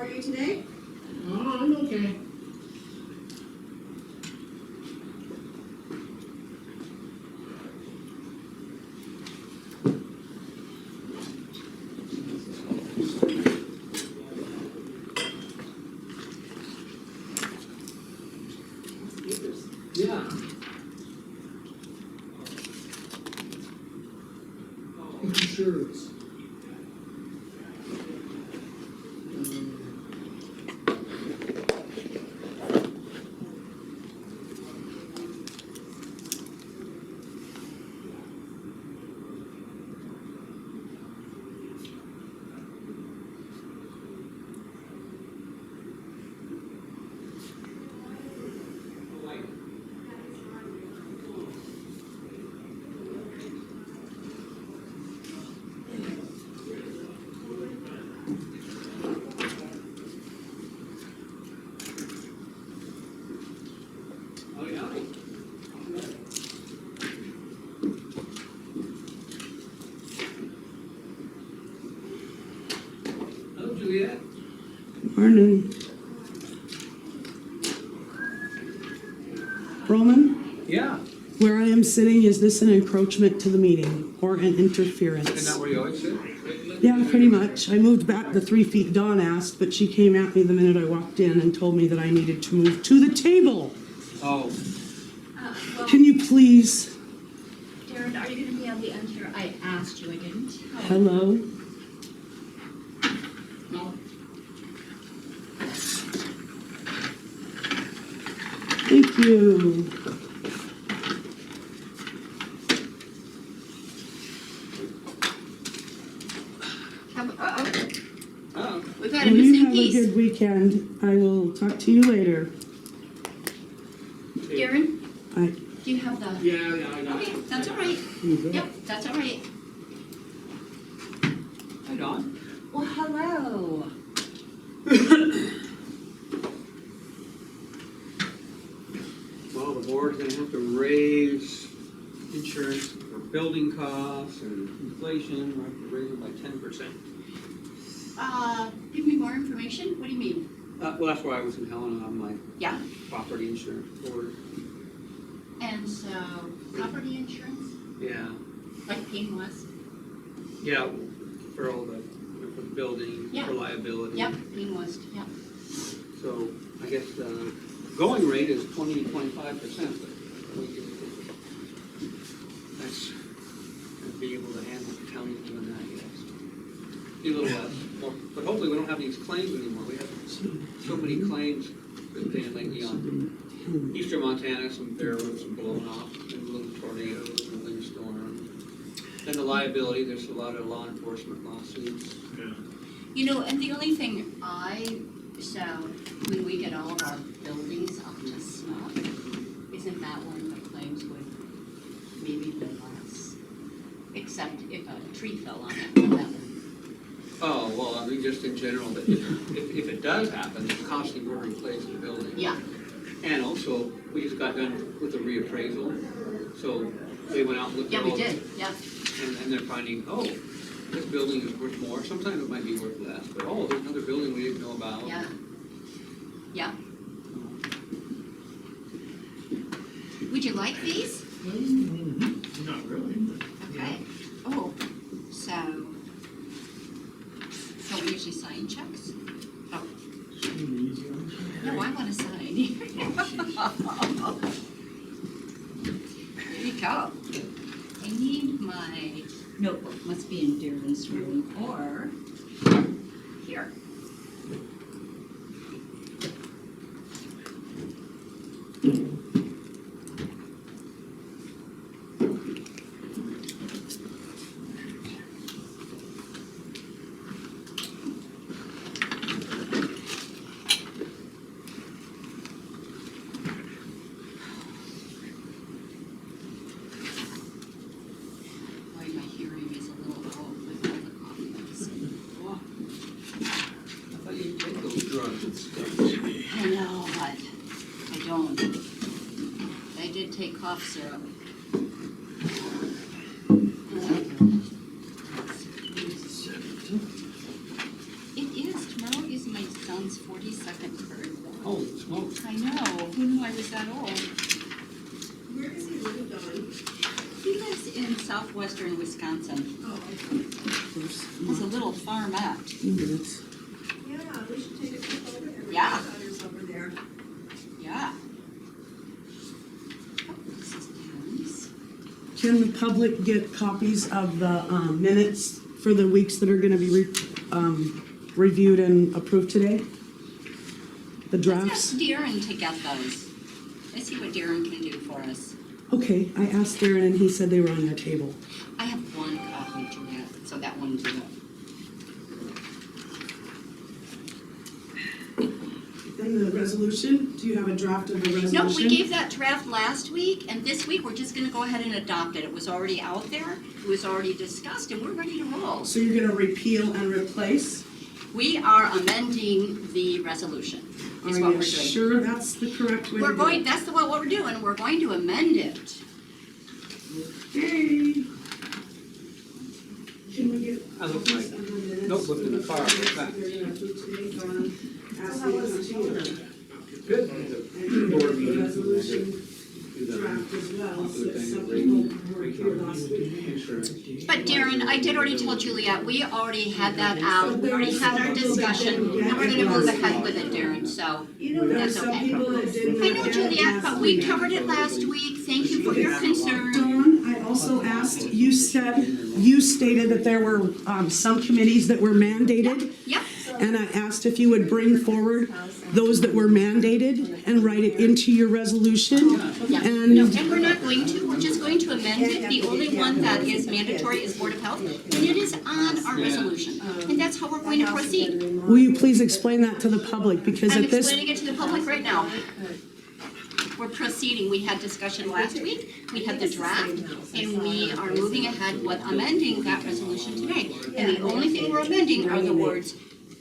are you today? Oh, I'm okay. Yeah. Insurance. Oh, yeah. Hello, Juliet. Morning. Roman, Yeah. where I am sitting, is this an encroachment to the meeting or an interference? Isn't that where you always sit? Yeah, pretty much. I moved back the 3 feet Dawn asked, but she came at me the minute I walked in and told me that I needed to move to the table. Oh, Well, Can you please? Darren, are you gonna be on the end here? I asked you, I didn't. Hello? no. Thank you. Oh, We've got a Well, you missing have a piece. good weekend. I will talk to you later. Darren, I, do you have the? yeah, I got Okay, it. that's all right. you go. Yep, that's all right. Hi, Dawn. Well, hello. Well, the board's gonna have to raise insurance for building costs and inflation, we're have to raise it by 10%. Give me more information. What do you mean? Well, that's why I was in Helena on my Yeah, property insurance board. and so property insurance, Yeah, like Payne West? yeah, for all the, for the building, Yeah. for liability. Yep, Payne West, yep. So I guess the going rate is 20 to 25%, but we can, that's, gonna be able to handle the county doing that, yes. Be a little less, but hopefully we don't have these claims anymore. We have so many claims that been lately on eastern Montana, some bare roofs blown off, and little tornadoes and a windstorm. And the liability, there's a lot of law enforcement lawsuits. You know, and the only thing so when we get all of our buildings up to snuff, isn't that when the claims would maybe be less? Except if a tree fell on it, well, that would. Oh, well, I mean, just in general, that if it does happen, it's costing more to replace the building. Yeah, And also, we just got done with the reappraisal, so they went out and looked yeah, at we all, did, yeah. and they're finding, oh, this building is worth more, sometimes it might be worth less, but oh, there's another building we didn't know about. Yeah. Yeah. Would you like these? Not really. Okay. Oh, so we usually sign checks? Oh, no, I want to sign. There you go. I need my notebook, must be in Darren's room, or here. Boy, my hearing is a little off with all the coffee medicine. Oh, I thought you take those drugs and stuff. I know, but I don't. I did take cough syrup. It is, tomorrow is my son's son's 42nd birthday. Holy smokes. I know, who knew I was that old? Where does he live, Dawn? He lives in southwestern Wisconsin. Oh, Has a little farmette. 2 minutes. Yeah, we should take a trip over there. Yeah. My daughter's over there. Yeah. Oh, this is Darren's. Can the public get copies of the minutes for the weeks that are gonna be reviewed and approved today? The Let's drafts? ask Darren to get those. Let's see what Darren can do for us. Okay, I asked Darren and he said they were on your table. I have one copy, Juliet, so that one's good. And the resolution, do you have a draft of the resolution? No, we gave that draft last week, and this week we're just gonna go ahead and adopt it. It was already out there, it was already discussed, and we're ready to roll. So you're gonna repeal and replace? We are amending the resolution, is what we're doing. Are you sure that's the correct way to do it? We're going, that's what we're doing, we're going to amend it. Okay. Can we get? I look like notebook in the car. What's that? Good. Board meeting. Resolution draft as well, so that some people were here last week. But Darren, I did already tell Juliet, we already had that out, we already had our discussion, and we're gonna move ahead with it, Darren, so There are that's some okay. people that didn't. I know, Juliet, but we covered it last week, thank you for your concern. Dawn, I also asked, you stated that there were some committees that were mandated. Yep, And I asked if you would bring forward those that were mandated and write it into your resolution. yeah, no, And and we're not going to, we're just going to amend it, the only one that is mandatory is Board of Health, and it is on our resolution, and that's how we're going to proceed. will you please explain that to the public? Because I'm at this, explaining it to the public right now. We're proceeding, we had discussion last week, we had the draft, and we are moving ahead with amending that resolution today. And the only thing we're amending are the words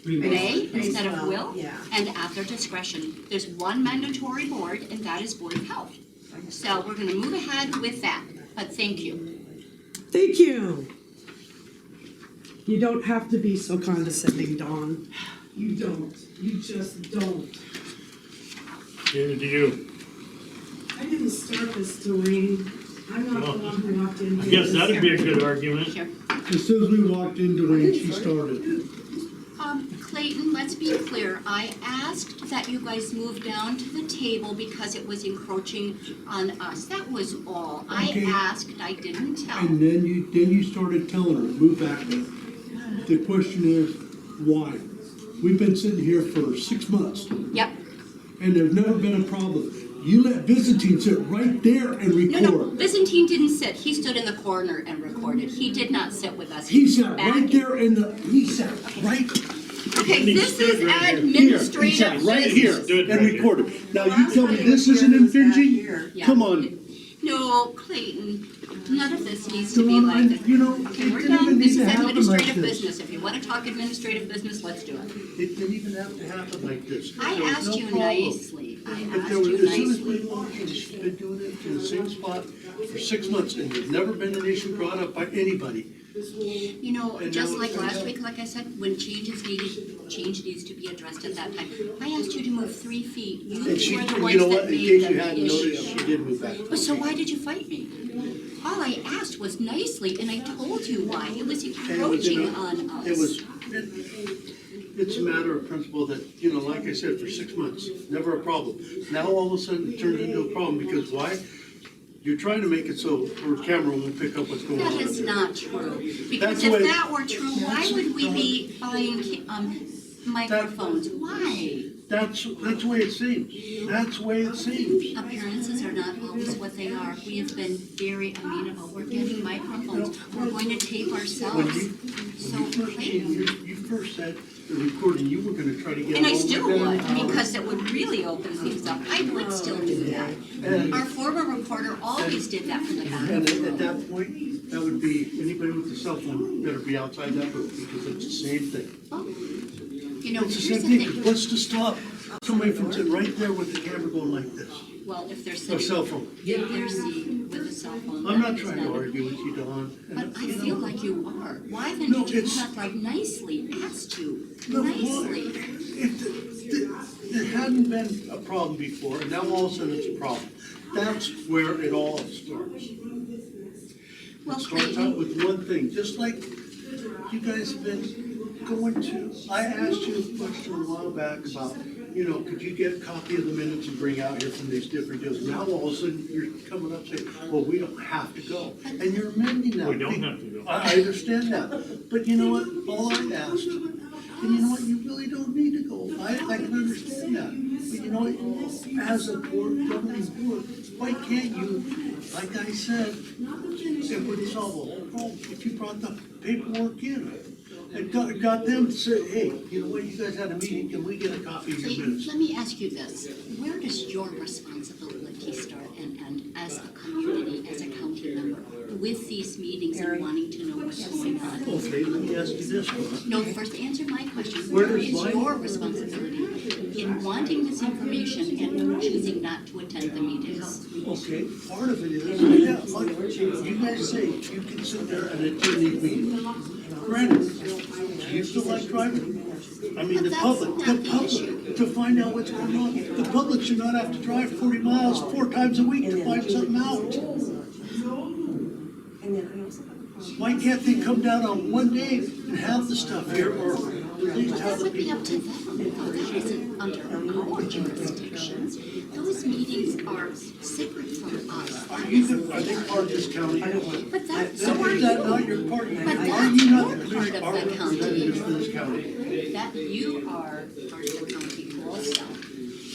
may instead of will, and at their discretion. There's one mandatory board, and that is Board of Health. So we're gonna move ahead with that, but thank you. thank you. You don't have to be so condescending, Dawn. You don't. You just don't. Give it to you. I didn't start this, Doreen. I'm not the one who walked in I here. guess that'd be a good argument. Here. As soon as we walked into it, she started. Clayton, let's be clear, I asked that you guys move down to the table because it was encroaching on us, that was all. I Okay. asked, I didn't tell. And then you started telling her, move back there. The question is, why? We've been sitting here for 6 months, Yep, and there's never been a problem. You let Byzantine sit right there and no, no, record. Byzantine didn't sit, he stood in the corner and recorded, he did not sit with us. He sat Back- right there he sat right Okay, He this stood is right here. here. He administrative sat right here business. Stood and right here. recorded. Now you tell me this isn't infringing? Yeah. Come on. No, Clayton, none of this needs to be Dawn, like this. you know, Okay, it we're didn't done, even this need is to happen like administrative this. business, if you wanna talk administrative business, let's do it. It didn't even have to happen like this. I There was asked no you problem. nicely, I But asked there was, you as soon as we nicely. walked in, she's been doing it in the same spot for 6 months, and there's never been an issue brought up by anybody. You know, And just now like it's last done. week, like I said, when change is needed, change needs to be addressed at that time. I asked you to move 3 feet, you And she, were the you ones know what, that in made case you the hadn't noticed, she issue. did move back. But so why did you fight me? All I asked was nicely, and I told you why, it was And it was in encroaching a- on us. It's a matter of principle that, you know, like I said, for 6 months, never a problem. Now all of a sudden it turns into a problem, because why? You're trying to make it so her camera won't pick up what's going on. That is not true, because That's if what- that were true, why would we be buying, microphones? Why? That's the way it seems. That's the way it seems. Appearances are not always what they are. We have been very amenable. We're getting microphones. We're going to tape When ourselves. you, So, when you first came, you first said the recording, you were gonna try to get. and I all the still way would, down. because it would really open things up. I would still do that. Our former recorder always did that from the back. And at that point, that would be, anybody with a cell phone better be outside that booth, because it's the same thing. You know, It's the here's same the thing. thing. What's to stop somebody from sitting right there with the camera going like this? Well, if they're Or sitting cell phone. in their seat with a cell phone. I'm not that is trying to argue with you, Dawn. But I feel like you are. Why then No, did you it's- not like nicely asked you? No, Nicely. If, hadn't been a problem before, and now all of a sudden it's a problem. That's where it all starts. Well, It starts out Clayton, with one thing, just like you guys have been going to, I asked you a question a while back about, you know, could you get a copy of the minutes and bring out here from these different deals? Now all of a sudden, you're coming up saying, well, we don't have to go, and you're amending that. We don't have to go. I understand that, but you know what, all I asked, and you know what, you really don't need to go, I can understand that. But you know what, as a board, governing board, why can't you, like I said, it would solve a whole problem if you brought the paperwork in. And got them to say, hey, you know what, you guys had a meeting, can we get a copy of your Clayton, minutes? let me ask you this. Where does your responsibility start and end as a community, as a county member, with these meetings and wanting to know what's going on? Okay, let me ask you this one. No, first answer my question. Where Where does is mine- your responsibility in wanting this information and choosing not to attend the meetings? Okay, part of it is, yeah, like, you guys say you can sit there and attend these meetings. Granted, do you still like driving? I mean, But the that's public, not the issue. to find out what's going on. The public should not have to drive 40 miles 4 times a week to find something out. Why can't they come down on one day and have the stuff here, or at least Well, have that the would be people? up to them, though. That isn't under our jurisdiction. Those meetings are separate from us. Are they part of this county? But that's, So so are is that you. not your part? But Are that's you not your the part commission, of our the county. representatives for this county? That you are part of the county also.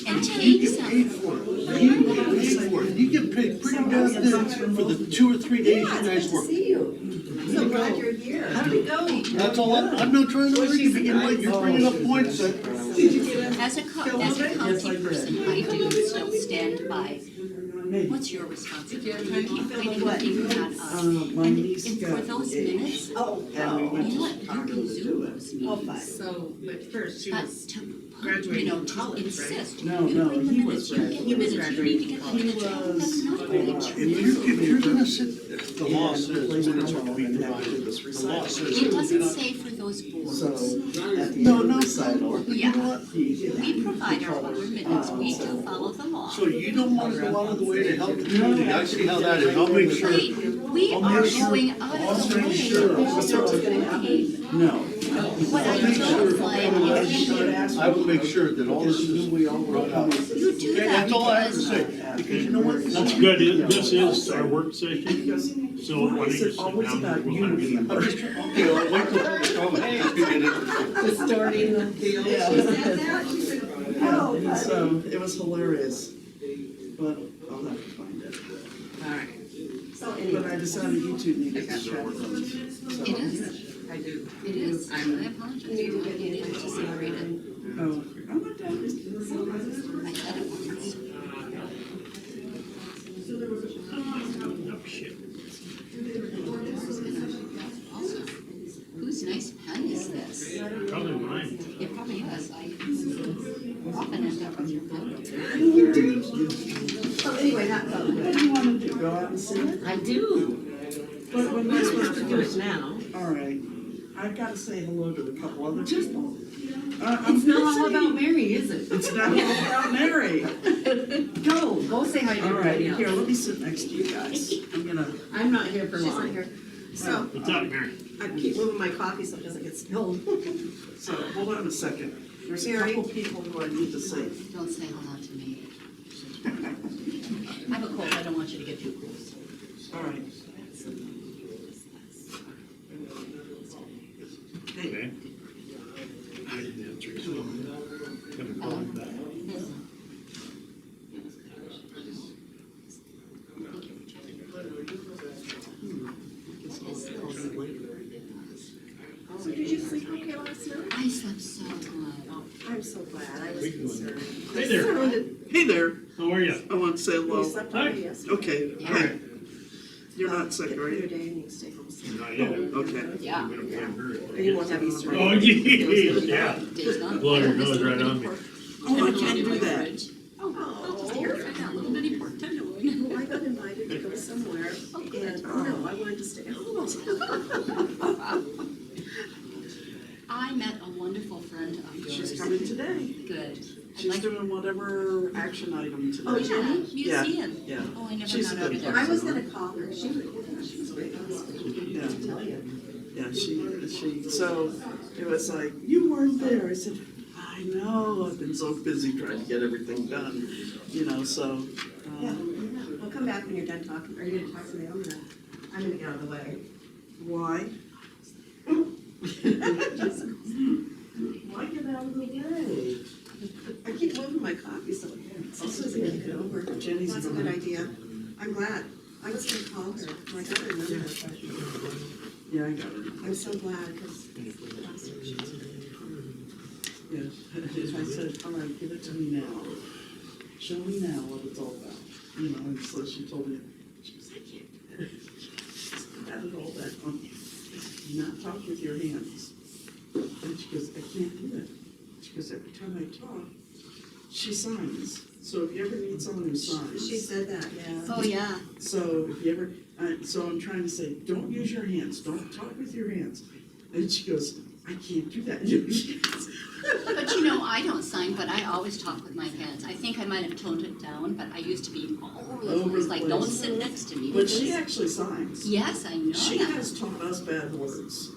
And You take get paid some, for it. You get paid for it. You get paid pretty damn good for the 2 or 3 days you guys work. See you. So glad you're here. How'd it go? That's all, I'm not trying to argue, but you know what, you're bringing up points that, as a county person, I do still stand by. What's your responsibility? You keep pointing the finger at us. And for those minutes, Oh, you know what, you can Zoom those oh, meetings. fine. So, but first, she But was to, you graduating know, from to college, right? insist, No, you no, bring the he minutes, was you get the minutes, you need to get the minutes, that's not right. if you're gonna sit, the law says minutes are to be provided. The law says. It doesn't say for those boards. No, no, but you know what? We provide our own minutes, we do follow the law. So you don't wanna go out of the way to help the community, I see how that is, I'll make sure. We are going out of the way to No. what I don't like is I will make sure that all this is brought out. you do Okay, that that's all I have to because say, because you know what? That's good. This is our work session, so why Why don't is you it sit always down? about We'll you have being you- I'm just, okay, I'll wait till public comment, it's gonna get interesting. Starting the deal. Yeah, so it was hilarious, but I'll have to find it. Alright, So But anyway, I decided you two needed to chat first. So- it is, I do. it is, I apologize, You need to get you needed to separate it. Oh, I'm not done. I said it once. Oh, shit. Also, whose nice pen is this? Probably mine. It probably is, I often end up with your pen. so anyway, not, What do you wanna do, go out and see it? I do. But when We're supposed to do it now. All right, I've gotta say hello to a couple other people. It's not all about Mary, is it? It's not all about Mary. Go say hi to All right, everybody here, else. let me sit next to you guys. I'm gonna, I'm not here for She's not long. here. so, What's up, Mary? I keep moving my coffee so it doesn't get spilled. so, hold on a second. There's a Mary? couple people who I need to see. Don't say hello to me. I have a cold, I don't want you to get too close. All right. Hey, Okay. I didn't answer it, so I'm gonna call him back. So did you sleep okay last night? I slept so good. I'm so glad, I was We can go. concerned. Hey there, Sounded- hey there, how are you? I want to say You hello. slept Hi. okay yesterday? Okay, hey. You're not sick, Get are through your you? day and you can stay home soon. Not yet. Okay. Yeah. I'm gonna blame her. And you won't have Easter. Oh, yeah. Day's gone. Blow your I missed nose a right little on bitty me. pork. Oh, I can't do that. Oh, just here, I got a little bitty pork tenderloin. Well, I got invited to go somewhere, and, oh no, I wanted to stay home. I met a wonderful friend of yours. She's coming today. Good. She's like- doing whatever action item today. Oh, Jenny? Yeah. Museum. Yeah. Oh, I never She's got a out good of there. person. I was gonna call her, she was great. Yeah. I'll tell you. Yeah, so it was like, you weren't there. I said, I know, I've been so busy trying to get everything done, so. Yeah, well, come back when you're done talking. Are you gonna talk to me? I'm gonna get out of the way. Why? Why get out of the way? I keep moving my coffee, so this isn't gonna get over. Jenny's That's a gonna- good idea. I'm glad. I was gonna call her. I gotta remember her. Yeah, I got it. I'm so glad, because Yeah, I said, all right, give it to me now. Show me now what it's all about. And so she told me, she goes, I can't do it. She had it all that on you. Do not talk with your hands. And she goes, I can't do that. She goes, every time I talk, she signs. So if you ever need someone who signs. she said that, yeah. Oh, yeah. So if you ever, so I'm trying to say, don't use your hands, don't talk with your hands. And she goes, I can't do that. But I don't sign, but I always talk with my hands. I think I might have toned it down, but I used to be all over the Over place, the like, place. don't sit next to me. But she actually signs. Yes, I know She that. has taught us bad words.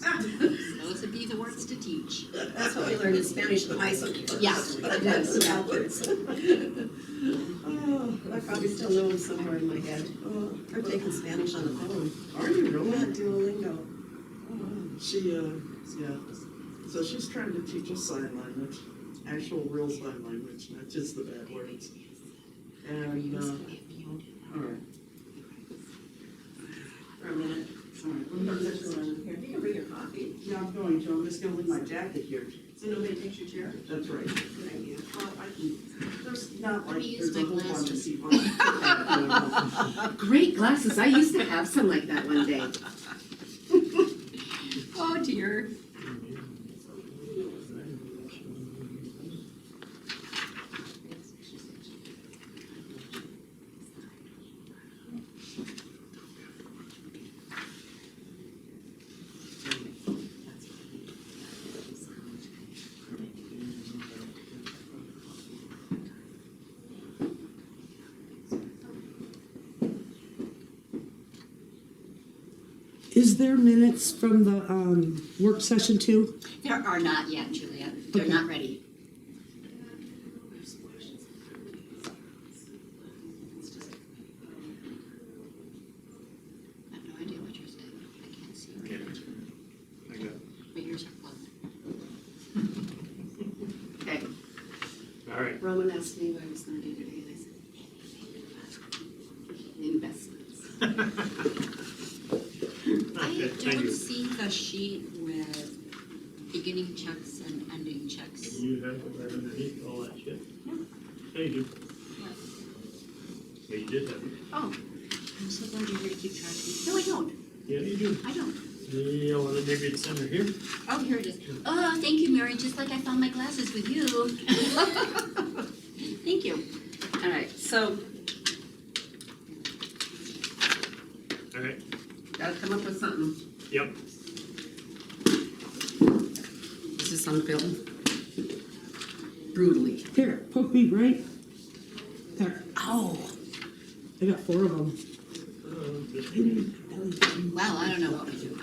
Those would be the words to teach. That's what we learned in Spanish in high school. Yeah. Yes, backwards. I probably still know them somewhere in my head. I'm taking Spanish on the phone. Are you Yeah, really? Duolingo. She, yeah. So she's trying to teach us sign language, actual real sign language, not just the bad words. And, all right. For a minute. All right. Here, you can bring your coffee. Yeah, I'm going to. I'm just gonna leave my jacket here. So nobody takes your chair? That's right. Good idea. Well, I can, there's not Let like, me use there's a my whole bunch of glasses. people. Great glasses. I used to have some like that one day. Oh, dear. Is there minutes from the, work session too? There are not yet, Julia. They're Okay. not ready. I have no idea what you're saying. I can't see. Okay. I got it. But yours are plugged. Okay. All right. Roman asked me what I was gonna do today, and I said, investments. I Thank you. don't see the sheet with beginning checks and ending checks. You have it right underneath all that shit? Yeah, you do. Yeah, you did have it. Oh, I'm so glad you're here to keep track of me. No, I don't. Yeah, you do. I don't. Yeah, well, then maybe it's under here. Oh, here it is. Oh, thank you, Mary, just like I found my glasses with you. Thank you. All right, so All right. gotta come up with something. Yep. Is this on film? Brutally. Here, poke me right there. Oh, I got 4 of them. well, I don't know what we do.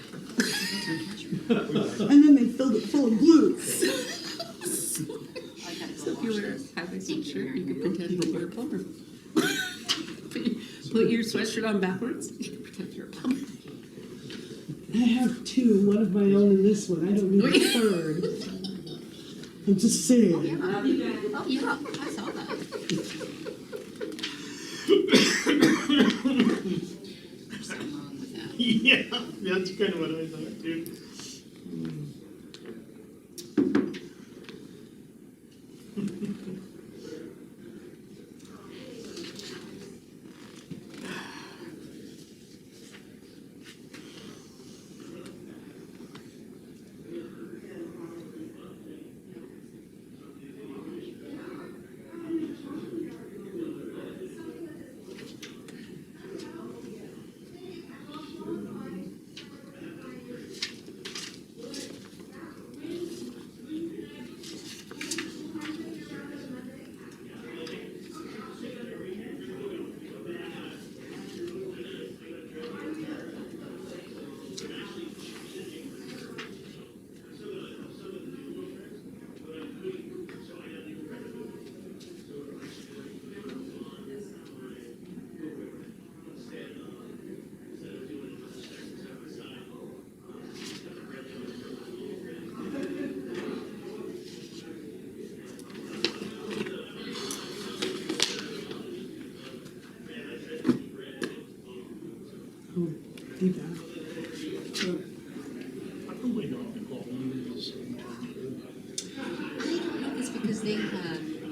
And then they filled it full of glue. I gotta go So if you wash wear this. a high-waisted Thank you, shirt, Mary. you can pretend that you're a plumber. Put your sweatshirt on backwards, you can pretend you're a plumber. I have 2, one of my own and this one. I don't need a third. I'm just saying. Oh, yeah, I saw that. There's something wrong with that. Yeah, that's kind of what I thought too.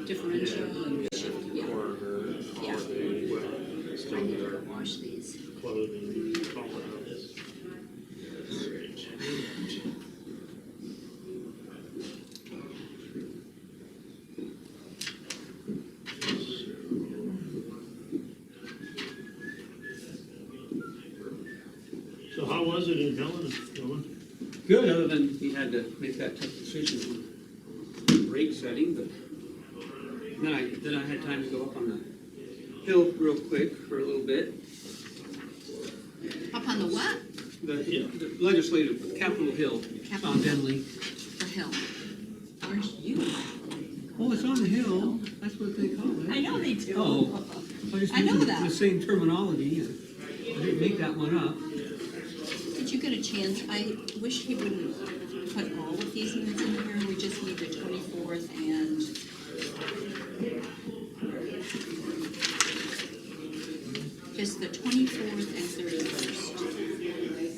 differential and shift, yeah. Coroner, Yeah. holiday, well, I still need to there, wash these. clothing, all of this. So how was it in Helena, Dylan? Good, other than he had to make that tough decision on rate setting, but then I had time to go up on the hill real quick for a little bit. Up on the what? The legislative Capitol Hill on Denley. The hill. Where's you? Oh, it's on the hill, that's what they call it. I know they do. Oh, I know that. The same terminology, I didn't make that one up. Did you get a chance? I wish he wouldn't put all of these minutes in here. We just need the 24th and just the 24th and 31st.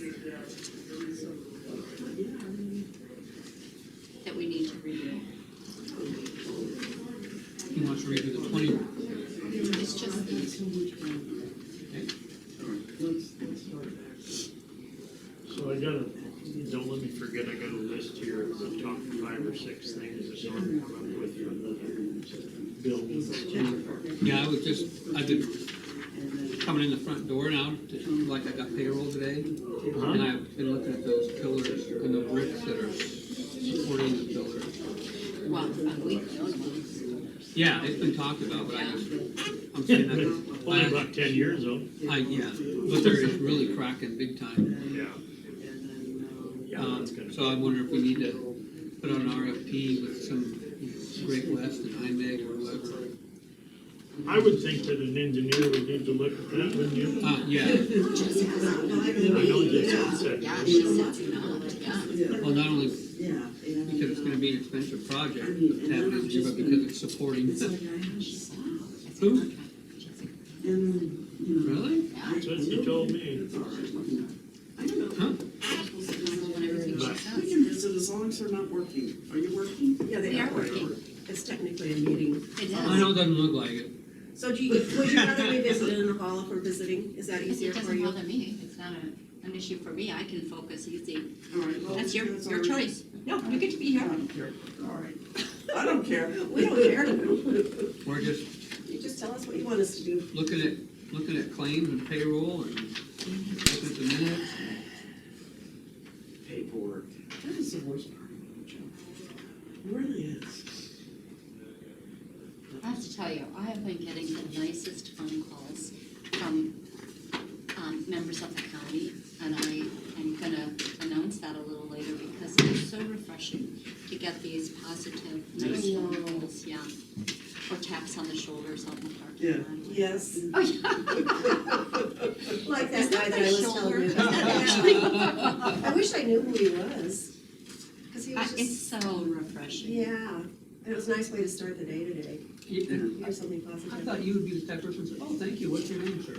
That we need to review. He wants to review the 20. It's just these. Let's start back. So I gotta, don't let me forget, I got a list here of the top 5 or 6 things that Norm come up with for the buildings. Yeah, I've been coming in the front door now, like I got payroll today. And I've been looking at those pillars and the bricks that are supporting the pillars. Well, we don't know. Yeah, it's been talked about, but I'm saying that. Only about 10 years though. Yeah, but they're really cracking big time. Yeah. Um, so I wonder if we need to put out an RFP with some Great West and IMEG or whoever. I would think that an engineer would need to look at that, wouldn't you? Yeah, I know Jason said. Yeah, she says not, yeah. well, not only Yeah. because it's gonna be an expensive project to have an engineer, but because it's supporting. Who? And, you know. Really? That's what he told me. I don't know. Huh? On everything she We says. can visit as long as they're not working. Are you working? Yeah, They are working. It's technically a meeting. It I is. know it doesn't look like it. So would you rather we visit in the hall if we're visiting? Is that easier It for doesn't you? bother me. It's not an issue for me. I can focus easy. All right, well, That's your all right. choice. No, you get to be I here. don't care. All right. I don't care. We don't care. We're just You just tell us what you want us to do. looking at claims and payroll and looking at the minutes. Paperwork. That is the worst part of it, Joe. It really is. I have to tell you, I have been getting the nicest phone calls from members of the county, and I am gonna announce that a little later because it's so refreshing to get these positive, nice phone calls, yeah. Or taps on the shoulders on the Yeah. parking lot. Yes. Oh, yeah. Like that Is guy that I my was shoulder? telling you Is about. that actually? I wish I knew who he was. Cause he was It's just, so refreshing. yeah. It was a nice way to start the day today. Here's something I positive. thought you would be the type of person who said, oh, thank you, what's your name, sir?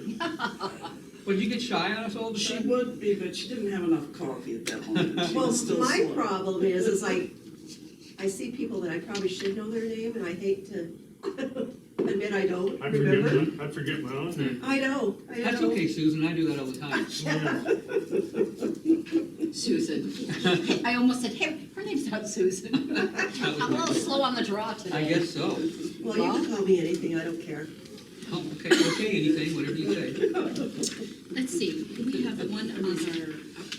Would you get shy on us all the She time? would be, but she didn't have enough coffee at that moment. She Well, was still my slow. problem is like, I see people that I probably should know their name, and I hate to admit I don't, remember? I forget my own name. I know. That's okay, Susan, I do that all the time. Susan. I almost said, hey, her name's not Susan. I'm a little slow on the draw today. I guess so. Well, you can call me anything, I don't care. Oh, okay, anything, whatever you say. Let's see, we have one other,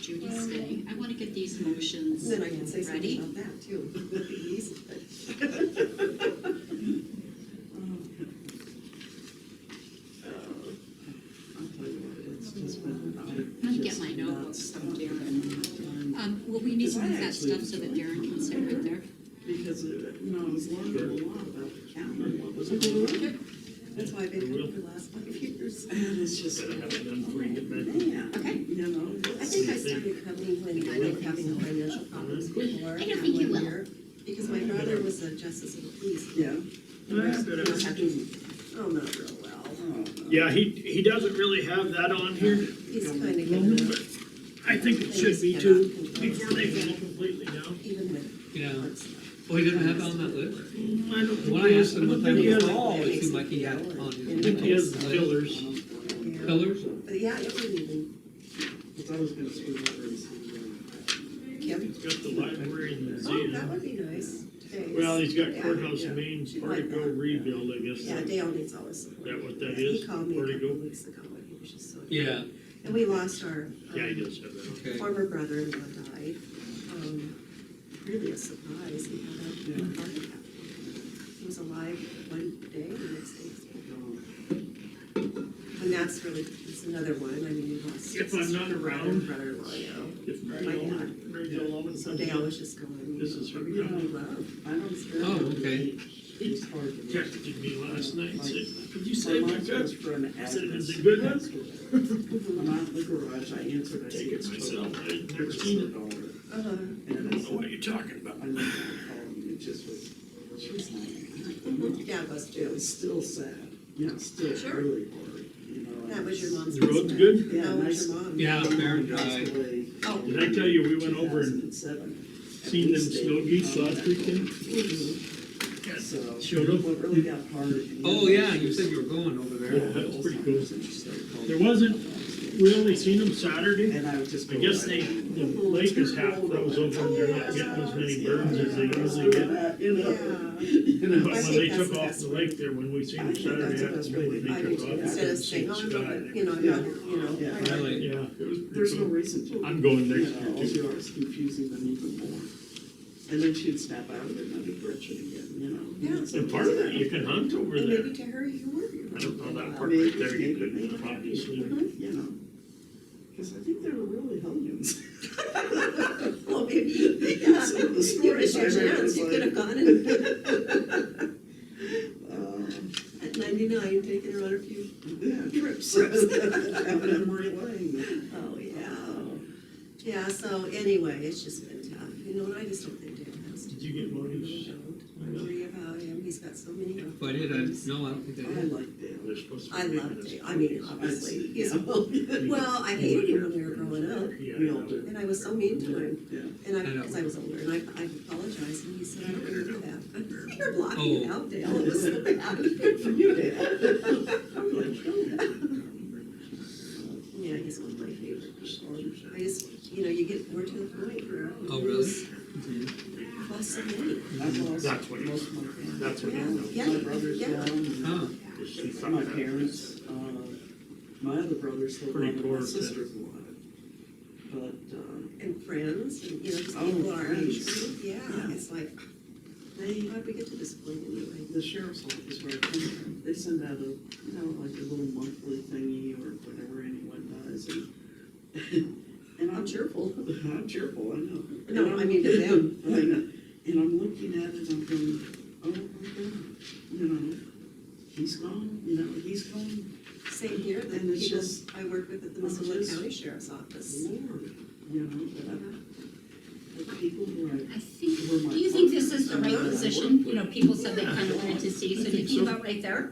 Judy's staying. I want to get these motions Then I can say something ready. about that too. That'd be easy. I'll tell you what, it's just been. I'm gonna get my notebooks from Darren. Well, we need to move that stuff so that Darren can sit right there. Because, you know, I was learning a lot about the county, and what was going on. That's why I've been here for the last 5 years. And it's just, Gotta have it done before you get back. man, Okay. you know. I think I started coming when I was having financial problems before. I don't think you will. Here, because my brother was a justice of the peace. Yeah. Oh, not real well. Yeah, he doesn't really have that on here. He's kind of given up, I think it should be too, before they fall completely down. even with Yeah. heart stuff. Oh, he didn't have it on that list? I don't think When I he asked has, him I what don't time think he it was has, all, it Makes seemed me like he had yell on and- his. I think he has the list. pillars. Yeah. Pillars? But yeah, it wouldn't even, Cause I was gonna swing over and see, Kim, He's got the library and the oh, that museum. would be nice. Thanks. Well, he's got Yeah, courthouse yeah. main, She'd Portico like that. rebuild, I guess. Yeah, Is Dale needs all his support. that what that Yeah, is? He called me a couple Portico? of weeks ago and he was just so. Yeah, And we lost our, Yeah, he does have that. okay. former brother-in-law died. Really a surprise, he had a heart attack. He was alive one day, the next day he was gone. And that's really, it's another one, I mean, he lost. If I'm his not around, brother-in-law, you know. If My Mary dad. Ellen, Mary Jo Loman So said Dale was just going, This is her everybody we love. I don't care. Oh, okay. It's hard to. texted me last night and said, could you My say my mom's gut? best friend I said, Agnes. is it good one? I'm out in the garage, I answered, I said, Take it it's myself, total. I'd never seen it. Uh-huh. I And don't I know said, what you're talking about. I never called you, it just was, she was like, Yeah, it was it too. was still sad, you know, still Sure. really hard, you know. That was your mom's. The road's best good? friend. Yeah, How was nice. your mom? Yeah, fair and Passed dry. away, Oh. Did I tell you we went over and 2007. seen And we them stayed snow in geese last contact. weekend? So, Showed up. what really got hard. Oh, yeah, you said you were going over Yeah, there. that was pretty cool. There wasn't, we only seen them Saturday. And I would just I go. guess right they, on. the lake is half frozen over and they're not getting as many birds as they usually get. You know, Yeah. you know. But I when think they that's took the off best the way. lake there, when we seen I them think that's Saturday the best way afternoon, to they I do took too, off. instead of and saying, seen oh, the I'm sky. not, you know, I'm Yeah. not, you know. Yeah. I- Really? Yeah, it was pretty There's no cool. reason to. I'm going next You know, year all too. you are is confusing them even more. And then she'd snap out of it and I'd be Gretchen again, you know? Yeah. And part of that, you can hunt over And there. maybe to her, you were. I don't know that part right there, you couldn't, obviously. You know? Because I think they were really hellions. Well, maybe, yeah, Some of the you stories missed I your read chance, was you like- could have gone and, at 99, taken her on a few. Yeah, trips. Having Emery Lane. Oh, yeah. Yeah, so anyway, it's just been tough, you know, and I just don't think Dan has to. Did you get Marty's? I worry about him, he's got so many. If I did, no, I don't think I I did. like Dale. They're supposed to be I making love us Dale, I mean, cookies. obviously, Yeah. he's, well, I hated him when we were growing up, Yeah, We I all know. do. and I was so mean to him. Yeah. And I know. because I was older, and I apologized, and he said, I don't remember that. You're blocking it Oh. out, Dale, it was so bad. Good for you, Dale. I'm like, Yeah, he's one of my favorites. I just, you know, you get more to the point where. Oh, really? I've lost so many. I've lost That's what he- most of my family. That's what Yeah, yeah, My brother's yeah. gone. and Huh, She thought My that parents, my other brother's still Pretty alive, and my poor, sister's alive. But, And friends, and, you know, just Oh, people our age friends. group, yeah, Yeah. it's like, they, how'd we get to this point anyway? the sheriff's office where I come from, they send out a, you know, like a little monthly thingy or whatever anyone does, and I'm I'm cheerful. I'm cheerful, I know. No, And I mean to them. I know, and I'm looking at it, I'm going, oh my God, you know, he's gone, you know, he's gone, Same here, the And it's people just- I work with at the it's Missoula just- County Sheriff's Office. Lord, you know, the people who are. I think, do you think this is the right position? You know, people said they kind of wanted to see, so did you vote right there?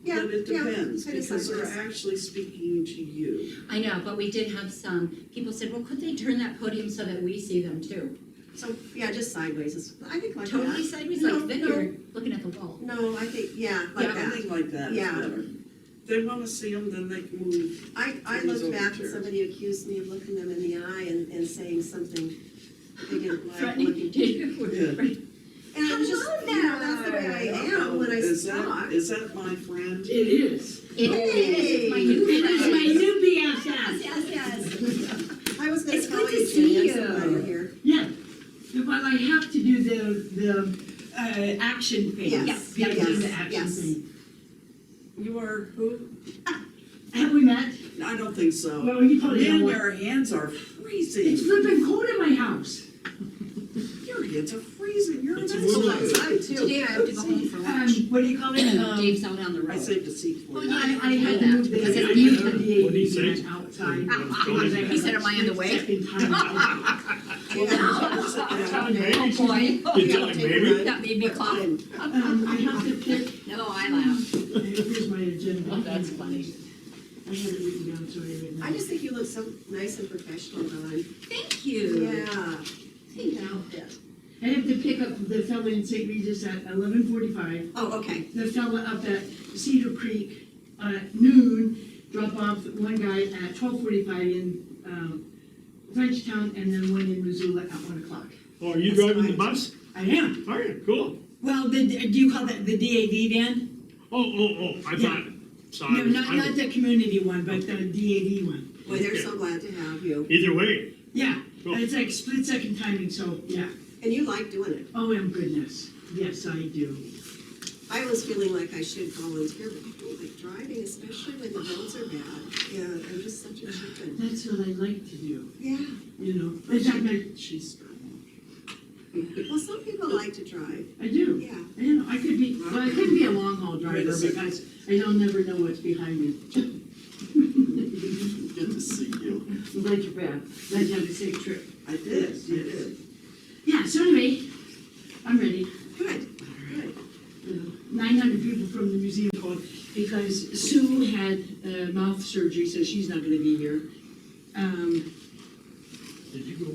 Yeah, But it yeah, depends, kind of because they're sideways. actually speaking to you. I know, but we did have some, people said, well, could they turn that podium so that we see them too? So, yeah, just sideways, is- I think like Totally that. sideways, No, like then no. you're looking at the wall. No, I think, yeah, like Yeah, I that. think like that is Yeah. better. They wanna see them, then they can move. I These looked over back and chairs. somebody accused me of looking them in the eye and saying something they didn't like. Threatening looking- to you. Yeah. And I was just, you know, that's the way I am when I Is talk. that, is that my friend? It is. It is, it's my new It is my friend. new Yes, BFF. yes, yes. I was gonna It's call good you to see Jenny, I'm so you. glad you're here. Yeah, well, I have to do the action phase. Yes, Yeah, yes, do the action yes. phase. You are who? Have we met? I don't think so. Well, you probably Man, know what. your hands are freezing. It's flipping cold in my house. Your hands are freezing, you're in It's a that little spot. outside too. Today I have to go home for lunch. What do you call it? Dave's out on the I road. saved a seat for Oh, you. yeah. I had to move the Because it's you beautiful. had the What'd he say? AV outside. He said, am I in the way? Well, Oh, boy. You tell him maybe? That made me cough. I have to pick, No, I laughed. here's my agenda. Oh, that's funny. I have it written down, so I have it now. I just think you look so nice and professional, Dawn. Thank you. Yeah. Thank you. I have to pick up the fella in St. Regis at 11:45. Oh, okay. The fella up at Cedar Creek at noon, drop off one guy at 12:45 in Frenchtown, and then one in Missoula at 1 o'clock. Oh, are you That's driving the fine. bus? I am. Are you? Cool. Well, do you call that the DAV van? Oh, I thought, sorry. No, not the community one, but the DAV one. Boy, they're so glad to have you. Either way, Yeah, Cool. it's like split second timing, so, yeah. And you like doing it. Oh, my goodness. Yes, I do. I was feeling like I should volunteer, but I don't like driving, especially when the roads are bad. Yeah, I'm just such a chicken. That's what I like to do, Yeah. you know. In fact, She's. Well, some people like to drive. I do. Yeah. You know, I could be, well, I couldn't be a long haul driver because I don't never know what's behind me. Good to see you. I'm glad you're back. Glad you had a safe trip. I did, you did. Yeah, so anyway, I'm ready. Good. 900 people from the museum called because Sue had mouth surgery, so she's not gonna be here. did you go?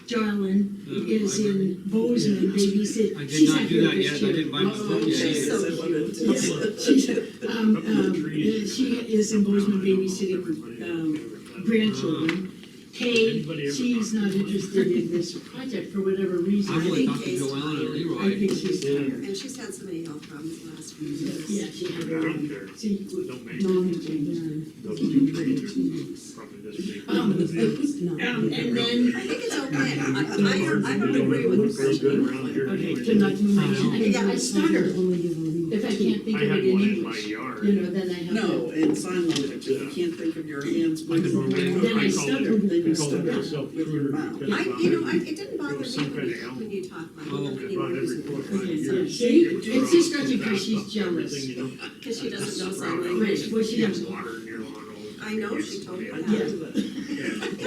Joellen is in Bozeman babysitting. I did She's not do that this yet. I year. didn't buy my phone yet. She's so Yes, I wanted to- Yes, she is in Bozeman babysitting grandchildren. Kay, she's not interested in this project for whatever reason. I really think talked to Kay's Joellen and tired. I Leroy. think she's tired. And she's had so many health problems the last few years. Yeah, she had I don't care. See, Don't make mom it. changed. Those two trees are probably this big. And then, I think it's okay. I don't agree with the Real good French. around here. okay, to not move my hand. Yeah, I stutter. If I can't think I of had it in one in my English, yard. you know, then I have to. No, in sign language, if you can't think of your hands I could moving, remember, Then I I called stutter. it, then I you called it stutter myself with your pruder. mouth. because It didn't bother me was some when kind of you, elm. when you talk like Oh, that. It brought every 4 or 5 Okay, years. see, It was it's just around not because she's everything, jealous. you know. Because she doesn't know sign Right. language. Well, she It's doesn't. water in your lawn all the time. I know, she told me Yeah. that.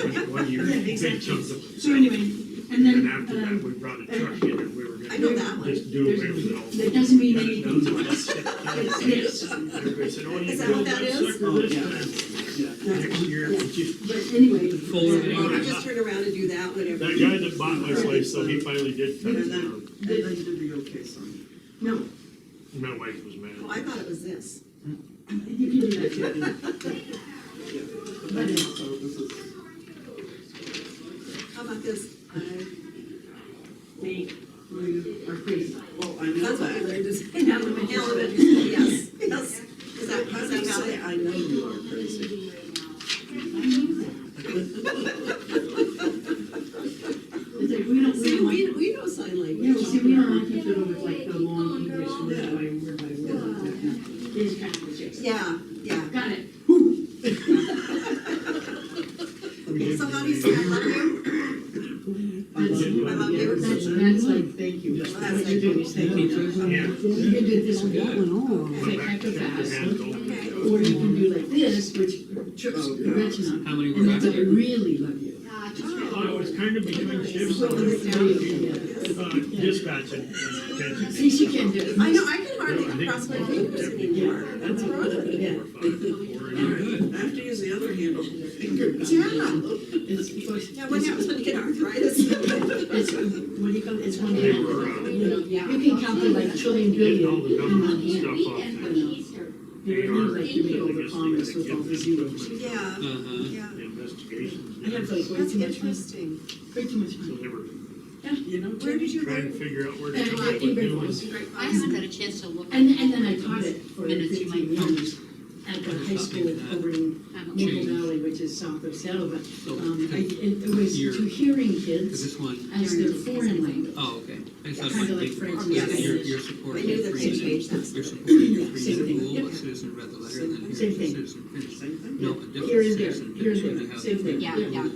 Yeah, one year, Yeah, big exactly. chunks of. So anyway, and then, after that, we brought a truck in and we were I know gonna that one. just do away with it all. that doesn't mean Got it anything done. to us. It's this. Everybody said, oh, you Is that built what that that is? sucker this time. Next year, Yeah. it's just- But anyway. Full of Well, I just turn around and do that whenever. that guy that bought my place, so he finally did cut it And then, down. and then you did the okay sign. No, My wife was mad. Oh, I thought it was this. you can do that too. Yeah. But then also, this is, How about this? Me, you are crazy. well, I know That's what we that. learned is in elementary school. Yes, yes. Is that How do valid? you say, I know you are crazy? It's like, we don't, See, we don't like. we know sign Yeah, language. well, see, we don't like to fiddle with like the long English word by word. It's kind of a chase. Yeah, yeah. Got it. So how do you say I love you? That's, I love you. that's like, thank you. Well, What that's you're doing is thank you. Yeah. You can do it this way. Good. Say heck of fast. Okay. Or you can do like this, which trips the Gretchen up. How many were And back that's I here? really love you. Oh, it was kind of between shifts, dispatch and pension. See, she can do it. I know, I can hardly cross my fingers anymore. That's wrong with me. Yeah. Good. I have to use the other hand on my finger. Yeah. It's because. Yeah, what happens when you get arthritis? It's, what do you call it, it's one They hand, were, you know, you can count to like trillion getting all billion the in one numbers and hand. stuff off. You know, like you make all the comments with all the zeros. Yeah, Uh-huh. yeah. Investigations. I have like way That's too much fun, interesting. way too much So fun. they were You know, Where did you trying to learn? figure out where to And come I up with think new it ones. was, I haven't had a chance to look. and then I taught it for Minutes you 15 might years at the high school over in Maple Valley, which is south of Seattle, but, it was to hearing Cause kids this one, as their foreign language. oh, okay. I thought Kind of it like might French be, and you're, Spanish. you're I supporting knew that they freedom. changed that. You're supporting Yeah, same freedom thing. rule, Yep. a citizen read the letter, and then Same here's a thing. citizen finished. same thing. No, a different Here and there, citizen here and finished, there, how same they- thing. Yeah, yeah.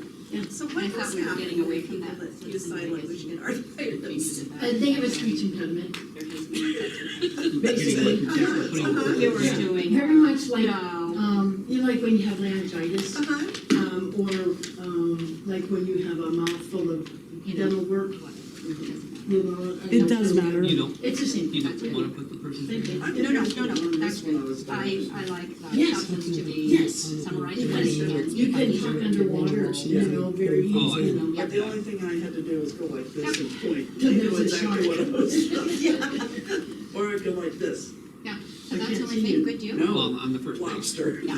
So I what thought was we were getting away from happening? that. Use sign language to get arthritis. They have a speech impediment, There has been such basically, a. They were doing. very much like, No. you know, like when you have laryngitis, Uh-huh. or, like when you have a mouthful of dental work, It does matter. You don't, It's the same. you don't wanna put the person's Thank name? you. No, On that's this one I good. was done. I like that. Yes. Substance to be Yes. summarized when Yes. again. You can talk underwater, you know, very Oh, I- easy, you know. But the only thing I had to do was go like this and point. Till I there knew was a exactly what shark. I was. Or I'd go like this. Yeah, so I that's can't the only see thing, you. good deal. No. Well, on the first page. Lobster. Yeah.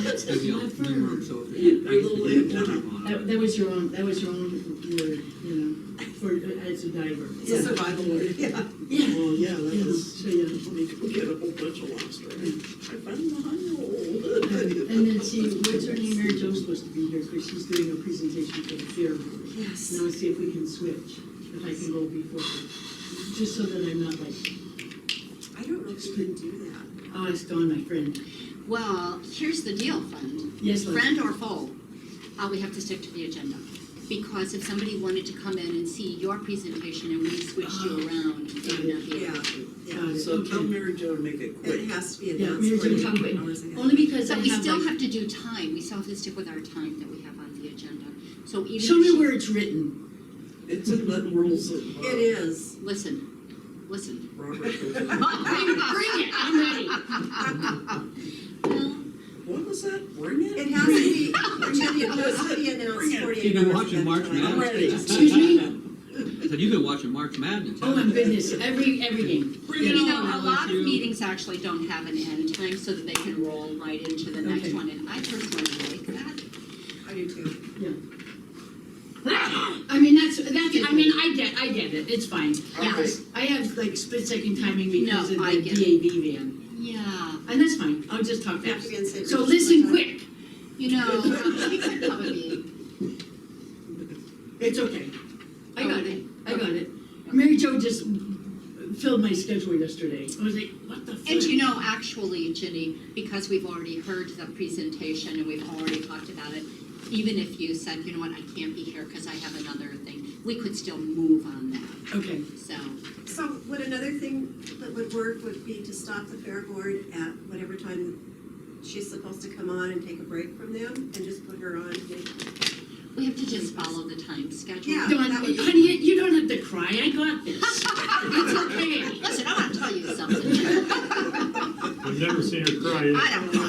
That's Maybe I'll clever. remember, so if Yeah, I they're little just antenna. on it. That was your own word, you know, for, as a diver. It's a survival word, yeah. Yeah. Well, yeah, that Yeah. was, so yeah, let me go get a whole bunch of lobster. I found the honey hole. And then see, what's her name, Mary Jo's supposed to be here, because she's doing a presentation for the fair. Yes. Now let's see if we can switch, if I can go before her, just so that I'm not like, I don't know if you can do that. oh, it's gone, my friend. Well, here's the deal, friend. Yes, Liz. Friend or foe, we have to stick to the agenda. Because if somebody wanted to come in and see your presentation and we switched you around, they would not be able Yeah, to. yeah. So tell Mary Jo to make it quick. It has to be Yeah, announced Mary Jo, 48 come quick. hours ahead. Only because I But we have still like, have to do time, we still have to stick with our time that we have on the agenda. So even show if me she- where it's written. It's in the rules of. It is. Listen. Robert. Bring it, I'm ready. What was that? Bring it? It has to be, Virginia, it has to be announced Bring it. 48 You've been hours watching ahead March of time. I'm ready. Excuse me? I said, you've been watching March Madness. Oh my haven't you? goodness, every game. Bring it You on, know, a lot of LSU. meetings actually don't have an end time so that they can roll right into the next Okay. one, and I personally like that. I do too. I mean, I mean, I get it, it's fine. Yes. I have like split second timing because No, of I the get it. DAV van, Yeah, and that's fine, I'll just talk You have to fast. be in St. So Regis listen by time. quick, you know, we could probably, it's okay. I got Okay. it, I got it. Mary Jo just filled my schedule yesterday, I was like, what the fuck? and you know, actually, Ginny, because we've already heard the presentation and we've already talked about it, even if you said, you know what, I can't be here because I have another thing, we could still move on that, Okay, so. So would another thing that would work would be to stop the fair board at whatever time she's supposed to come on and take a break from them and just put her on. We have to just follow the time schedule. Yeah. Dawn, that would be- honey, you don't have to cry, I got this. It's okay. Listen, I want to tell you something. I've never seen her cry. I don't know.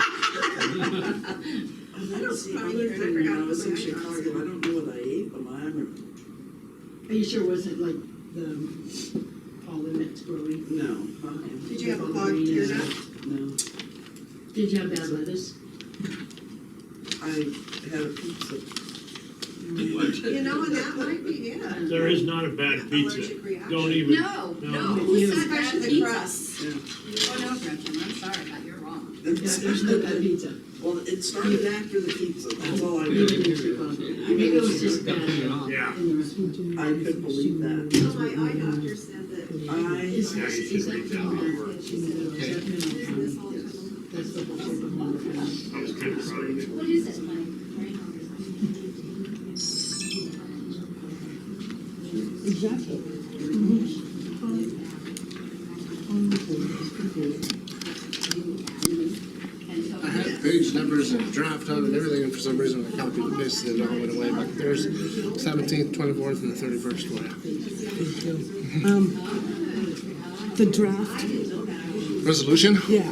I don't see Funny, other I thing when forgot I to was put in my eyebrows Chicago, I in. don't know what I ate, but I'm, Are you sure it wasn't like the pollen that's growing? no, Did you have a clogged ear nut? no. Did you have bad lettuce? I had a pizza. You know, and that might be it. There is not a bad pizza. Allergic reaction. Don't even. No, No. no, who said bad Especially the pizza? crust. Yeah. Oh, no, Gretchen, I'm sorry, but you're wrong. Yeah, there's no bad pizza. Well, it started after the pizza, that's all I Maybe did. it was Chicago. Maybe it was just bad Gotta put it on. Yeah. in the restaurant. I couldn't believe that. So my eye doctor said that. Is Yeah, that, you is should that read that from over. that? She said, Is that mineral this from- whole time. That's the whole thing from the front. I was kind of proud of you. What is it, Mike? Exactly. I had page numbers and draft on and everything, and for some reason I copied and pasted it all went away, but there's 17th, 24th, and the 31st way. The draft, Resolution, yeah,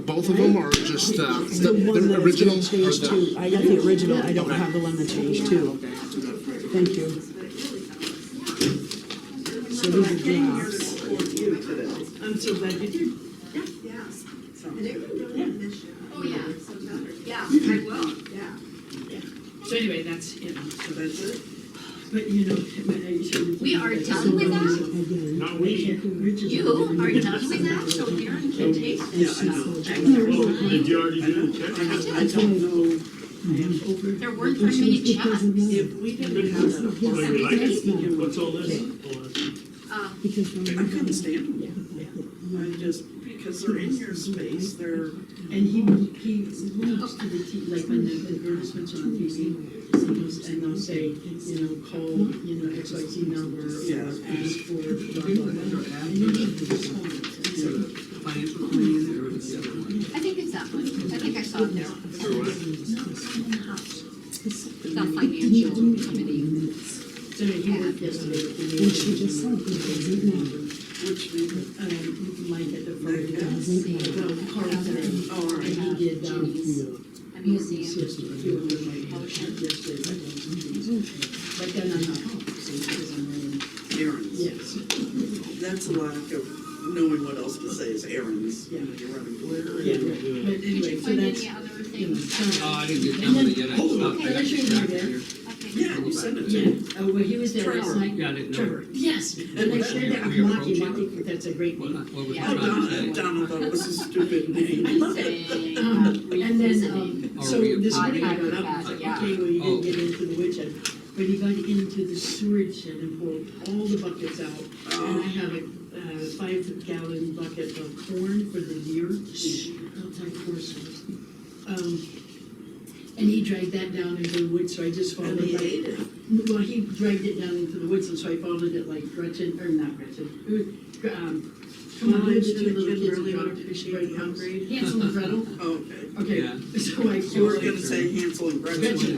both of them, or just the the one that's original? been Or changed the, too. I got the original, I don't have the one that changed too. Thank you. So these are drafts. I'm so glad you did. Yes. And it can do it this year. Oh, yeah. So tell her. Yeah, I will. Yeah. So anyway, that's, you know, So that's it? but you know, I should. We are done with that? Not we. You are done with that, so Karen can take this Well, stuff. did you already do the check? I don't know There weren't very many checks. if we didn't have that. Oh, you like it? What's all this? I couldn't stand them. I just, because they're in your space, they're, And he links to the T, like when the advertisements are on TV, and they'll say, you know, call, you know, XYZ number, Yeah. or ask for blah, blah, blah. And you need to just hold it. Financial planning, or is it the other one? I think it's that one. I think I saw it there. The financial committee. So he worked yesterday with the. And she just said it doesn't matter. Which meeting? Mike at the front. It doesn't matter. Well, Carl's there. Oh, all right. And he did, A museum. But then I'm not home, see, because I'm running. Errands. Yes. That's a lack of knowing what else to say is errands. Yeah. You're running where? Yeah, but Did anyway, you so find that's, any other you know, things? Oh, I didn't get And done with then- it yet. I hold on, stopped. I okay, got let's show you distracted there. here. Yeah, you sent it to yeah, me. oh, well, he was there last Trevor. night. Yeah, I didn't know. Trevor, yes, and I shared that with Monty, Monty, that's a great What, name. what was Yeah. you Oh, trying to say? Donna thought it was a stupid name. I love it. Saying, And then, revisiting. Or so we- this I morning I heard got up, that, I was like, yeah. okay, well, you Oh. didn't get into the woodshed. But he got into the storage shed and pulled all the buckets out. And I have a 5-gallon bucket of corn for the deer, outside horses. And he dragged that down into the woods, so I just followed And he like. ate it. Well, he dragged it down into the woods, and so I followed it like Gretchen, or not Gretchen, it was, come on, Why the did two the little kid kids really that want got to to fish appreciate right the house. upgrade? Hansel and Gretel, Oh, okay. okay, Yeah. so I You were followed gonna it. say Hansel and Gretel. Gretchen,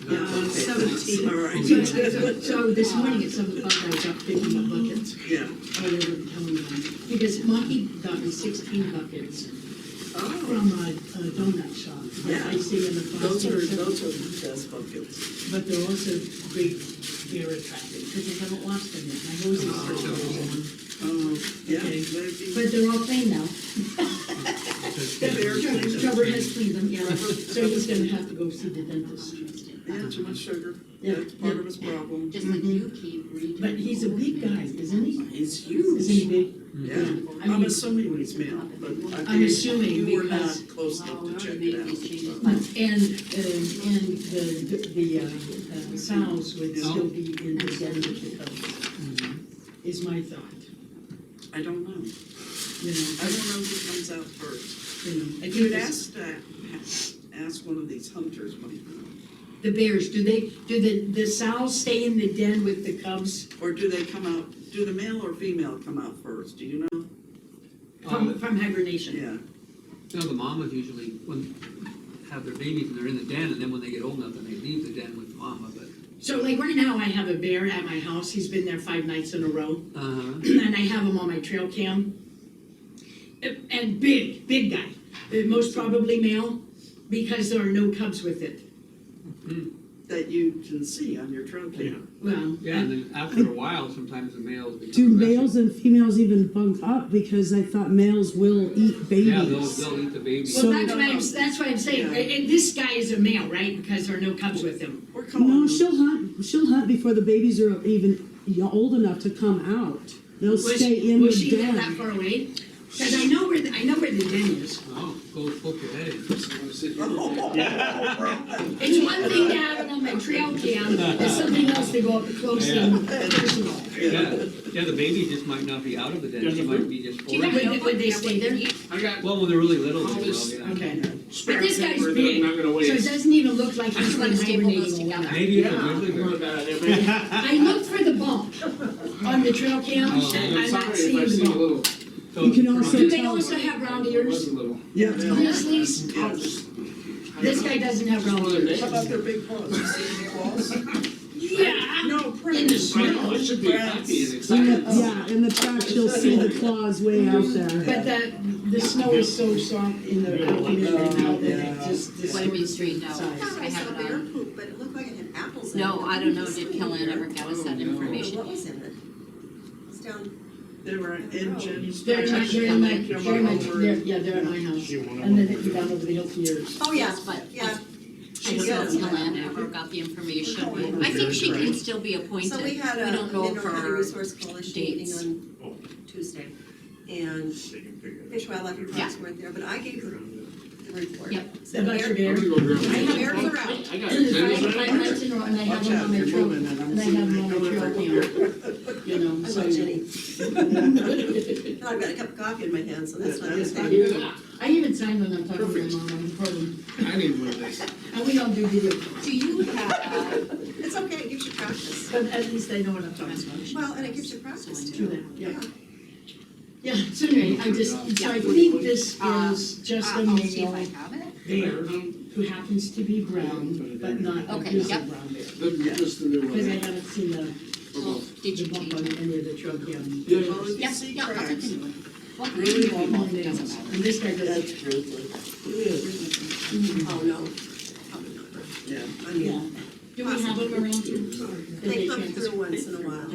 Yeah, okay. 17. All right. So this morning at 7 o'clock, I was up picking up buckets Yeah. all over the town line, because Monty got me 16 buckets Oh, from a donut shop. Yeah. I see in the those are plastic. the best buckets. But they're also great deer attracting, because I haven't lost them yet, my nose is still going. Oh, yeah. Okay. maybe- But they're all clean now. They're clean. Trevor has cleaned them, yeah, so he's gonna have to go see the dentist. Yeah, too much sugar. Yeah. That's part of his problem. Just like you keep reading. But he's a big guy, isn't he? He's Isn't he huge. big? Yeah, I I'm mean- assuming he's male, but I'm assuming you were because- not close enough Well, to check we it already made out. these changes, so. but And the sows would still be in the den with the cubs, is my thought, I don't know. you I know. don't know who comes out first. You know, I You think could this- ask one of these hunters, the bears, do the sows stay in the den with the cubs or do they come out, do the male or female come out first, do you know? from hibernation? Yeah, You know, the mamas usually, have their babies and they're in the den, and then when they get old enough, then they leave the den with the mama, but, So like right now, I have a bear at my house, he's been there 5 nights in a row, uh-huh. and I have him on my trail cam. And big guy, most probably male, because there are no cubs with it. that you can see on your trail cam. Well, Yeah, and then after a while, sometimes the males become Do aggressive. males and females even bunk up? Because I thought males will eat Yeah, they'll babies. eat the baby. well, So- that's what I'm saying, Yeah. and this guy is a male, right, because there are no cubs with him. We're calling No, them- she'll hunt before the babies are even old enough to come out. They'll stay in the Was she live that den. far away? Because I know where the den is. Oh, go poke your head in. It's one thing to have it on my trail cam, it's something else to go up close and personal. Yeah, the baby just might not be out of the den, she might be just do you full. guys know Would what they stay there? Well, when they're really little, they will, yeah. Okay. But this guy's big, so it doesn't even look like he's I'm been gonna staple those hibernating a together. lot. Maybe it's a grizzly bear. I looked for the bump on the trail cam, Oh. and I'm not seeing the bump. You can also Do they tell. also have round ears? Yeah, Grizzlies? This guy doesn't have round ears. how about their big claws, you see the claws? Yeah, No, in the print. snow. Yeah, in the tracks, you'll see the claws way out there. But the snow is so soft in the afternoon right now that it just. What do you mean straightened out? I thought I I saw have it bear on. poop, but it looked like it had apples in it. No, I don't know, did Killen ever get us that What information? was in it? It's down, They were in Jenny's. They're in my, protection. they're in my, Come they're in my, over. yeah, they're at my house. And then they go down over the hill to yours. oh, yeah, Yes, but yeah. I don't know if Killen ever got the information. I think she can still be appointed. So we had a don't know Mineral County her Resource Coalition meeting dates. on Tuesday. And Fish, Wildlife, and Parks weren't there, but I gave the report. Yep. So About your bear? bears are out. Five nights in a row, and I have Watch them out, on my you're trail, moving and I'm and I have them on my seeing trail you cam, you know, I so. love Jenny. And I've got a cup of coffee in my hand, so that's not That is good. not Yeah. I even signed when I'm talking to my mom on the program, I need one of these. and we don't do video, Do you have, It's okay, it gives you practice. but at least I know what I'm talking about. Well, and it gives you practice True too. that, yeah. Yeah, so anyway, so I think this is just a I'll see if I male have it. bear, who happens to be brown, but not a Okay, grizzly yep. brown bear. Just the new Because I one. haven't seen the, Oh, did you the change bump on it? any of the truck yet. Well, if you Yeah, see yeah, I'll cracks, continue it. Well, really we long won't, it nails. doesn't matter. And this guy doesn't. that's grizzly. Oh, no. Yeah. I mean, Do we have them around here? they come through once in a while.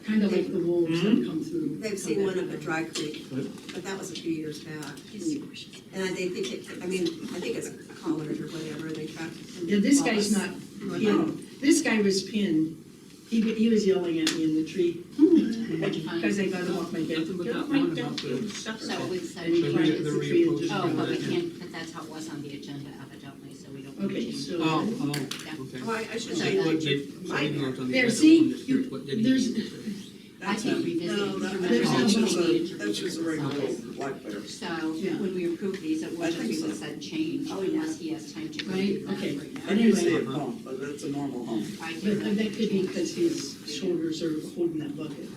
Kind of like the wolves that come through. They've seen one up at Dry Creek, but that was a few years back. And they think it, I think it's collared or whatever, and they trapped it. Yeah, this guy's not pinned. This guy was pinned. He was yelling at me in the tree. Because I got him off my bed. Nothing but that one about the. So with And he The the, re- planted the the tree and reapproach. just. oh, but we can't, but that's how it was on the agenda evidently, so we don't. Okay, change so. it. Oh, Well, okay. I should So say, What that- did- so even though it's on the There, agenda, see, I'm just curious, what did he there's- do? I can revisit. No, it. that- Remember there's how no we that's needed just to a, that's just a regular Okay. black bear. So, Yeah. when we approve these, it I would think be so. said change, unless he has time to Right, review that okay. right now. I do see Anyway. a bump, but that's a normal hump. I But can, that could be because his shoulders are holding that bucket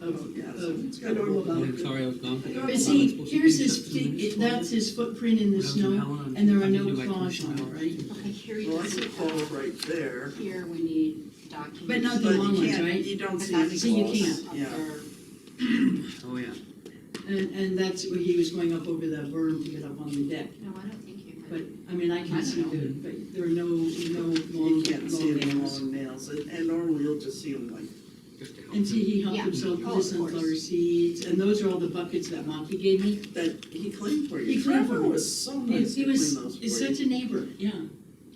of, Yeah, so it's of got a normal little I'm bump. sorry, I was gone. But see, here's his feet, that's his footprint in the snow, and there are no claws on it, right? okay, here you Well, I go. see claws right there, Here we need documents. But not the but long you ones, can't, right? you don't But see that's any So you claws. can't. Yeah. Oh, yeah. And that's where he was going up over the berm to get up on the deck. No, I don't think you But, could. I mean, I I can don't see know. it, but there are no long, You can't see any nails. long nails, and normally you'll just see them like, Just to help. And see, he helped Yeah. himself Oh, with of the course. sunflower seeds, and those are all the buckets that Monty gave me. that he cleaned for you. He cleaned for Trevor me. was so nice He to was, clean those for he's you. such a neighbor, yeah.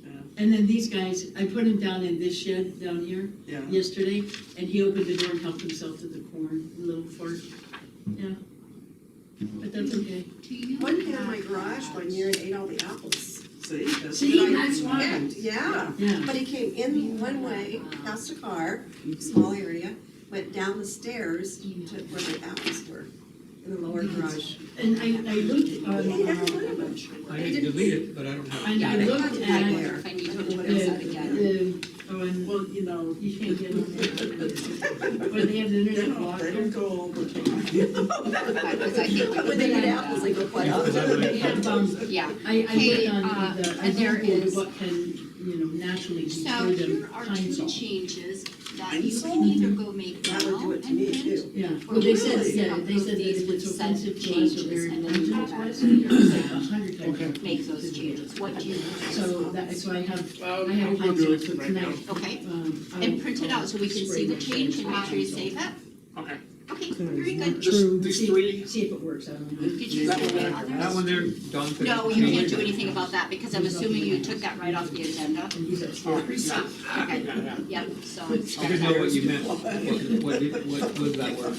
Yeah. And then these guys, I put him down in this shed down here Yeah. yesterday, and he opened the door and helped himself to the corn, a little fart. Yeah. But that's okay. Do you one came in have, my garage one year and ate all the apples. See, that's. See, what I- that's why. Yeah, Yeah. but he came in one way, past a car, small area, went down the stairs to where the apples were, in the lower garage. And I looked on, He never put them in. I didn't delete it, but I don't have. I Yeah, looked I at wonder if I need to the- look at that again. on, Well, you know, you can't get on there. But they have the they internet don't, blocked. they don't go all the time. Because I think When they eat apples, they go quite They often. have, Yeah, I Okay, looked on the, I and there googled is- what can, naturally so destroy them, here are pine two saw. changes that Pine you saw? can either go make That now would do it and to me print. too. Yeah, Or well, they said, really yeah, they said that these if with it's said offensive to us or changes, very and then you go offensive to back us, to your it's like set. 100 times. Make those changes, what do you? So that, so I have I'll pine go do saw, it so right now. tonight, Okay, I and will- print it out so we can spray see the them change and make sure you with save it. Okay. Okay, very good. True. These See- three, See if it works, I don't know. Did you That see one the there. others? That one there, Don said. No, you can't do anything about that because I'm assuming you took that right off the agenda. And he's upstairs. Okay, yep, so. I didn't know what you meant. What was that word?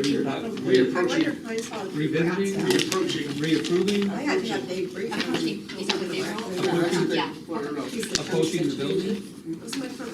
reapproaching, Pine saw. Revisiting, reapproaching. reapproving, I had to have Dave brief me. Approaching, is that what they were? Approaching. Yeah, approaching the building.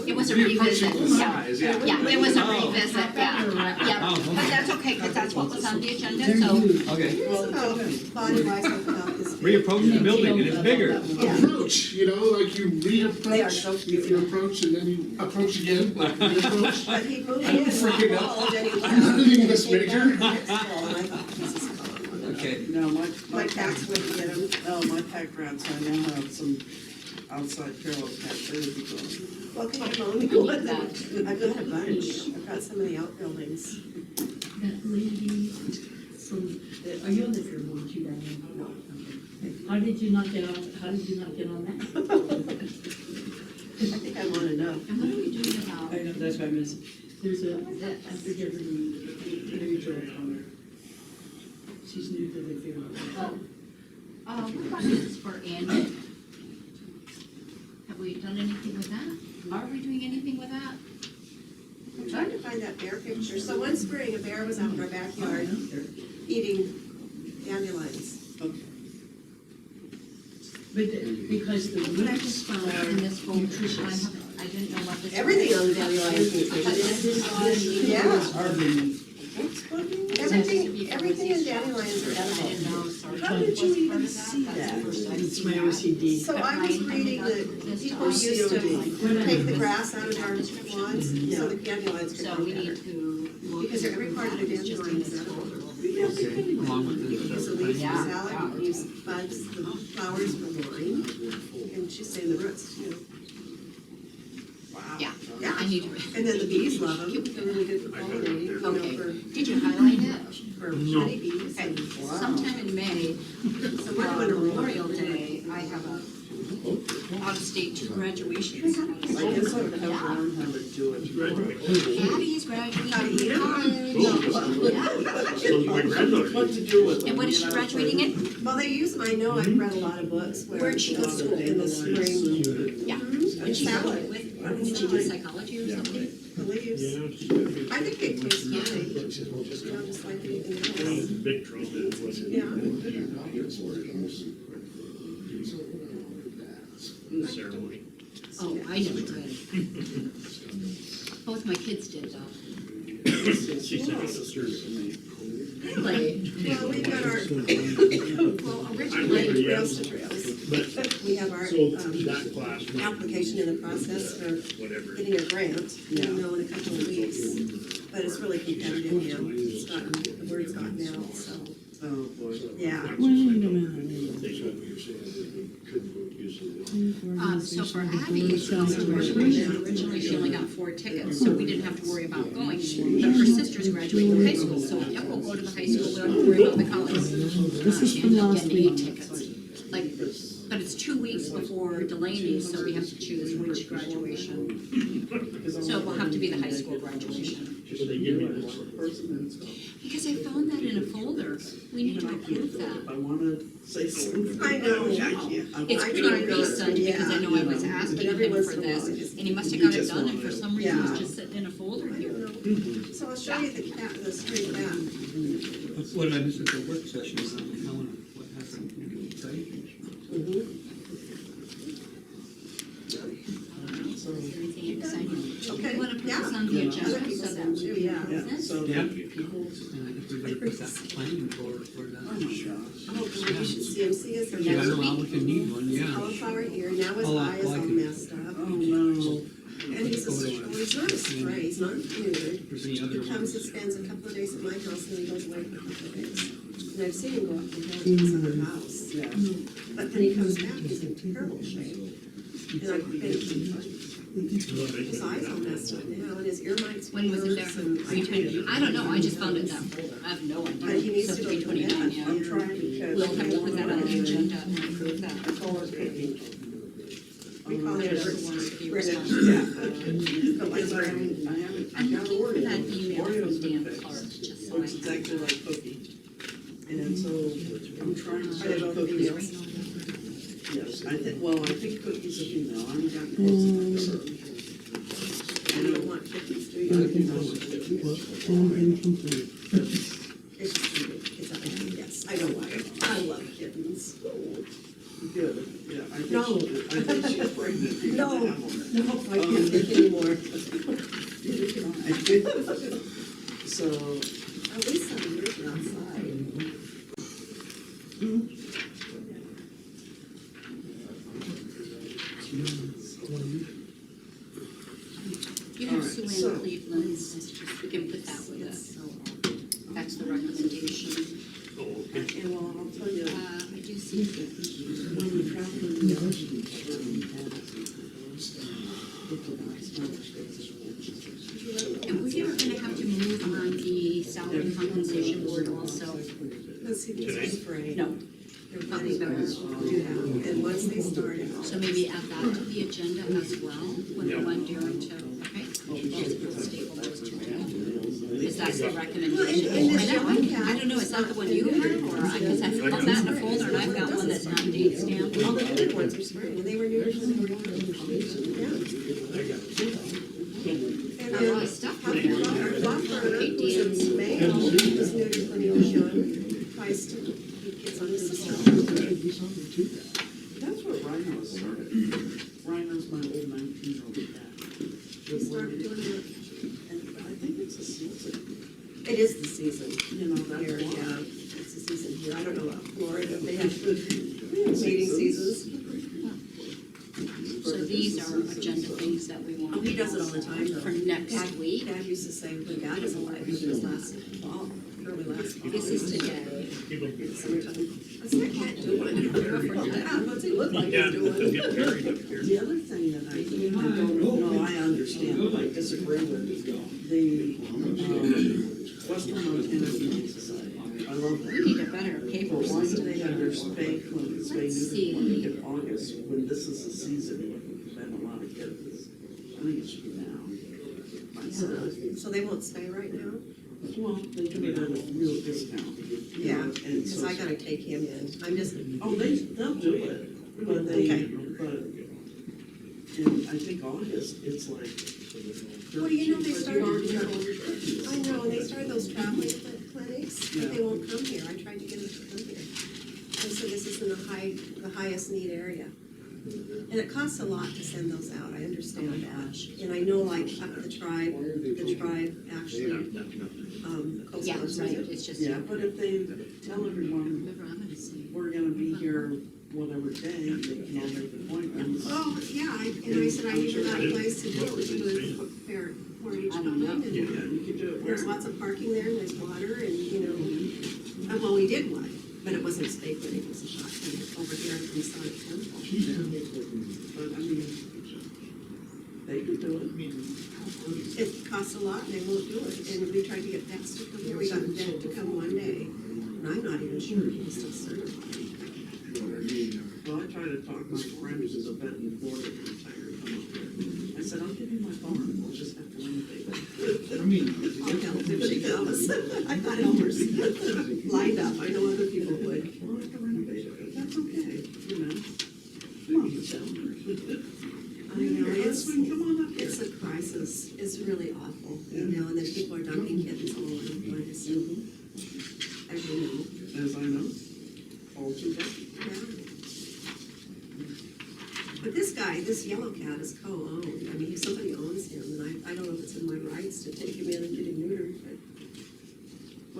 it was a revisit, Reapproaching the yeah. size, yeah. Yeah, it was a Oh. revisit, yeah, yeah, Oh, okay. but that's okay, because that's what was on the agenda, They're so. huge. Okay, It's about body wise about this. big. reapproaching the building and it's bigger. Yeah. Approach, you know, like you They are reapproach, so if cute. you approach and then you approach again, like reapproach. But he moved I'm in, freaking out. called, and he I'm leaving this came major. back next fall, and I thought, this is cool. Okay, No, My cats wouldn't get him. No, my pack rats, I now have some outside Carol's cats, they would be gone. Well, can you only go with that? I've got a bunch. I've got some of the outbuildings. That lady from, are you on the Fair Board too, Diane? No. Okay. How did you not get on that? I think I'm on enough. And what are we doing about? I know, that's why I missed. There's a, I forget her name, Mary Jo O'Connor. She's new to the Fair Board. What about this for Andy? Have we done anything with that? Are we doing anything with that? I'm trying to find that bear picture. So one spring, a bear was out in our backyard eating dandelions. But because the What I roots just found are in this folder, nutritious. I didn't know what this. Everything on the dandelions is This Yeah. is urban. What's funny? Everything in dandelions are I edible. didn't know, sorry. How did you even see that? It's my OCD. So I was reading that people used to take the grass out of our lawns, so the dandelions could So grow we better. need to look. Because every part of the It's just in dandelion is this edible. folder. Okay, along with You can use the leaves for Yeah. salad, you can use buds, the flowers for Lori, and she's saying the roots too. Yeah, Yeah. I need to. And then the bees love them, they're really good for pollinating, you know, Okay, for, did you highlight it? for honeybees. Okay, And sometime in May, so we're doing a Memorial Day, I have a out-of-state two graduations. I guess I would have to learn how to do it. Addie's graduating How to eat 'em? college. Yeah. So my granddaughter. What to do with them. And what is she you know, graduating in? Well, they use them, I know, I've read a lot of books where. Where'd she go to school? In the spring. Yeah. And Did she salad. with, did she do psychology or something? The leaves. Yeah, I think they taste fine, you know, just like anything else. big trauma was Yeah. the ceremony. Oh, I never did. Both my kids did though. She said it was hers. Really? Well, we've got our, well, I originally, remember, yeah. Rails to Trails, But, we have our, so that class, application in the process for whatever. getting a grant, you know, in a couple of weeks. But it's really competitive now, it's gotten, the word's gotten out, so, Oh, boy. yeah. Wait a minute. So for Abby's graduation, originally she only got 4 tickets, so we didn't have to worry about going. But her sister's graduating from high school, so Yep will go to the high school, we don't have to worry about the college. This is She from ended up last getting 8 week. tickets. Like, but it's 2 weeks before Delaney's, so we have to choose which graduation. So it will have to be the high school graduation. So they give me this. Because I found that in a folder, we need to approve If that. I wanna say something. I know. It's I pretty tried not recent, to, because I know I was But asking every him once for in a this, while, I just- and he must have got it done, and for some reason Yeah. it's just sitting in a folder I here. don't know. So I'll show you the cat, the stray cat. What did I miss at the work session, Helen, what happened? Everything exciting. Okay, You wanna put yeah. this on the agenda, Other people so send too, yeah. Yeah, so Yeah. people, And I guess we better put that planning for that. oh my gosh. Oh, well, you should see him, see us Yeah, I next know, week. we can need one, yeah. Cauliflower ear, now his Oh, eye is I all can- messed up. Oh, no. And he's not a stray, he's not neutered. If there's any other He comes ones. and spends a couple of days at my house and then he goes away for a couple of days. And I've seen him go up the hill to his other house. Yeah. But when he comes back, he's in terrible shape. And I his eyes all messed up now and his ear mites. When was it there? I don't know, I just found it that, I have no But he idea. needs So to go to 329, bed. yeah. I'm trying because. We'll have to put that on the agenda and approve that. I call her Peggy. We call her There's Bridget. the ones to be Bridget. responsible. Yeah. But like Because I Bridget. haven't, I'm got looking for Oreo. that email Oreo's from been Dan fixed. Clark, just so I Looks have. exactly like Cookie. And so I'm trying to Are they search both Cookie. females? Yes, I think Cookie's a female, I haven't gotten close enough to her. You don't want cookies, do I you? think those are Cookies. Incomplete. It's a baby, yes, I know why. I love kittens. Good, yeah, I think No. she's pregnant. You No, can have one. no, I can't take anymore. So, At least 7 years are outside. You All have right, Sue so- Ann Cleveland's, we can put that with it, so that's the recommendation. Oh, okay. and well, I'll tell you, I do see when we traveled in the ocean, And we're gonna have to move on the salary compensation board also. Let's see, this is free. No, They're running better. Yeah, and once they start it. so maybe add that to the agenda as well, when we want Darren to, okay? Just we'll staple those two together. Is that the recommendation? in this yellow cap- I don't know, is that the one you have, or I guess I found that in a folder, and I've got one that's not date stamped. All the other ones are spraying, and they were new. Yeah. And A then lot of stuff. our Blackbird Okay, was Dan's. in May, he was neutered when he was young, tries to keep kids on his system. that's what Rhino started. Rhino's my old 19-year-old cat. He started doing it. And I think it's a season. It is the season You know, that's here, why. yeah, it's the season here, I don't know about Florida, they have mating seasons. So these are agenda things that we want. Oh, he does it all the time, though. For next week. Dad used to say, when Dad was alive, it was last fall, early last fall. This is today. Summertime. I said, I can't do it. What's he look like Yeah, he's they'll doing? get buried up here. The other thing that I don't know, I understand, but I disagree with, the, Western Montana Humane Society. I love We that. need a better But cable why do system. they have their spay clinic, spay Let's neuter see. clinic in August, when this is the season, when a lot of kids, I think it should be now. Myself. So they won't stay right now? Well, they do it at a real discount. you Yeah, know, and because so- I gotta take him in, I'm just, Oh, they'll do it, but they, Okay. but in, I think August, it's like. Well, you know, they 13, started- but you already have all your turkeys. I know, they started those traveling clinics, but they Yeah. won't come here, I tried to get them to come here. And so this is in the highest need area. And it costs a lot to send those out, I understand that. And I know like the tribe actually, Coast Yeah, Guard right, does it. it's just. Yeah, but if they tell everyone, Remember, I'm gonna say. we're gonna be here whatever day, they can all make appointments. Oh, yeah, and I said I even got a place to do it, which was fair, where each I don't know. time. Yeah, you can do it. There's lots of parking there, and there's water, and, you know, well, we did one, but it wasn't a state clinic, it was a shot clinic over here in Sonic Temple. But I mean, they could do it. It costs a lot, and they won't do it, and we tried to get vets to come here, we got a vet to come one day, and I'm not even sure he was still certified. Well, I tried to talk my friend who's a vet in Florida, retired. I said, I'll give you my phone, we'll just have to renovate it. I'll help if she comes. I've got helpers lined up, I know other people would. We'll have to renovate it, but that's okay, you know. Come on, Michelle. I know, it's, Husband, come on up here. it's a crisis, it's really awful, you know, and then people are dumping kittens all over the place, as you know. As I know, all too bad. Yeah. But this guy, this yellow cat is co-owned, I mean, somebody owns him, and I don't know if it's in my rights to take him in and get him neutered, but.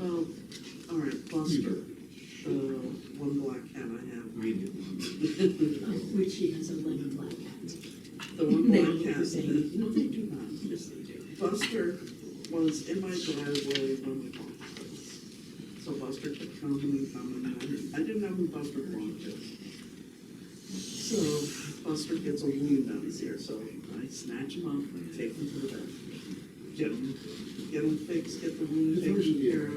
Well, all right, Buster, the one black cat I have. Which he has a little black cat. The one They black look cat. the same. No, they do not. Yes, they do. Buster was in my driveway when we bought this. So Buster kept coming and coming, and I didn't know who Buster belonged to. So Buster gets a wound down his ear, so I snatch him up, and take him to the vet. Get him fixed, get the wound taken care of.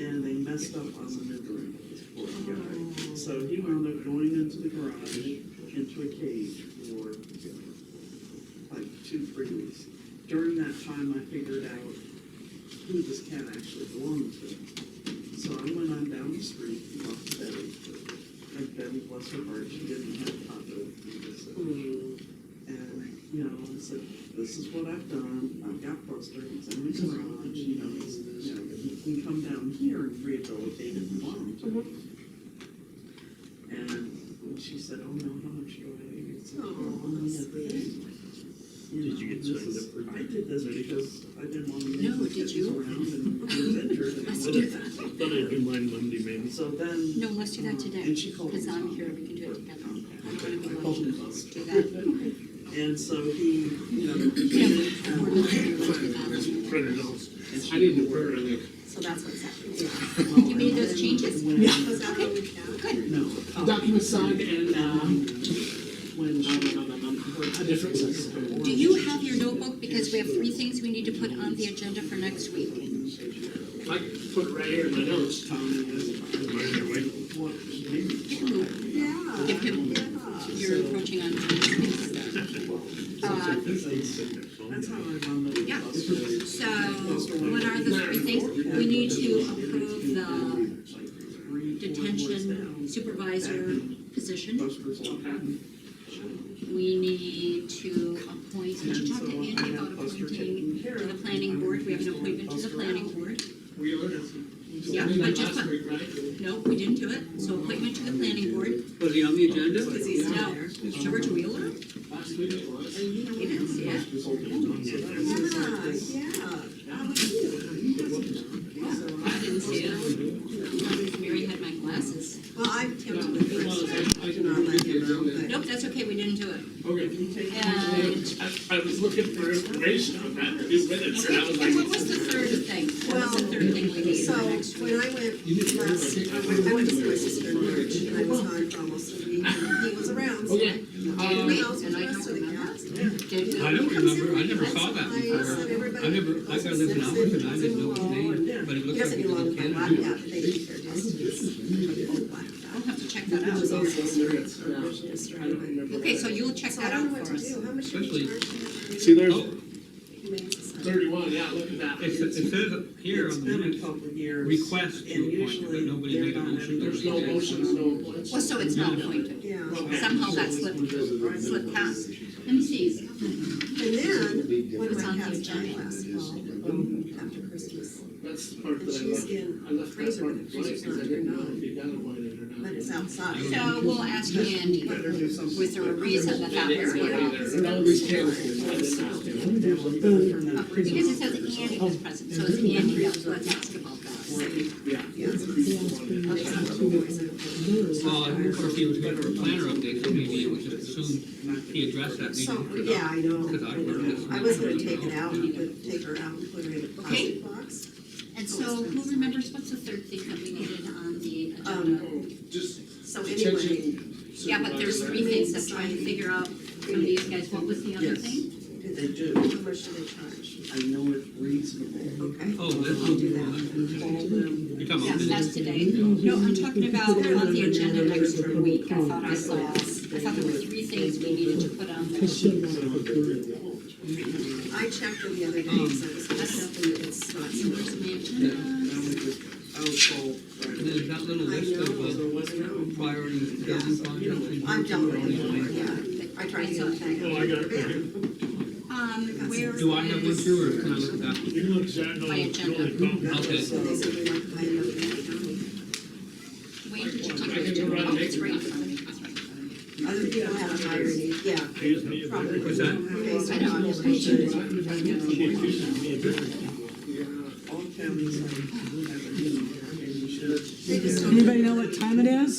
And they messed up on the neutering, this poor guy. So he wound up going into the garage, into a cage for like 2-3 weeks. During that time, I figured out who this cat actually belonged to. So I went on down the street and talked to Betty. And Betty, bless her heart, she didn't have continuity. And, you know, I said, this is what I've done. I've got Buster, he's in the garage, you know, he can come down here and rehabilitate if you want him to. And she said, oh no, how much do I need? I said, Oh, "Well, that's yeah, sweet. you Did you know, get this signed is- up for I did this because I didn't want to No, move the did kids you? around and he was injured. And I Let's wanted do that. Thought I'd do mine Monday, maybe. So then. No, let's do that today, And she called me. because I'm here, we can do it together. I don't I wanna called be him late. Buster. Do that. And so he, you know, We're looking into that. Printed out. I need to burn it. So that's what's happening. well, You made those changes? when- Was that what we found? Good. No. Document signed and, When she. a difference. Do you have your notebook? Because we have 3 things we need to put on the agenda for next week. I put it right here in my notes. Mine's your way. What, maybe. Give him, Yeah. give him, Yeah. you're encroaching on his space. That's how I run the. Yeah. So what are the 3 things? We need to approve the detention supervisor position. We need to appoint, did you talk to Andy about appointing to the planning board? We have an appointment to the planning board. Yeah, but just put, no, we didn't do it. So appointment to the planning board. Was he on the agenda? Because he's No, there. George Wheeler? You didn't see it? Yeah, yeah. How about you? looking for information on that in 2 minutes, and I was And what like. was the third thing? What was the third thing we needed So, for next week? when I went last, I went to see my sister in March, and I was gone for almost a week, and he was around, so Oh, I yeah. gave him the house with the rest of the cats. Did you? I don't remember, I never saw that before. I never, I got lived in Alberta and I didn't know his name, but it He looks like doesn't he was belong in to my Canada. lap yet, but they keep their distance. I'll have to check that It was out. also just right away. Okay, so you'll check So I that don't out know what for to us. do, how much should we Especially- charge him? See, there's Oh, Humane Society. 31, yeah, look at that. it says here It's on the been a minutes, couple of years. request to and appoint, but usually nobody they're made a not motion. having There's their no meetings. motions, no appointments. Well, so it's not appointed. Yeah. Somehow that slipped past. Let me see. And then, one of It's my on the cats died agenda. last fall, after Christmas. That's the part And that I she's left. in I left that freezer, part but in the place freezer's because I not didn't turned know on. if you got appointed or not. But it's outside. So we'll ask Andy, was there a reason that that was here? Because it says Andy was present, so it's Andy, let's ask about that. well, of course, he was here for a planner update, so maybe it was just assumed he addressed that So, meeting. yeah, I know. Because I heard this. I was gonna take it out, take her out and put her in a Okay. plastic box. And so who remembers what's the third thing that we needed on the agenda? So anyway, Yeah, but there's three things, I'm trying to figure out from these guys, what was the other Yes. thing? They do. how much do they charge? I know it's reasonable. Okay. Oh, this I'll do that. Call them. You're talking Yeah, about that's this. today. No, I'm talking about on the agenda next week. I thought there were three things we needed to put on there. I checked them the other day, because I was hoping it's not so much. Where's my agenda? I was told. And then there's that little I list know, of priority building projects. I've dealt with it before, yeah. I tried to get it back. Oh, I got it right here. Where Do I have one is too, or can I look at that? You can look at that, no, my you agenda? only come. Okay. So they said we like to hide it up in the county. Where did you take I can it? go right Oh, it's next right in front of me. It's right in front of me. Other people have a higher need, yeah. Excuse me. Probably. What's that? Okay, so I know, I'm just making sure. All counties have a need, and you should. Anybody know what time it is?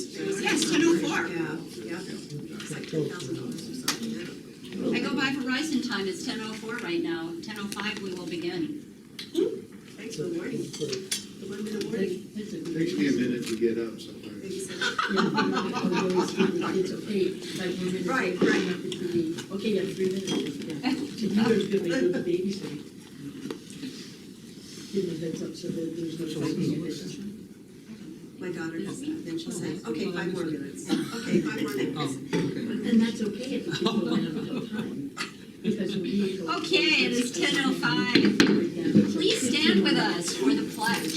Yes, 10:04. Yeah, yeah. It's like $10,000 or something. I go by Verizon time, it's 10:04 right now. 10:05 we will begin. Thanks for the warning. The 1 minute warning. Takes me a minute to get up sometimes. It's okay, like we're gonna. Right, say, right. Okay, yeah, 3 minutes, yeah. So you guys gonna make the babysitting. Give them a heads up so that there's no fighting in this. My daughter does that, then she'll say, okay, 5 more minutes. Okay, 5 more minutes. Oh, okay. And that's okay if the people don't have enough time. Because we go. Okay, it is 10:05. Please stand with us for the pledge.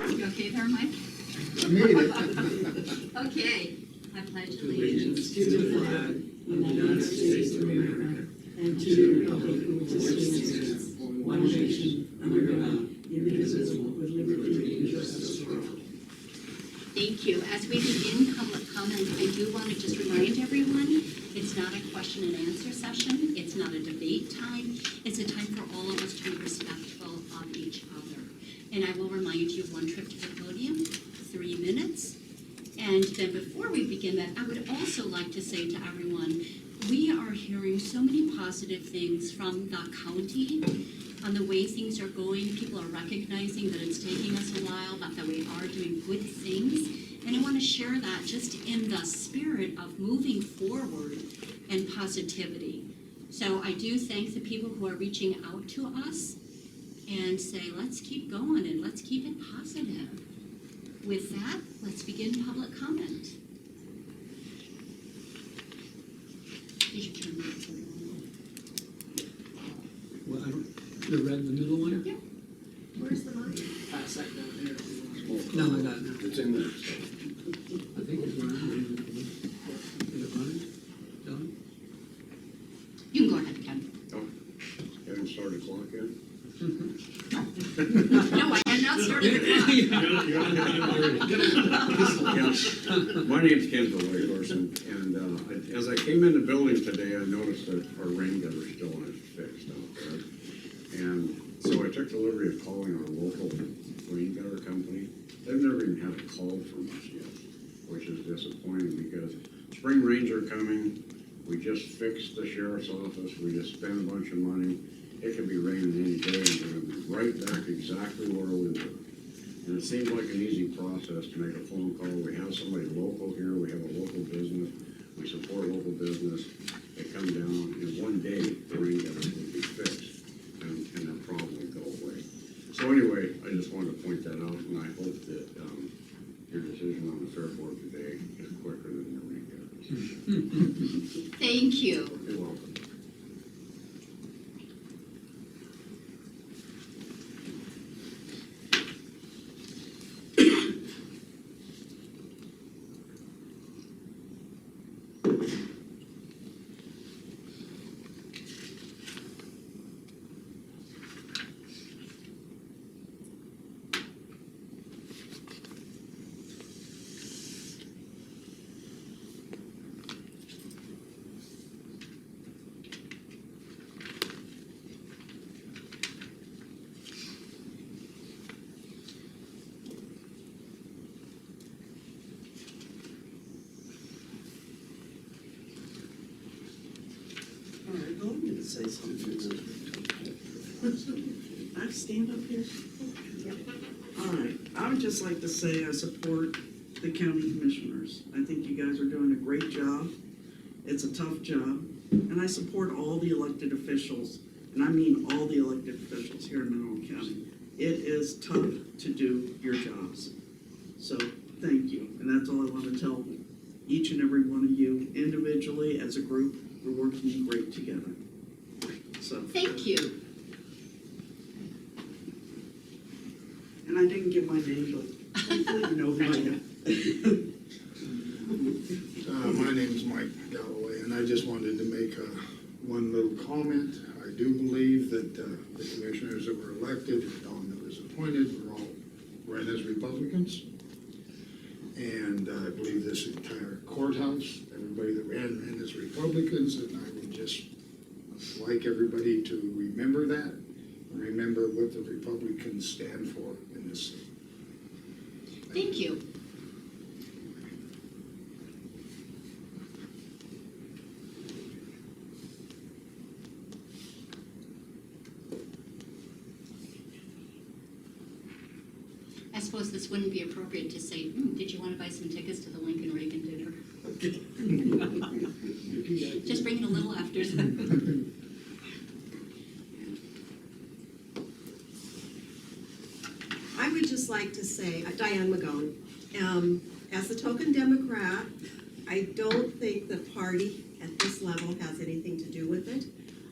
You okay there, Mike? I made it. Okay, I pledge allegiance to the flag United States of America and to the republic for which it stands, one nation, under God, indivisible, with liberty and justice for all. Thank you. As we begin public comment, I do want to just remind everyone, it's not a question and answer session. It's not a debate time. It's a time for all of us to be respectful of each other. And I will remind you, one trip to the podium, 3 minutes. And then before we begin that, I would also like to say to everyone, we are hearing so many positive things from the county on the way things are going. People are recognizing that it's taking us a while, but that we are doing good things. And I want to share that just in the spirit of moving forward and positivity. So I do thank the people who are reaching out to us and say, let's keep going and let's keep it positive. With that, let's begin public comment. You should turn this on. Well, I don't, the red, the middle one? Yeah. Where's the mic? Pass that down there. No, I got it. It's in there. I think it's running. Is it running? Done? You can go ahead, Ken. Haven't started clock yet? No, I have not started the clock. My name's Ken Whitehorse, and as I came in the building today, I noticed that our rain gutter still isn't fixed out there. And so I took the liberty of calling our local rain gutter company. They've never even had a call from us yet. which is disappointing because spring rains are coming. We just fixed the sheriff's office, we just spent a bunch of money. It could be raining any day and we're gonna be right back exactly where we were. And it seems like an easy process to make a phone call. We have somebody local here, we have a local business, we support local business. They come down, in one day, the rain gutters would be fixed, and that problem would go away. So anyway, I just wanted to point that out, and I hope that your decision on the fair board today is quicker than your rain gutters. Thank you. You're welcome. All right, go ahead and say something. I stand up here? All right, I would just like to say I support the county commissioners. I think you guys are doing a great job. It's a tough job, and I support all the elected officials, and I mean all the elected officials here in Monroe County. It is tough to do your jobs. So, thank you, and that's all I want to tell each and every one of you, individually, as a group. We're working great together. So. Thank you. And I didn't give my name, but hopefully you know who I am. My name is Mike Galloway, and I just wanted to make one little comment. I do believe that the commissioners that were elected, Dawn that was appointed, were all ran as Republicans. And I believe this entire courthouse, everybody that ran as Republicans, and I would just like everybody to remember that, and remember what the Republicans stand for in this city. Thank you. I suppose this wouldn't be appropriate to say, did you want to buy some tickets to the Lincoln Reagan dinner? Just bring it a little after. I would just like to say, Diane Magone, as a token Democrat, I don't think the party at this level has anything to do with it.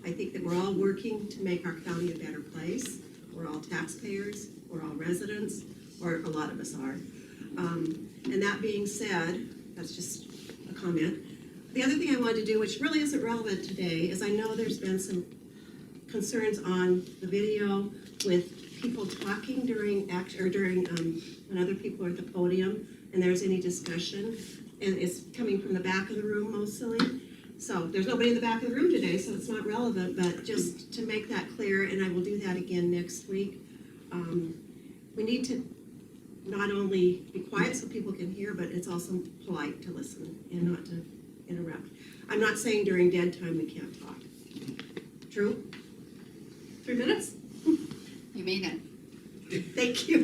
I think that we're all working to make our county a better place. We're all taxpayers, we're all residents, or a lot of us are. And that being said, that's just a comment. The other thing I wanted to do, which really isn't relevant today, is I know there's been some concerns on the video with people talking during when other people are at the podium and there's any discussion, and it's coming from the back of the room mostly. So there's nobody in the back of the room today, so it's not relevant, but just to make that clear, and I will do that again next week. We need to not only be quiet so people can hear, but it's also polite to listen and not to interrupt. I'm not saying during dead time we can't talk. True? 3 minutes? You made it. Thank you.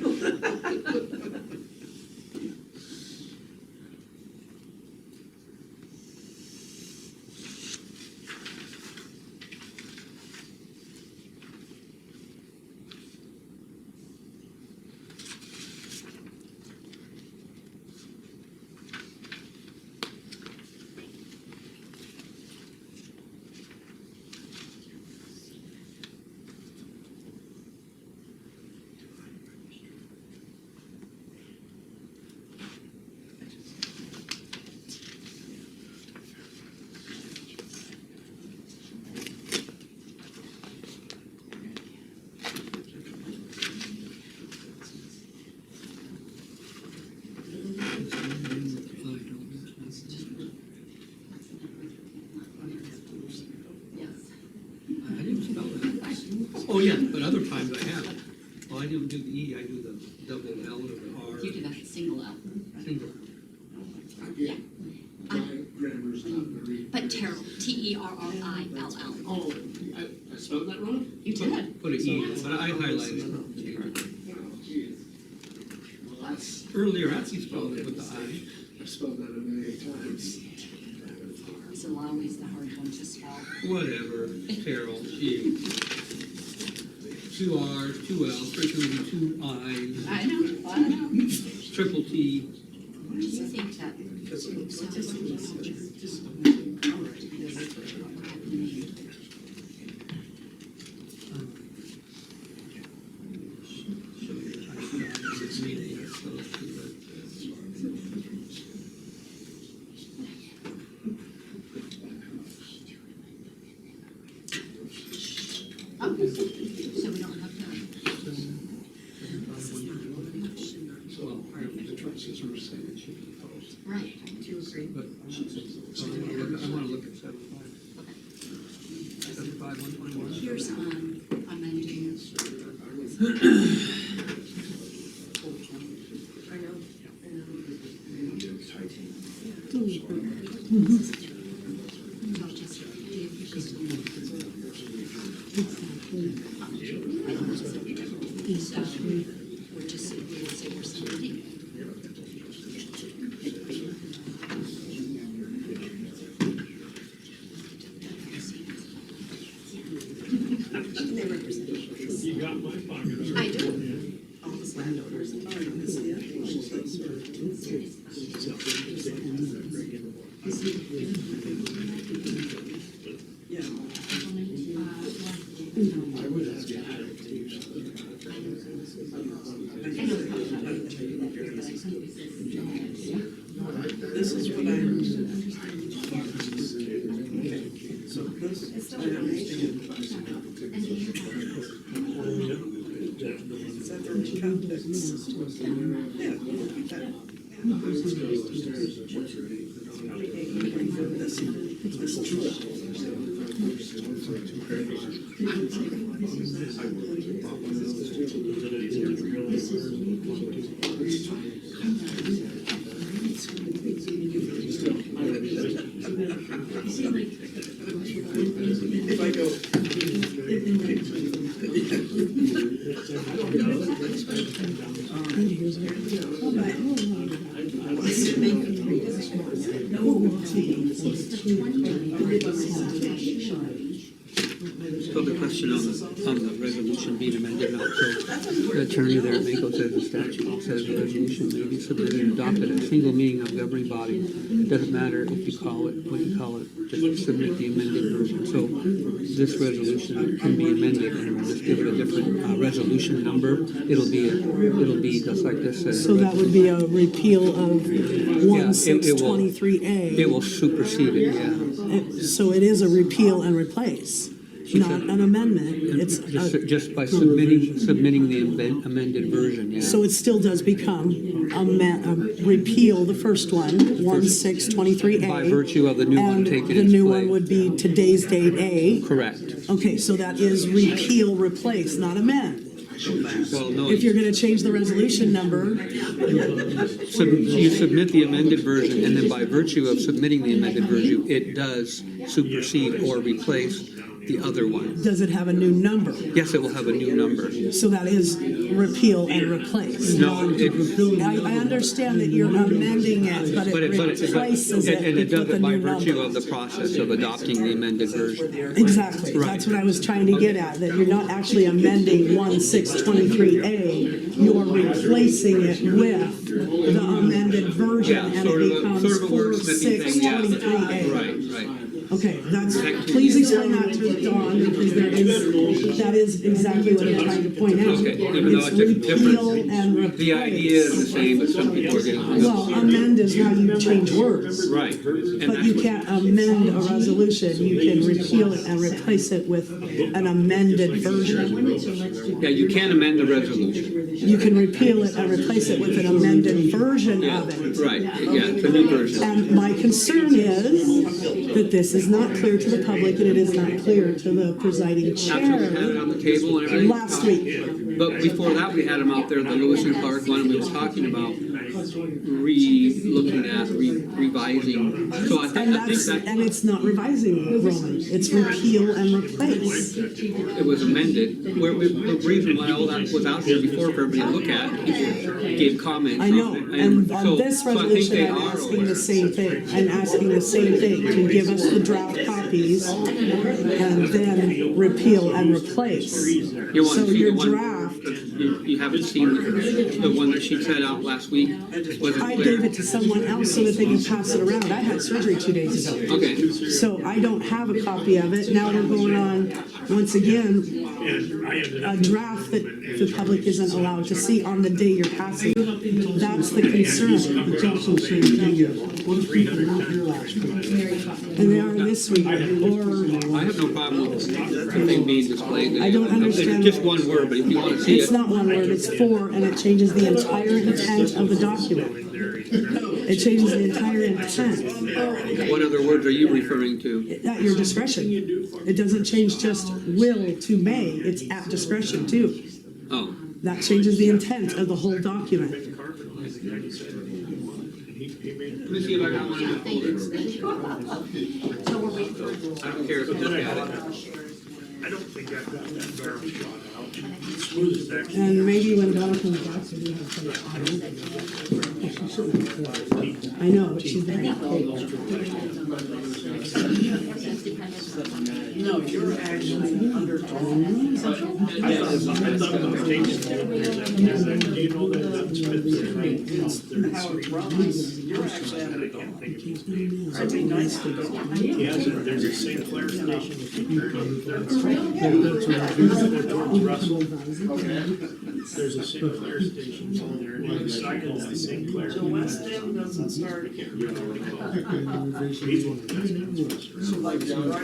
I didn't spell that. Oh, yeah, but other times I have. Well, I don't do the E, I do the double L or the R. You do that single L. Single. Again, my grammar's not very. But Terrell, T-E-R-R-I-L-L. Oh, I spelled that wrong? You did. Put an E, but I highlighted it. Well, that's, Earlier, I actually spelled it with the I. I've spelled that a million times. Salawi is the hard one to spell. Whatever, Carol, gee. 2 R's, 2 L's, 3 Q's, 2 I's, I know. triple T. What do you think that? Oh, so we don't have to. The choices were saying it should be posted. Right, I do agree. But, so I wanna look at 7.5. Okay. 7.5, 121. Here's amending. I know. We're just saying we're submitting. They represent You got my pocket. I do. all the landowners. Yeah. I would have to have it to use This is what I understand. So this, I understand. Is that the right context? Yeah. This is true. If I go. So the question on the resolution being amended, now, so the attorney there at Mako says the statute says the resolution may be submitted and adopted at a single meeting of governing body. It doesn't matter if you call it, what you call it, just submit the amended version. So this resolution can be amended and we'll just give it a different resolution number. It'll be just like this says. So that would be a repeal of it 1623A. It will supersede it, yeah. So it is a repeal and replace, not an amendment. It's Just by submitting the amended version, yeah. so it still does become repeal the first one, 1623A. By virtue of the new one taking its place. And the new one would be today's date A. Correct. Okay, so that is repeal, replace, not amend. Well, no, If you're gonna change the resolution number, you submit the amended version, and then by virtue of submitting the amended version, it does supersede or replace the other one. does it have a new number? Yes, it will have a new number. So that is repeal and replace. No, I understand that you're amending it, but it replaces and it it does with a it by new virtue number. of the process of adopting the amended version. Exactly, Right. that's what I was trying to get at, that you're not actually amending 1623A, you're replacing it with the amended version, Yeah, and sort it of a becomes wordsmithy thing, yeah. 4623A. Right. Okay, please explain that to Dawn, because that is exactly what I'm trying to point out. Okay, even though it's a repeal different, and replace. the idea is the same, but some people are getting hung up. Well, amend is how you change words. Right. And But that's you what- can't amend a resolution, you can repeal it and replace it with an amended version. Yeah, you can't amend the resolution. You can repeal it and replace it with an amended version Yeah, of it. right, yeah, it's a new version. And my concern is that this is not clear to the public and it is not clear to the presiding Absolutely, we had it chair on the table and everything. last week. But before that, we had them out there, the Lewis and Clark one we were talking about. looking at, revising. So I And think that's, that and it's not revising, Roman, it's repeal and replace. it was amended. The reason why all that was out there before for everybody to look at, people gave comments I know, on it. and on so- this so I think resolution, they I'm are asking aware. the same thing. I'm asking the same thing, to give us the draft copies and then repeal and replace. You want So to see your the one, draft, you haven't seen the one that she sent out last week? Wasn't I clear? gave it to someone else so that they can pass it around. I had surgery 2 days ago. Okay, So I don't have a copy of it. Now we're going on, once again, a draft that the public isn't allowed to see on the day you're passing. That's the concern. It's also saying, what if people weren't here last week? And they are this week, or, I have no problem with the thing being displayed. I don't understand. It's just one word, but if you want to see it's it, not one word, it's four, and it changes the entire intent of the document. It changes the entire intent what other words are you referring to? at your discretion. It doesn't change just will to may, it's at discretion too. Oh, That changes the intent of the whole document. let me see if I got one in the folder. So we're waiting for. I don't care if you look at it. I don't think I've got that garbage shot out. Smooth as that. And maybe when Donna comes back, so we have some I know, but she's very capable. No, you're actually under Dawn. I thought it was taken, do you know that that's been It's how it runs. You're actually under Dawn. I'd be nice to go. Yeah, there's a St. Clair station if you turn on towards Russell. There's a St. Clair station over there, and on the side of that St. Clair. So West End doesn't start here. He's one of the best ones. So like down right. I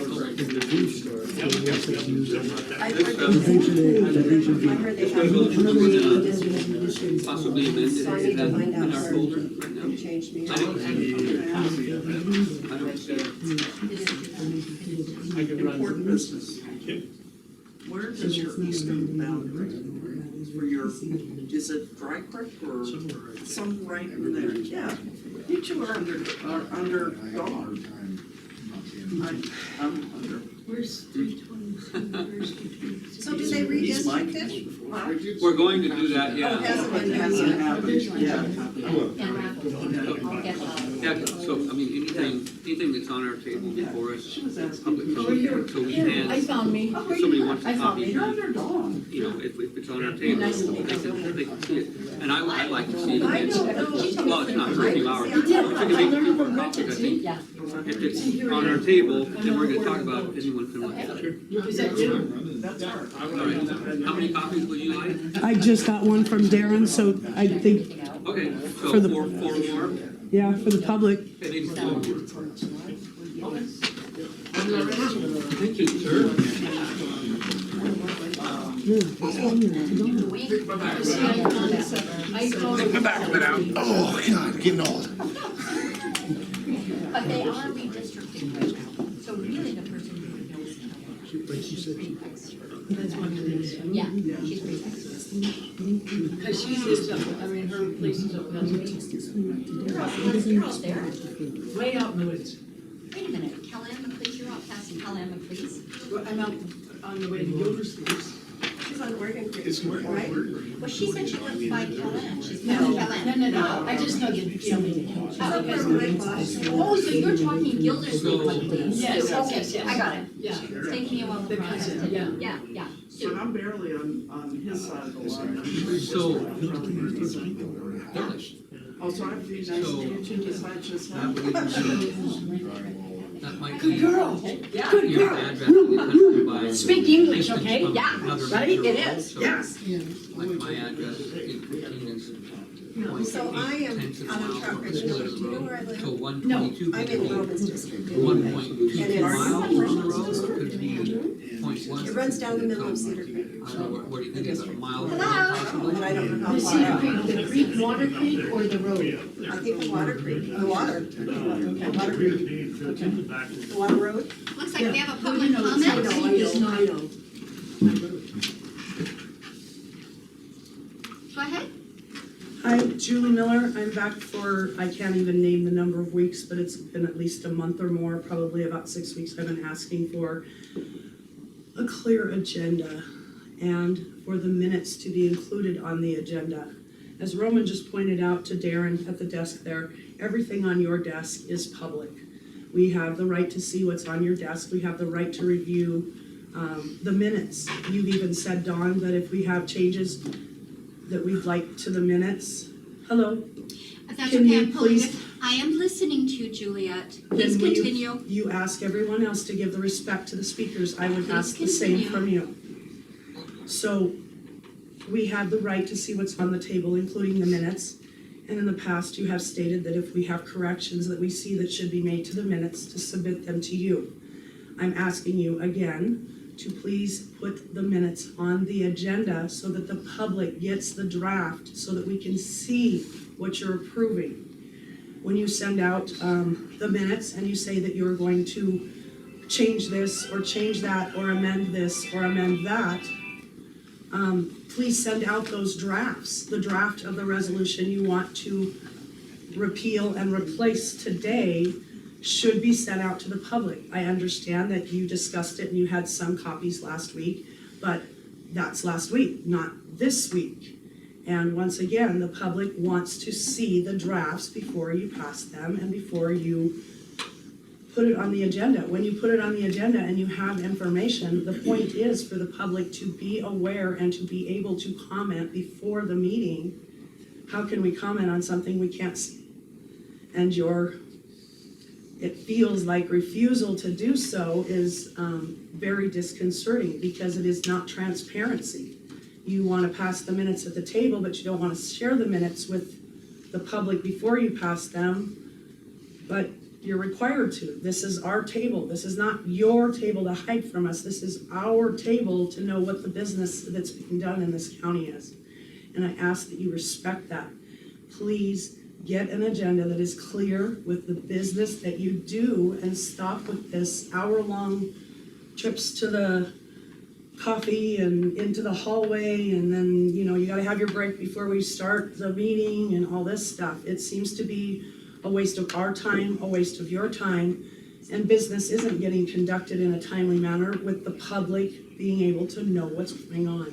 heard they have. Possibly amended, is that in our folder right now? Changed me. I don't see it. Important business. Where does your eastern boundary, for your, is it Dry Creek or some right in there? Yeah, you two are under Dawn. I'm under. Where's 320? So do they He's my redistrict it? kid. We're going to do that, yeah. It hasn't happened, yeah. And I'll get that. Yeah, so, I mean, anything that's on our table before us, She was asking. public, so we can, I found me. if somebody wants a copy, You're under Dawn. you know, if it's on our table, they can see it. And I like to see it again. Well, it's not for a few hours. We can make a few more copies, I think. Yeah. If it's on our table, then we're gonna talk about it, anyone can look at it. Is that you? That's her. All right, how many copies would you like? I just got one from Darren, so I think, Okay, so For the- four more, yeah, for the public. and maybe four. Thank you, sir. My back went out. Oh, God, getting old. But they are redistricting right now, so really the person who knows. Yeah, she's pretty excellent. Because she lives up, I mean, her place is up Pennsylvania, You're out there. way out in the woods. Wait a minute, Kellyanne McLeese, you're out passing Kellyanne McLeese? I'm out on the way to Gildersleeve's. She's on Oregon Creek, right? Well, she said she lives by Kellyanne, she's passing Kellyanne. No, I just know that, yeah. Oh, so you're talking Gildersleeve McLeese? Yes, Okay, yes, yes. I got it. Yeah. It's taking me a while to The process cousin, it. yeah. Yeah. But Sue. I'm barely on his side of the line. Also, I'd be nice to you two decide just now. That might be. girl. Yeah. Your address in the country by. Speak English, distance okay? from Yeah, another right, major it road, is, so yes. Like my address in is. So I am on a truck, do you know where I live? So 122 I'm in Romans District. 1.2 And it's- miles on the road could be 0.1. It runs down the middle of Cedar Creek. I don't know, what do you think, is it a mile or more But possibly? I don't know how The far Cedar out. Creek, the creek, Water Creek, or the road? I think the Water Creek, the water. The Water Creek, the water road. Looks like we have a public I know, comment. it's not, Go ahead. Hi, Julie Miller, I'm back for, I can't even name the number of weeks, but it's been at least a month or more, probably about 6 weeks. I've been asking for a clear agenda and for the minutes to be included on the agenda. As Roman just pointed out to Darren at the desk there, everything on your desk is public. We have the right to see what's on your desk. We have the right to review the minutes. You've even said, Dawn, that if we have changes that we'd like to the minutes. Hello? That's Can okay, you I'm pulling it. please- I am listening to you, Juliet. Please Then will continue. You ask everyone else to give the respect to the speakers. I would Please ask the same continue. from you. So we have the right to see what's on the table, including the minutes. And in the past, you have stated that if we have corrections that we see that should be made to the minutes, to submit them to you. I'm asking you again to please put the minutes on the agenda so that the public gets the draft, so that we can see what you're approving. When you send out the minutes and you say that you're going to change this or change that or amend this or amend that, please send out those drafts. The draft of the resolution you want to repeal and replace today should be sent out to the public. I understand that you discussed it and you had some copies last week, but that's last week, not this week. And once again, the public wants to see the drafts before you pass them and before you put it on the agenda. When you put it on the agenda and you have information, the point is for the public to be aware and to be able to comment before the meeting. How can we comment on something we can't see? And it feels like refusal to do so is very disconcerting because it is not transparency. You want to pass the minutes at the table, but you don't want to share the minutes with the public before you pass them, but you're required to. This is our table. This is not your table to hide from us. This is our table to know what the business that's being done in this county is. And I ask that you respect that. Please get an agenda that is clear with the business that you do and stop with this hour-long trips to the coffee and into the hallway, and then, you gotta have your break before we start the meeting and all this stuff. It seems to be a waste of our time, a waste of your time, and business isn't getting conducted in a timely manner with the public being able to know what's going on.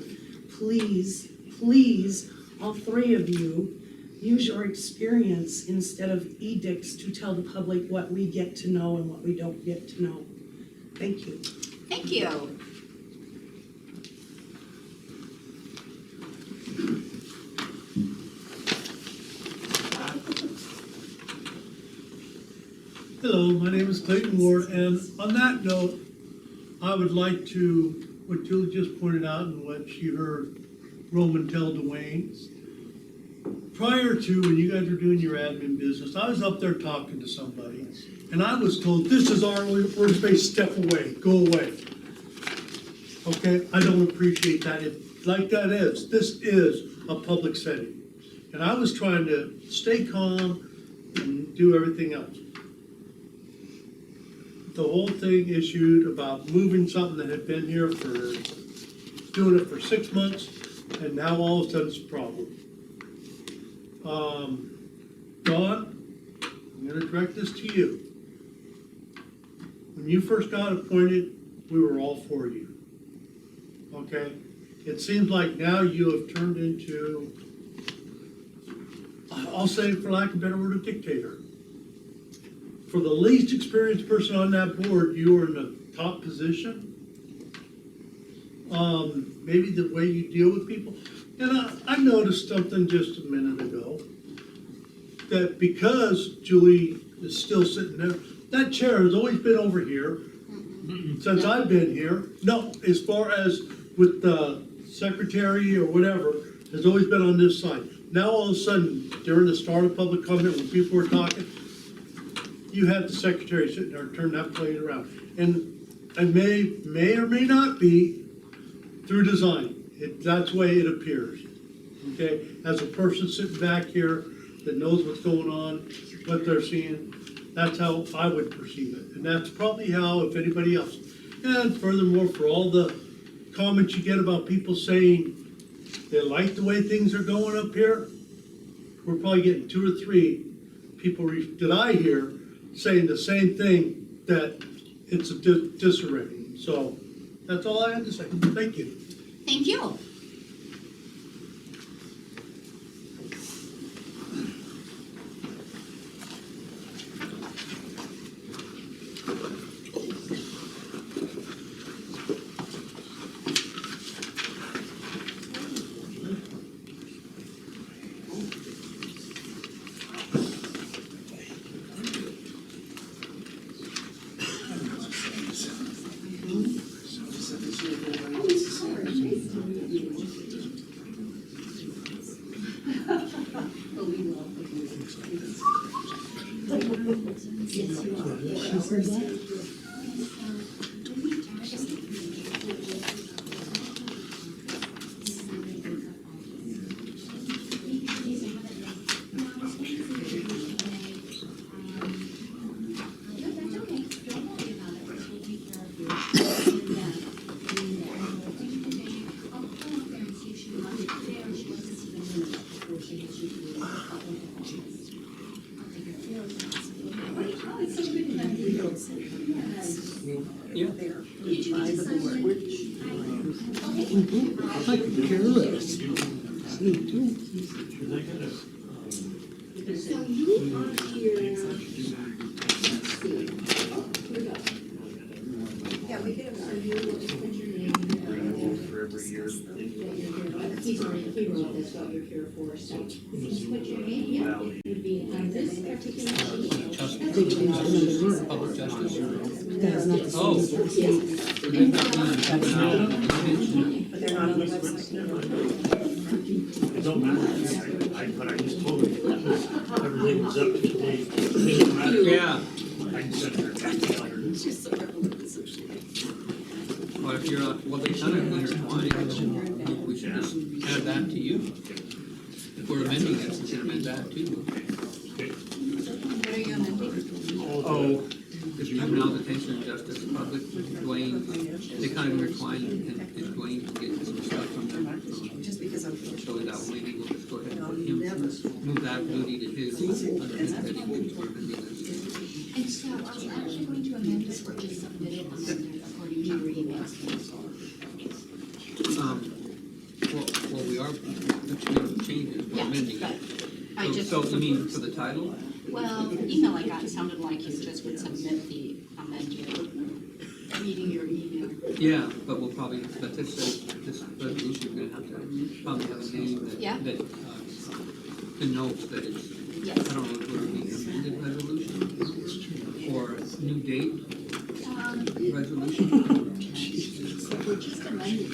Please, please, all three of you, use your experience instead of edicts to tell the public what we get to know and what we don't get to know. Thank you. Thank you. Hello, my name is Clayton Ward, and on that note, I would like to, what Julie just pointed out and what she heard Roman tell Dwayne. Prior to when you guys were doing your admin business, I was up there talking to somebody, and I was told, this is our workspace, step away, go away. Okay, I don't appreciate that. This is a public setting. And I was trying to stay calm and do everything else. The whole thing issued about moving something that had been here doing it for 6 months, and now all of a sudden it's a problem. Dawn, I'm gonna direct this to you. When you first got appointed, we were all for you. Okay? It seems like now you have turned into, I'll say for lack of a better word, a dictator. For the least experienced person on that board, you are in a top position. Maybe the way you deal with people. And I noticed something just a minute ago, that because Julie is still sitting there, that chair has always been over here since I've been here. No, as far as with the secretary or whatever, has always been on this side. Now all of a sudden, during the start of public comment, when people were talking, you had the secretary sitting there, turn that plate around. And may or may not be through design. That's the way it appears. Okay, as a person sitting back here that knows what's going on, what they're seeing, that's how I would perceive it. And that's probably how, if anybody else. And furthermore, for all the comments you get about people saying they like the way things are going up here, we're probably getting 2 or 3 people that I hear saying the same thing, that it's a disarray. So that's all I had to say. Thank you. Thank you. Yeah. I could care less. He wrote this, what you're here for, so this is what your name would be on this particular sheet. Public justice. That has nothing to do Oh. with this. So they've not done it. But they're not on the website. It don't matter, but I just told them, everything was up to date. It didn't matter. Yeah, I can send her a text letter. well, if you're not, well, they kind of intertwined, we should just add that to you. If we're amending it, we should amend that too. What are you amending? Oh. Because juvenile detention and justice, public, Dwayne, they kind of intertwine, and Dwayne can get some stuff from them. Just because I'm. So that maybe we'll just go ahead and put him, move that duty to his, under his heading, which we're amending this. And so are we actually going to amend this or just submit it according to your email? Well, we are, making changes, we're Yeah, amending but it. I just. So you mean for the title? Well, the email I got sounded like you just would submit the amendment, reading your email. Yeah, but we'll probably, but this resolution, we're gonna have to probably have a name Yeah. that denotes that it's, Yes. I don't know, would it be amended resolution? Or new date resolution? We're just amending it.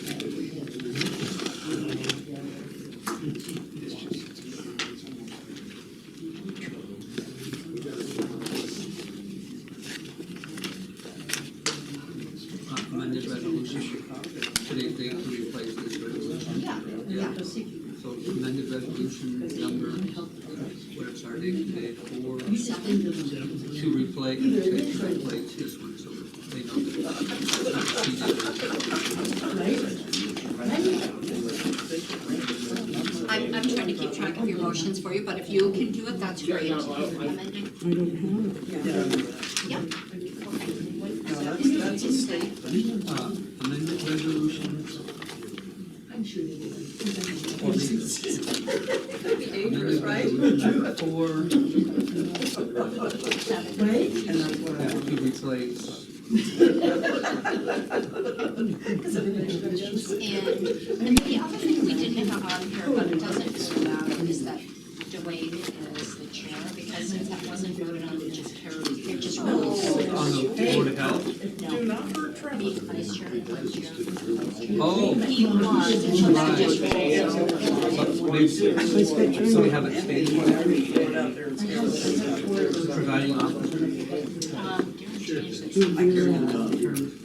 Amended resolution, today's date to replace this resolution. Yeah. So amended resolution number, what's our date today, 4, to replace this one, so they know that. I'm trying to keep track of your motions for you, but if you can do it, that's great. Amending? I don't have it. Yeah. No, that's a state. Amended resolution. I'm sure they did. Amended resolution 4, Right? And that's what I. to replace. Because everybody knows. And the other thing we didn't have on here, but it doesn't really matter, is that Dwayne is the chair, because since that wasn't voted on, it just carried, it just rolls. On the Board of Health? No, be vice chair and vice chair. Oh. He was, and so that just rolls. So we haven't stated what providing officer.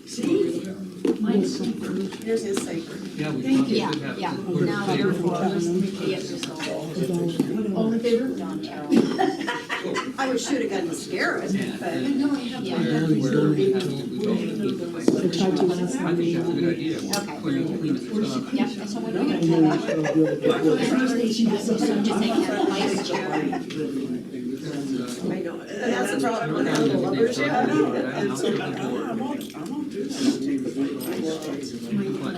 See? Mine's safer. Here's his safer. Yeah, we probably Yeah, should have. yeah, Word of now favor. therefore, be it resolved. All in favor? Don Carroll. I I would shoot a gun to scare it, but. No, I have. Where we have, we don't need to fight. I think that's a good idea. Okay. Clean it up. Yep, and so when we get to that, so just saying that vice chair. I know, And that's the problem with the lumber ship. and so I won't do that, I'll take the fight.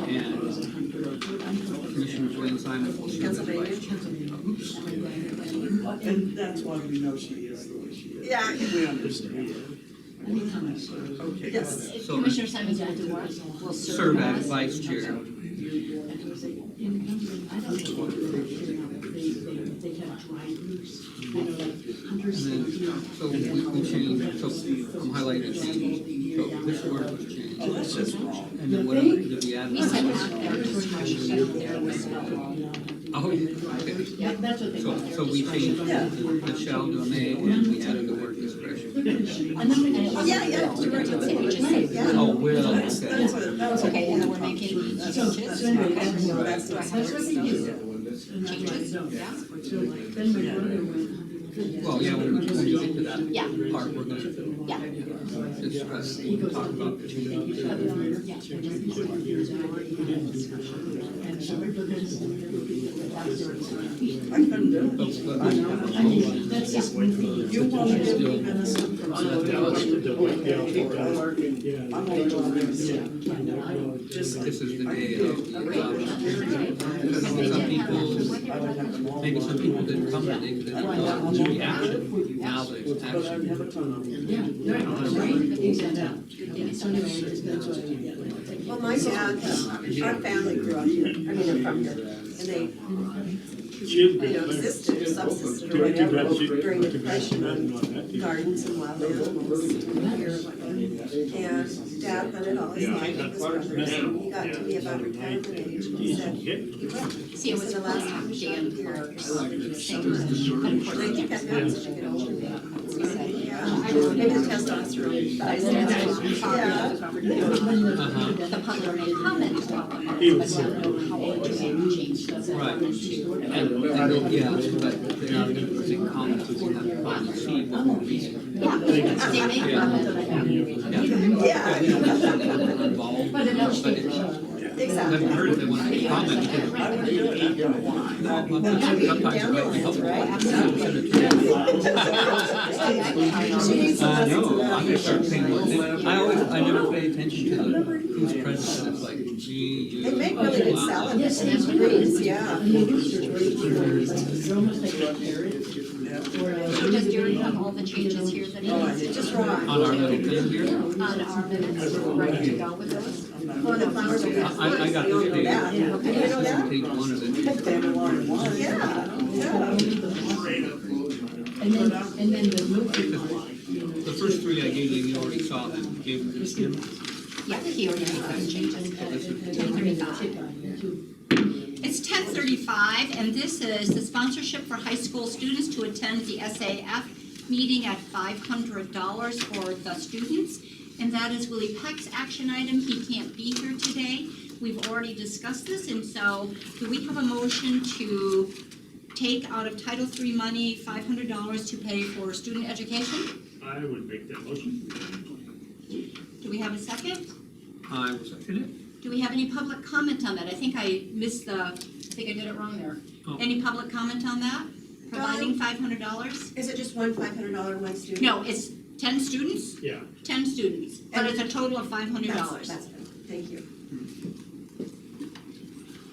Commissioner Wayne Simon will serve as vice chair. And that's why we know she is the way she is. Yeah. We understand. Okay. Yes. If Commissioner Simons will do what? Will Serve as vice chair. They have drivers, hunters. And then, so we changed, so I'm highlighting the change, so this word was changed. Oh, that's just wrong. And then whatever, the add. We said after discussion, there was no. Oh, okay. Yeah, that's what they So, want. so we changed the shall to a may, and we added the word discretion. And then we Oh, yeah, yeah, direct to the we just said, yeah. Oh, will, okay. That was okay, and then we're making changes. Okay. No, that's not. That's what they do. Changes, yeah. Then my brother went. Well, yeah, when we get to that Yeah. part, we're gonna Yeah. discuss, talk about the changes. I couldn't do it. But we have a motion. That's just one thing. You want to do even something from I'm only This is the day of the because some people, maybe some people didn't come and they didn't do the action. Now there's action. Well, my dad, our family grew up here, I mean, they're from here, and they, existed, subsisted or whatever during the Depression on gardens and wild animals here. And Dad hunted all his life with his brothers, and he got to be about retirement age, and he said, he went. See, it was the last time Dan here. Clark. And I think I've gotten such a good older man. Yeah, maybe the testosterone. But I said, yeah. The public made comment about them, but not know how old they changed. Right. And, yeah, but they're not gonna make comments, we can have fun, see what we're reading. Yeah, they make comment. Yeah. Involved, but it's, Exactly. I've heard if they want to make comments. Sometimes it might be helpful. No, I'm gonna start paying more attention. I never pay attention to the, who's present, it's like, gee, you. They make really good salad. Yes, that's greens, yeah. So does Jerry have all the changes here that he needs? Just raw. On our little thing here? On our minutes, we're ready to go with those? Well, the flowers will be. I got We all this know page. that. You know that? Page one of it. Yeah, yeah. And then the movie. The first three I gave you, you already saw them, gave them to Kim. Yeah, he already made those changes. 10:35. It's 10:35, and this is the sponsorship for high school students to attend the SAF meeting at $500 for the students. And that is Willie Peck's action item. He can't be here today. We've already discussed this, and so do we have a motion to take out of Title III money $500 to pay for student education? I would make that motion. Do we have a second? I will second it. Do we have any public comment on that? I think I missed I think I did it wrong there. Oh. Any public comment on that? Providing $500? Is it just one $500 one student? No, it's 10 students, Yeah. 10 students, but it's a total of $500. That's good, thank you.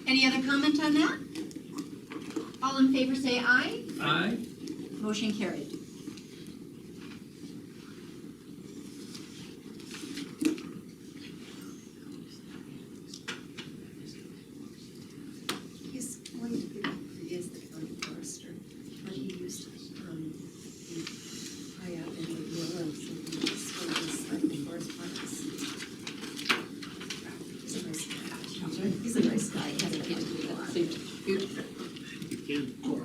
Any other comment on that? All in favor say aye. Aye. Motion carried. He's going to be, he is the county forester, but he used, high up in the mill and something, just for this, like, the forest parks. He's a nice guy. He's a nice guy, he has a kid to do that, same, beautiful.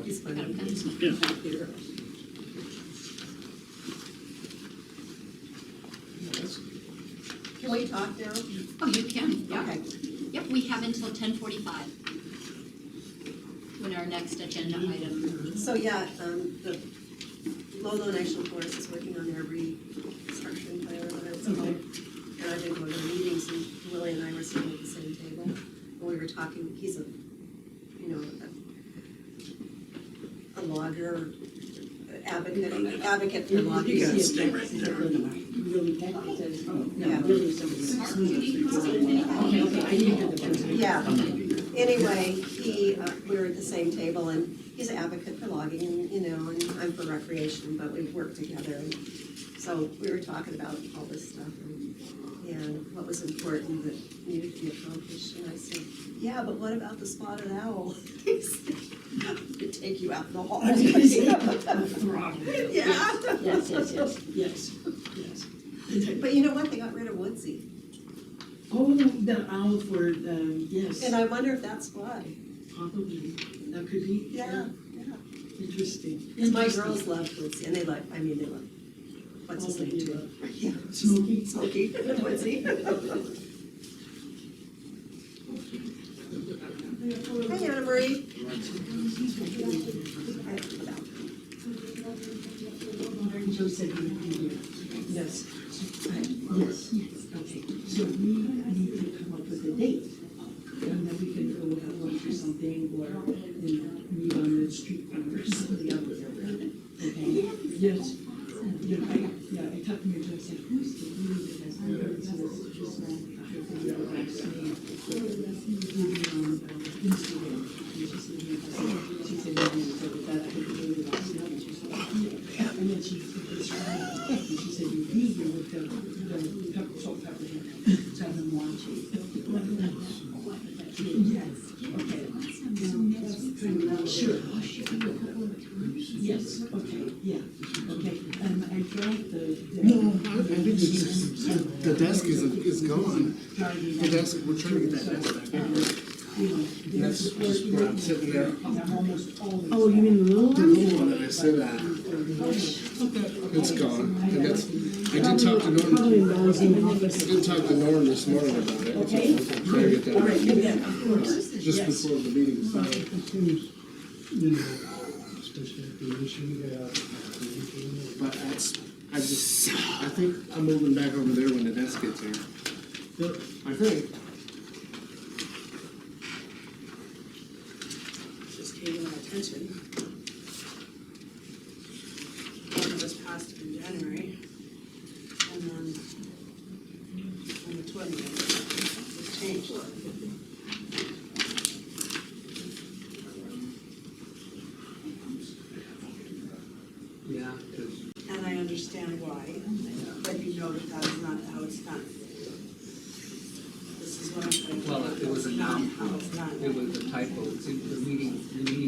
He's got a pen. Can we talk now? Oh, you can, yeah. Okay. Yep, we have until 10:45. When our next agenda item. So, yeah, Lolo National Forest is working on their restructuring plan, whatever it's called. And I've been going to meetings, and Willie and I were sitting at the same table, and we were talking, he's a, you know, a logger, advocate for logging. You gotta stay right there. Yeah. Okay, I didn't hear the first. Yeah, anyway, we were at the same table, and he's an advocate for logging, and, you know, and I'm for recreation, but we work together, and so we were talking about all this stuff, and what was important that needed to be accomplished, and I said, yeah, but what about the spotted owl? He said, it'd take you out in the hall. Yeah. Yes. But you know what, they got rid of Woodsy, Oh, the owl for, yes. and I wonder if that's why. Probably, that could be. Yeah. Interesting. Because my girls love Woodsy, and they love, what's his name too? Yeah. Smokey. Smokey, Woodsy. Hi, Anna Marie. Joe said he would be here. Yes. Yes, okay. So we need to come up with a date. And then we can go have lunch or something, or, you know, meet on the street corner or something out there. Okay? Yes. I talked to your Joe, I said, who's the lady that has no words on this, just now, the vaccine? Instagram. She said, no, but that I could do the vaccine. She said, yeah. And then she described it, and she said, you be here with the pepper, salt, pepper, so I've been watching. Yes, okay. Sure. Yes, okay, yeah, okay. I drank I think the desk is gone. The desk, we're trying to get that desk back. And that's just where I'm sitting there. Oh, you mean the little The one? little one, and I said, it's gone. And that's, I did talk to Norm. I did talk to Norm this morning about it. Okay. Trying to get that All right, back. yeah, of course. Just Yes. before the meeting started. You know, especially at the issue, But I think I'm moving back over there when the desk gets here. I think. Just came to my attention. One was passed in January, and then on the 20th, it changed. Yeah, because And I understand why, but you know that is not how it's done. This is what I'm trying to. well, it was announced, How it's done. it was a typo. The meeting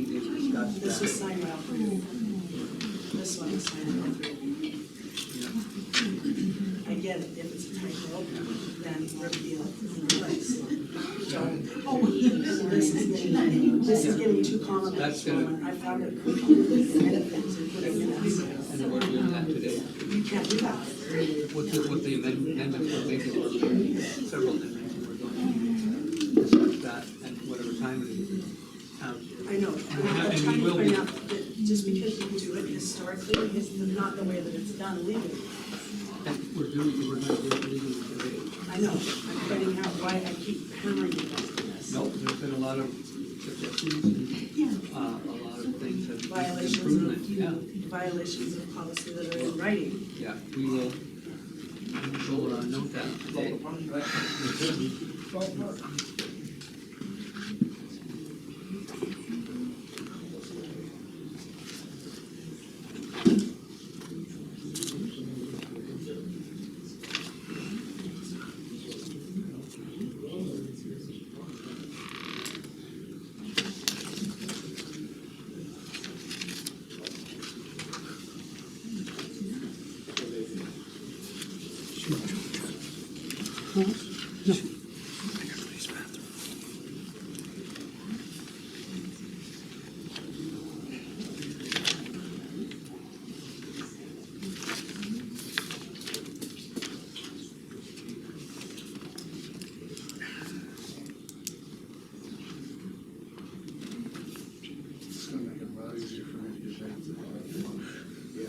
didn't discuss that. This was signed by all three. This one is signed by all three. I get it, if it's a typo, then reveal it in place. This is getting too common at That's this gonna- moment. I found it complicated in minutes and putting minutes. And we're doing that today. You can't do that. With the amendments we're making, several amendments, and we're going to discuss that at whatever time it is. I know, I'm trying to point out that just because you do it historically, is not the way that it's done legally. And we're going to do it legally today. I know, I'm pointing out why I keep hammering you guys on this. No, there's been a lot of suggestions and, a lot of things that improvement, Violations of policy that are in writing. yeah, we will note that today. It's gonna make it a lot easier for me to get back to the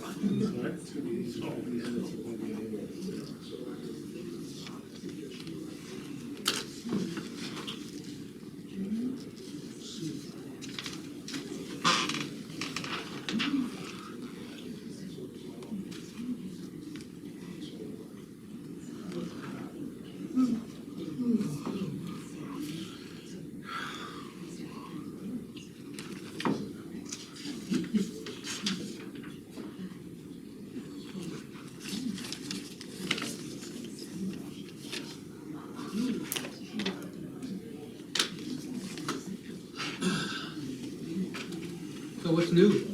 So what's new?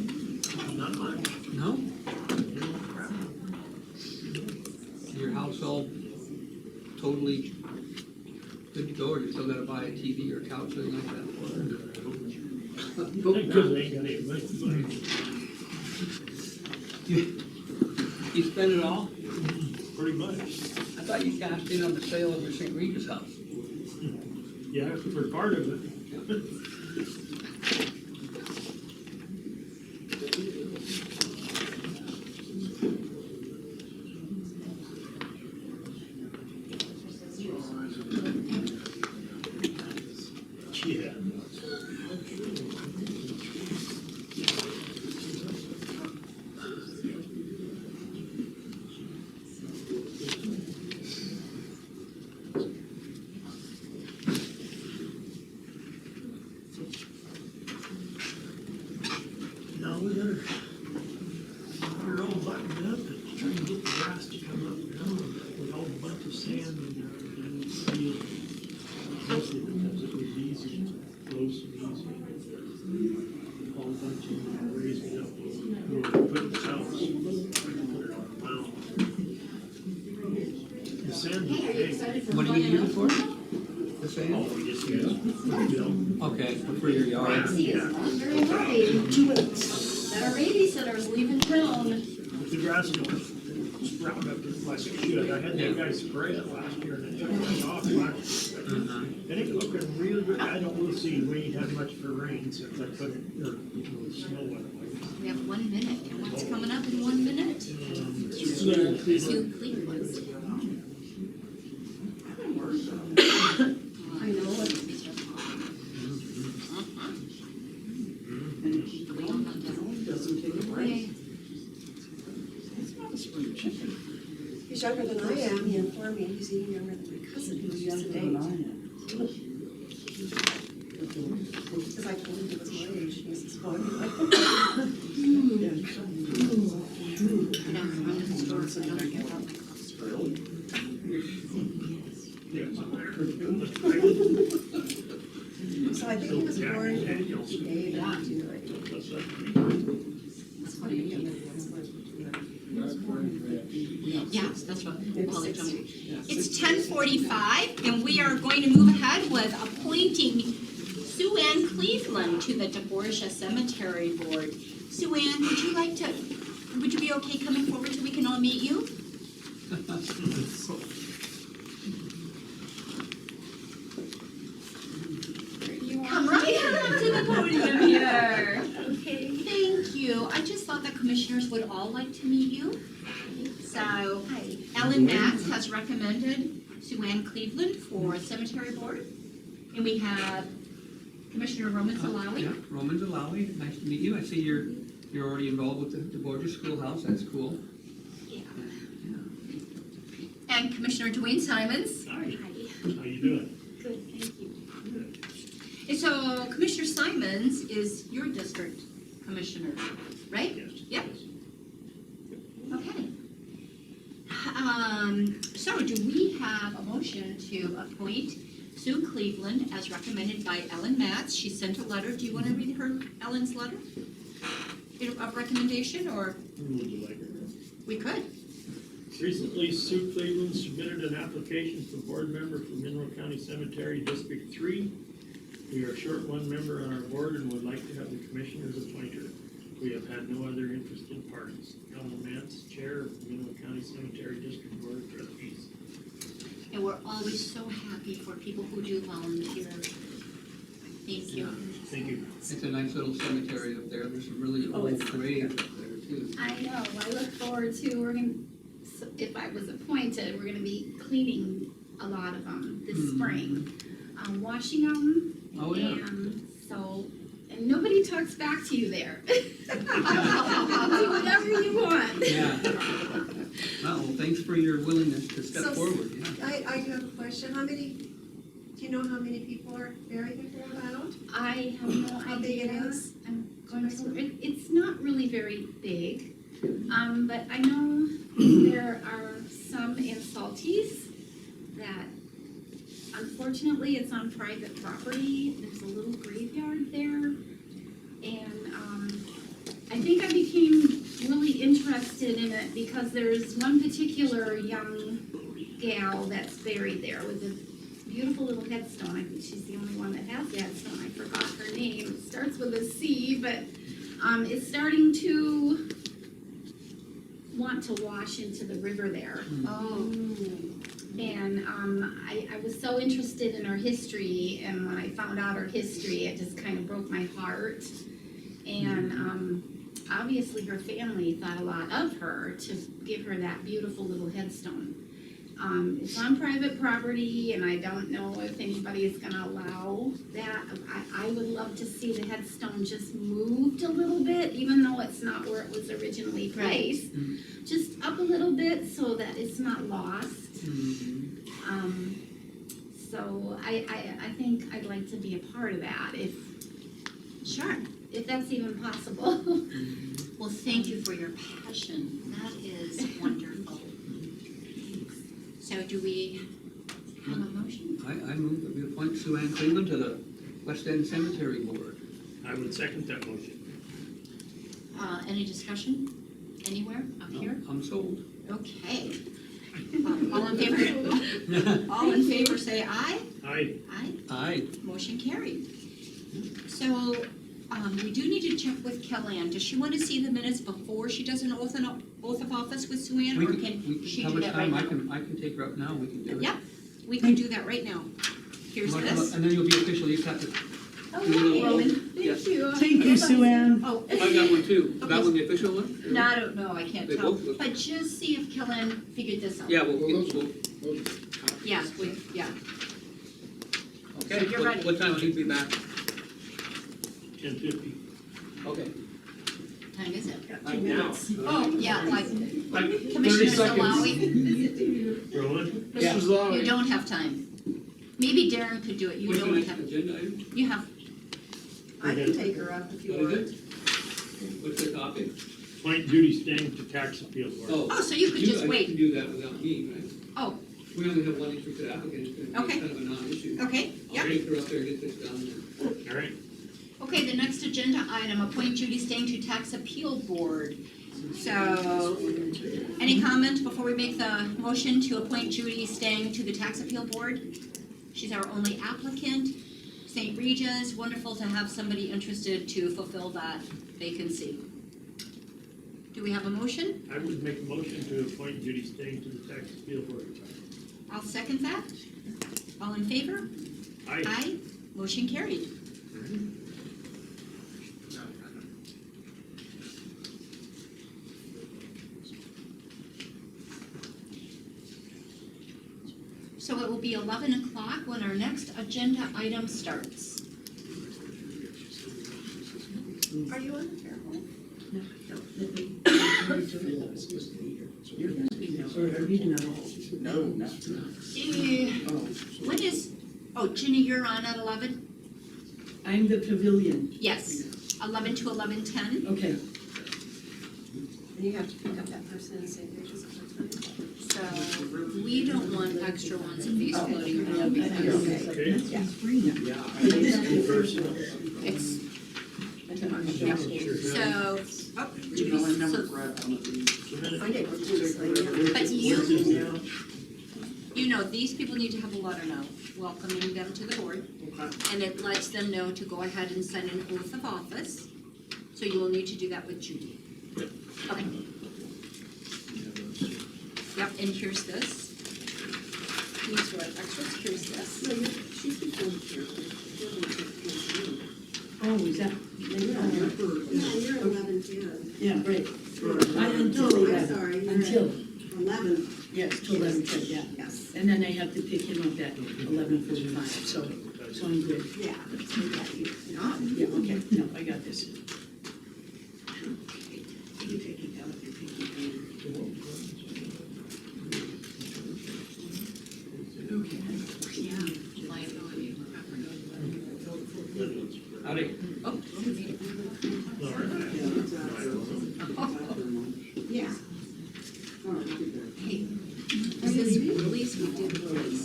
Not much. No? Your house all totally good to go, or you still gotta buy a TV or a couch, something like that? Because they ain't got any money. You spend it all? Pretty much. I thought you cashed in on the sale of your St. Regis house. Yeah, for part of it. Yeah. No, we gotta, we're all buttoned up and trying to get the grass to come up now with all the bunch of sand and it's real. Mostly because it was easy, close and easy. All a bunch of raised it up, we were putting the house, put it on the mound. The sand was big. What do you use it for? The Oh, sand? we just use it for the bill. Okay, for your yard. Nancy is not very happy that our babysitter is leaving town. The grass don't sprout up like it should. I had that guy spray it last year and it took right off last year. And it's looking real good. I don't really see we ain't had much for rain since I put it, or snow weather. We have 1 minute, and what's coming up in 1 minute? Sue Sue Cleveland. I know what it's Mr. Doesn't take it away. He's younger than I am, he informed me, he's even younger than my cousin, who was just a date. Because I told him he was my age, he was his father. So I think he was born in May of 1990. Yes, that's what Polly told me. It's 10:45, and we are going to move ahead with appointing Sue Ann Cleveland to the DeBorgia Cemetery Board. Sue Ann, would you be okay coming forward so we can all meet you? Come right up to the podium here. Okay, thank you. I just thought the commissioners would all like to meet you. So, Ellen Matz has recommended Sue Ann Cleveland for Cemetery Board. And we have Commissioner Roman Zalawi. Yeah, Roman Zalawi, nice to meet you. I see you're already involved with the Borgia Schoolhouse, that's cool. Yeah. And Commissioner Dwayne Simons. Hi. How you doing? Good, thank you. And so Commissioner Simons is your district commissioner, right? Yes. Yep. Okay. So do we have a motion to appoint Sue Cleveland as recommended by Ellen Matz? She sent a letter. Do you want to read Ellen's letter of recommendation, or Would you like it? we could? Recently, Sue Cleveland submitted an application for board member for Mineral County Cemetery District 3. We are short one member on our board and would like to have the commissioners appoint her. We have had no other interested parties. Ellen Matz, Chair of the Mineral County Cemetery District Board of Trustees. And we're always so happy for people who do volunteer. Thank you. Thank you. It's a nice little cemetery up there. There's some really old graves up there too. too. I know, I look forward to, if I was appointed, we're gonna be cleaning a lot of them this spring. Washing them. Oh, yeah. And so, and nobody talks back to you there. Do whatever you want. Yeah. Well, thanks for your willingness to step So- forward, yeah. I do have a question. Do you know how many people are very people about? I have no How big it idea. is? I'm going to, it's not really very big, but I know there are some in Salties that unfortunately it's on private property. There's a little graveyard there. And I think I became really interested in it because there's one particular young gal that's buried there with a beautiful little headstone. I think she's the only one that has the headstone. I forgot her name. It starts with a C, but it's starting to want to wash into the river there. Oh. And I was so interested in her history, and when I found out her history, it just kind of broke my heart. And obviously her family thought a lot of her to give her that beautiful little headstone. It's on private property, and I don't know if anybody is gonna allow that. I would love to see the headstone just moved a little bit, even though it's not where it was originally placed. Just up a little bit so that it's not lost. So I think I'd like to be a part of that, if that's even possible. Well, thank you for your passion. That is wonderful. So do we have a motion? I move that we appoint Sue Ann Cleveland to the West End Cemetery Board. I would second that motion. Any discussion anywhere up here? I'm sold. Okay. All in favor? All in favor say aye. Aye. Aye. Aye. Motion carried. So, we do need to check with Kellyanne. Does she want to see the minutes before she does an oath of office with Sue Ann, or can she How do much that right time? now? I can take her up now, we can do it. Yeah, we can do that right now. Here's this. And then you'll be official, you have to. Oh, do a little- Roman, Yes. thank you. Thank you, Sue Ann. Oh, I got one too. Okay. That one the official one? no, I don't know, I can't They tell. both look- But just see if Kellyanne figured this out. Yeah, Yeah, yeah. okay. So you're ready. What time will you be back? 10:50. Okay. Time is it? Like now. Oh, yeah, like Like Commissioner 30 Salawi, Roland? Yeah. you don't have time. Maybe Darren could do it, you What's the don't next have, agenda item? you have, I can take her up if you What want. is it? What's the topic? Appoint Judy Stang to tax appeal board. oh, so you could just You wait. can do that without me, right? Oh, We only have one interested applicant, it's gonna be Okay. kind of a non-issue. okay, I'll yeah. take her up there and get this done. All right. Okay, the next agenda item, appoint Judy Stang to tax appeal board. So, any comment before we make the motion to appoint Judy Stang to the tax appeal board? She's our only applicant, St. Regis, wonderful to have somebody interested to fulfill that vacancy. Do we have a motion? I would make a motion to appoint Judy Stang to the tax appeal board. I'll second that. All in favor? Aye. Aye, motion carried. So it will be 11 o'clock when our next agenda item starts. Are you on the fair home? When is, oh, Ginny, you're on at 11? I'm the pavilion. Yes, 11 to 11:10. Okay. And you have to pick up that person and say there's just a time. So we don't want extra ones if he's floating around because Okay. it's. So, oh, Judy's, My neighbor too. but you know, these people need to have a letter now welcoming them to the board. And it lets them know to go ahead and sign an oath of office. So you will need to do that with Judy. Okay. Yep, and here's this. These were extras, here's this. Oh, is that? Yeah, you're 11:10. Yeah, right. No, Until I'm 11. sorry, you're Until, 11. yes, till 11:10, yeah. Yes. And then I have to pick him up at 11:45, so I'm good. Yeah. Yeah, okay, no, I got this. You take it out, you take it in. Okay. Yeah, liability. Howdy. Oh, Yeah. hey, this is release, we did release.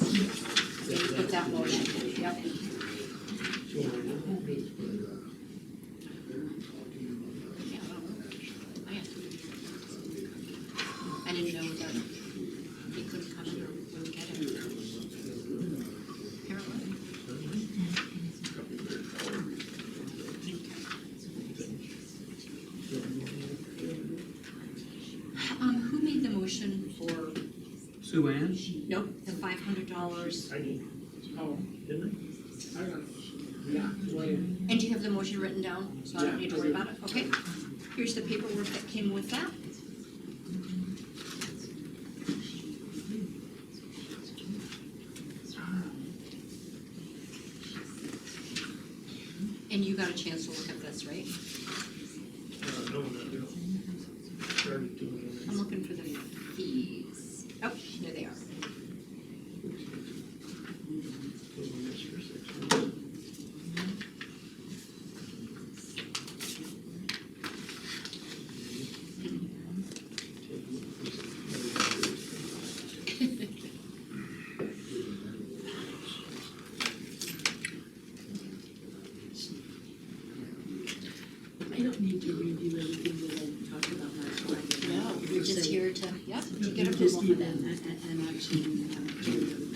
Put that motion, yep. I didn't know that he couldn't come here and get it. Apparently. Who made the motion for, Sue Ann? nope, the $500? I did. Oh, didn't I? I got it. Yeah. And do you have the motion written down, so I don't need to worry about it? Okay. Here's the paperwork that came with that. And you got a chance to look at this, right? No, no. Started doing it. I'm looking for the fees. Oh, there they are. Doing this for 6 months. I don't need to review everything that I talked about last night. No, we're just here to, yeah, to get Just approval for give that. an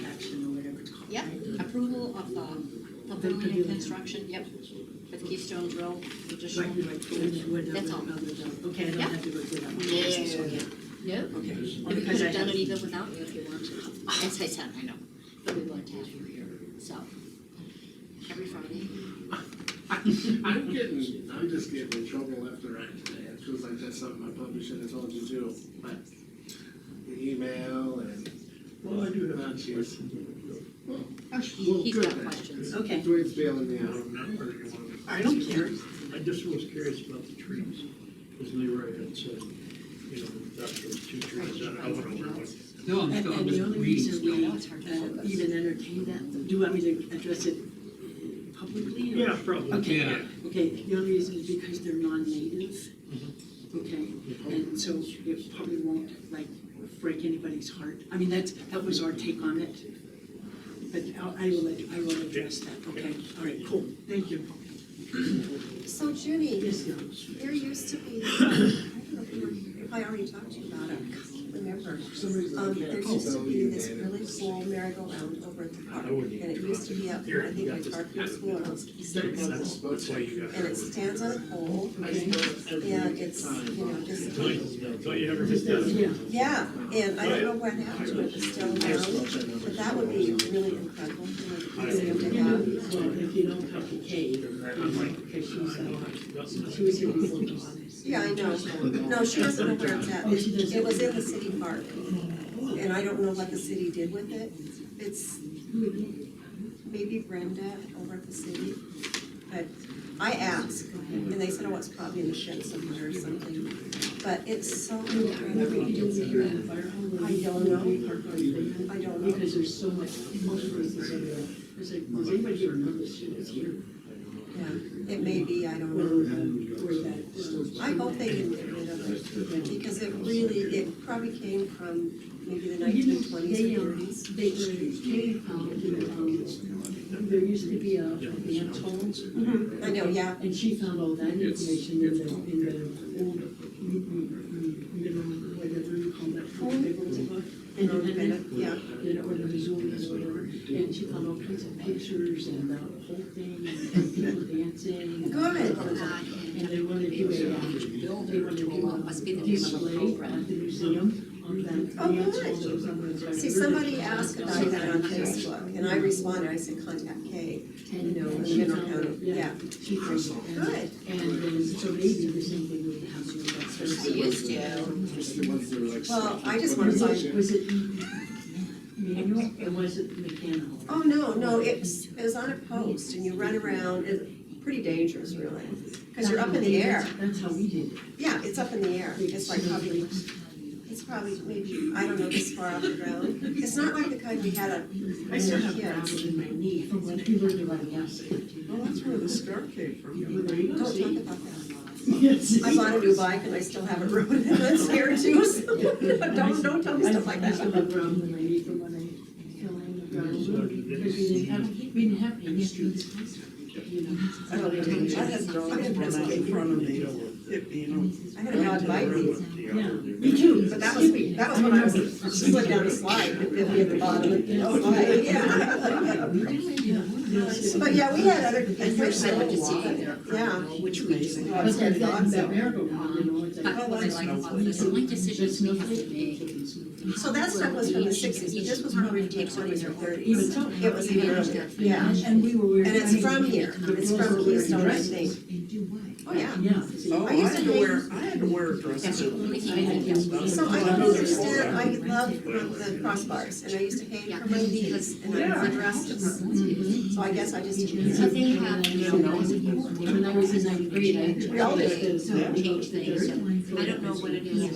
action or whatever it's called. Yep, approval of the pavilion construction, yep, with Keystone Drill, additional. That's all. Okay, I don't Yep. have to go through that one. No. Okay. And we could Because I have done have- it even without you if you wanted to. As I said, I know, but we want to have you here, so. Every Friday. I'm just getting in trouble left and right today. It feels like that's something I probably should have told you too, but the email and. Well, I do have Not some yours. Oh, he's got questions. Okay. Dwayne's bailing me I out. don't know where you want to. I don't care. I just was curious about the trees, because Leroy had said, you know, that those 2 trees, I went over one. No, I'm And still, I'm and the just only reading reason still. we even entertain that, do you want me to address it publicly? or- Yeah, probably. Okay, Yeah. okay, the only reason is because they're non-native, Mm-hmm. okay? And so it probably won't like break anybody's heart. I mean, that was our take on it. But I will address that, okay? All right, cool, thank you. So Judy, Yes, there used to be, I don't know if I already talked to you about it, remember? There used to be this really cool merry-go-round over at the park, and it used to be up here, I think by Tarpon School, or else East Tarpon School. That's why you got. And it stands on a pole, and it's, you know, just, Thought you ever hit that? Yeah. yeah, and I don't know what happened to it, it's still around, but that would be really incredible, you know, to have. Well, if you don't talk to Kate, because she was here before Dawn. Yeah, I know. No, she doesn't know where it's at. Oh, she doesn't. It was in the city park. And I don't know what the city did with it. It's maybe Brenda over at the city. But I asked, and they said, oh, it's probably in the shed somewhere or something. But it's so incredible. I don't know. I don't know. Because there's so much, most places everywhere. There's like, does anybody here know the students here? Yeah, it may be, I don't Where, know. where that. I hope they didn't get rid of it. Because it probably came from maybe the You know, 1920s or 30s. Katie found, there used to be a dance hall. I know, yeah. And she found all that information in the old, middle, whatever you call that, paper, what's it called? Independent, Yeah. Or the Missouri or whatever, and she found all kinds of pictures and the whole thing, and people dancing. Good. and they want to do Must be the name of a display program. at the museum on that. Oh, dance, good. all those numbers. See, somebody asked about that on Facebook, and I responded, I said, contact Kay, you know, in Mineral County, yeah. She thinks, Good. and then, so maybe the same thing with the housing. They used to. Well, I just want to find, Was it manual or was it mechanical? oh, no, it was on a post, and you run around, it's pretty dangerous, really, because you're up in the air. That's how we did it. Yeah, it's up in the air, it's like probably, it's probably maybe, I don't know, this far off the ground. It's not like the kind we had I when still we were have gravel kids. in my knee from when we learned to ride gas. Well, that's where the scar came from. There you go, Don't see? talk about that. Yes. I bought a new bike and I still haven't rode it, and I'm scared too, so don't tell me stuff like I still that. have gravel in my knee from when I fell in the gravel road, because we didn't have any streets. You know. I had dogs run out in front of me, you know. I had a dog bite me, Yeah, me too. but that was when I was slid down a slide, and bit me at the bottom, and slide, yeah. But yeah, we had other, I'd like to see there. yeah. Which we do. But that merry-go-round, you know, it's like. But what I like about this, the only decisions we have to make. So that stuff was from the sixties, but this was probably from the 20s or 30s. Even so. It was even earlier, yeah. And we were. And it's from here, it's from Keystone, I think. Oh, yeah. Yeah. Oh, I had to wear a dress That's the too. only thing I can do. So I don't understand, I love the crossbars, and I used to hang from my knees, and I was dressed. So I guess I just didn't. So they have, you know, When I was in ninth grade, I. We all did. change things. I don't know what it is now.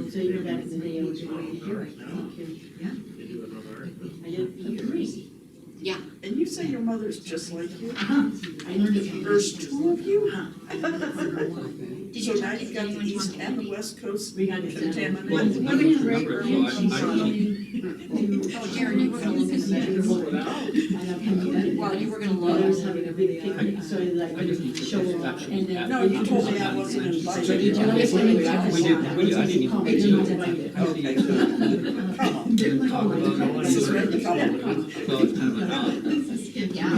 So you're back in the day, I was going to hear it. Yeah. I did agree. Yeah. And you say your mother's just like you? I learned it. There's two of you? Did So you now talk to you've got the anyone east from and the west coast We got it. contaminated. What a great Oh, Darren, you were gonna look in the well, you were gonna I was look. having a big picnic, so like, I just show off and then. No, you told me I wasn't invited. We did, I didn't even. Didn't talk about it. This is right in trouble. So it's kind of a. Yeah.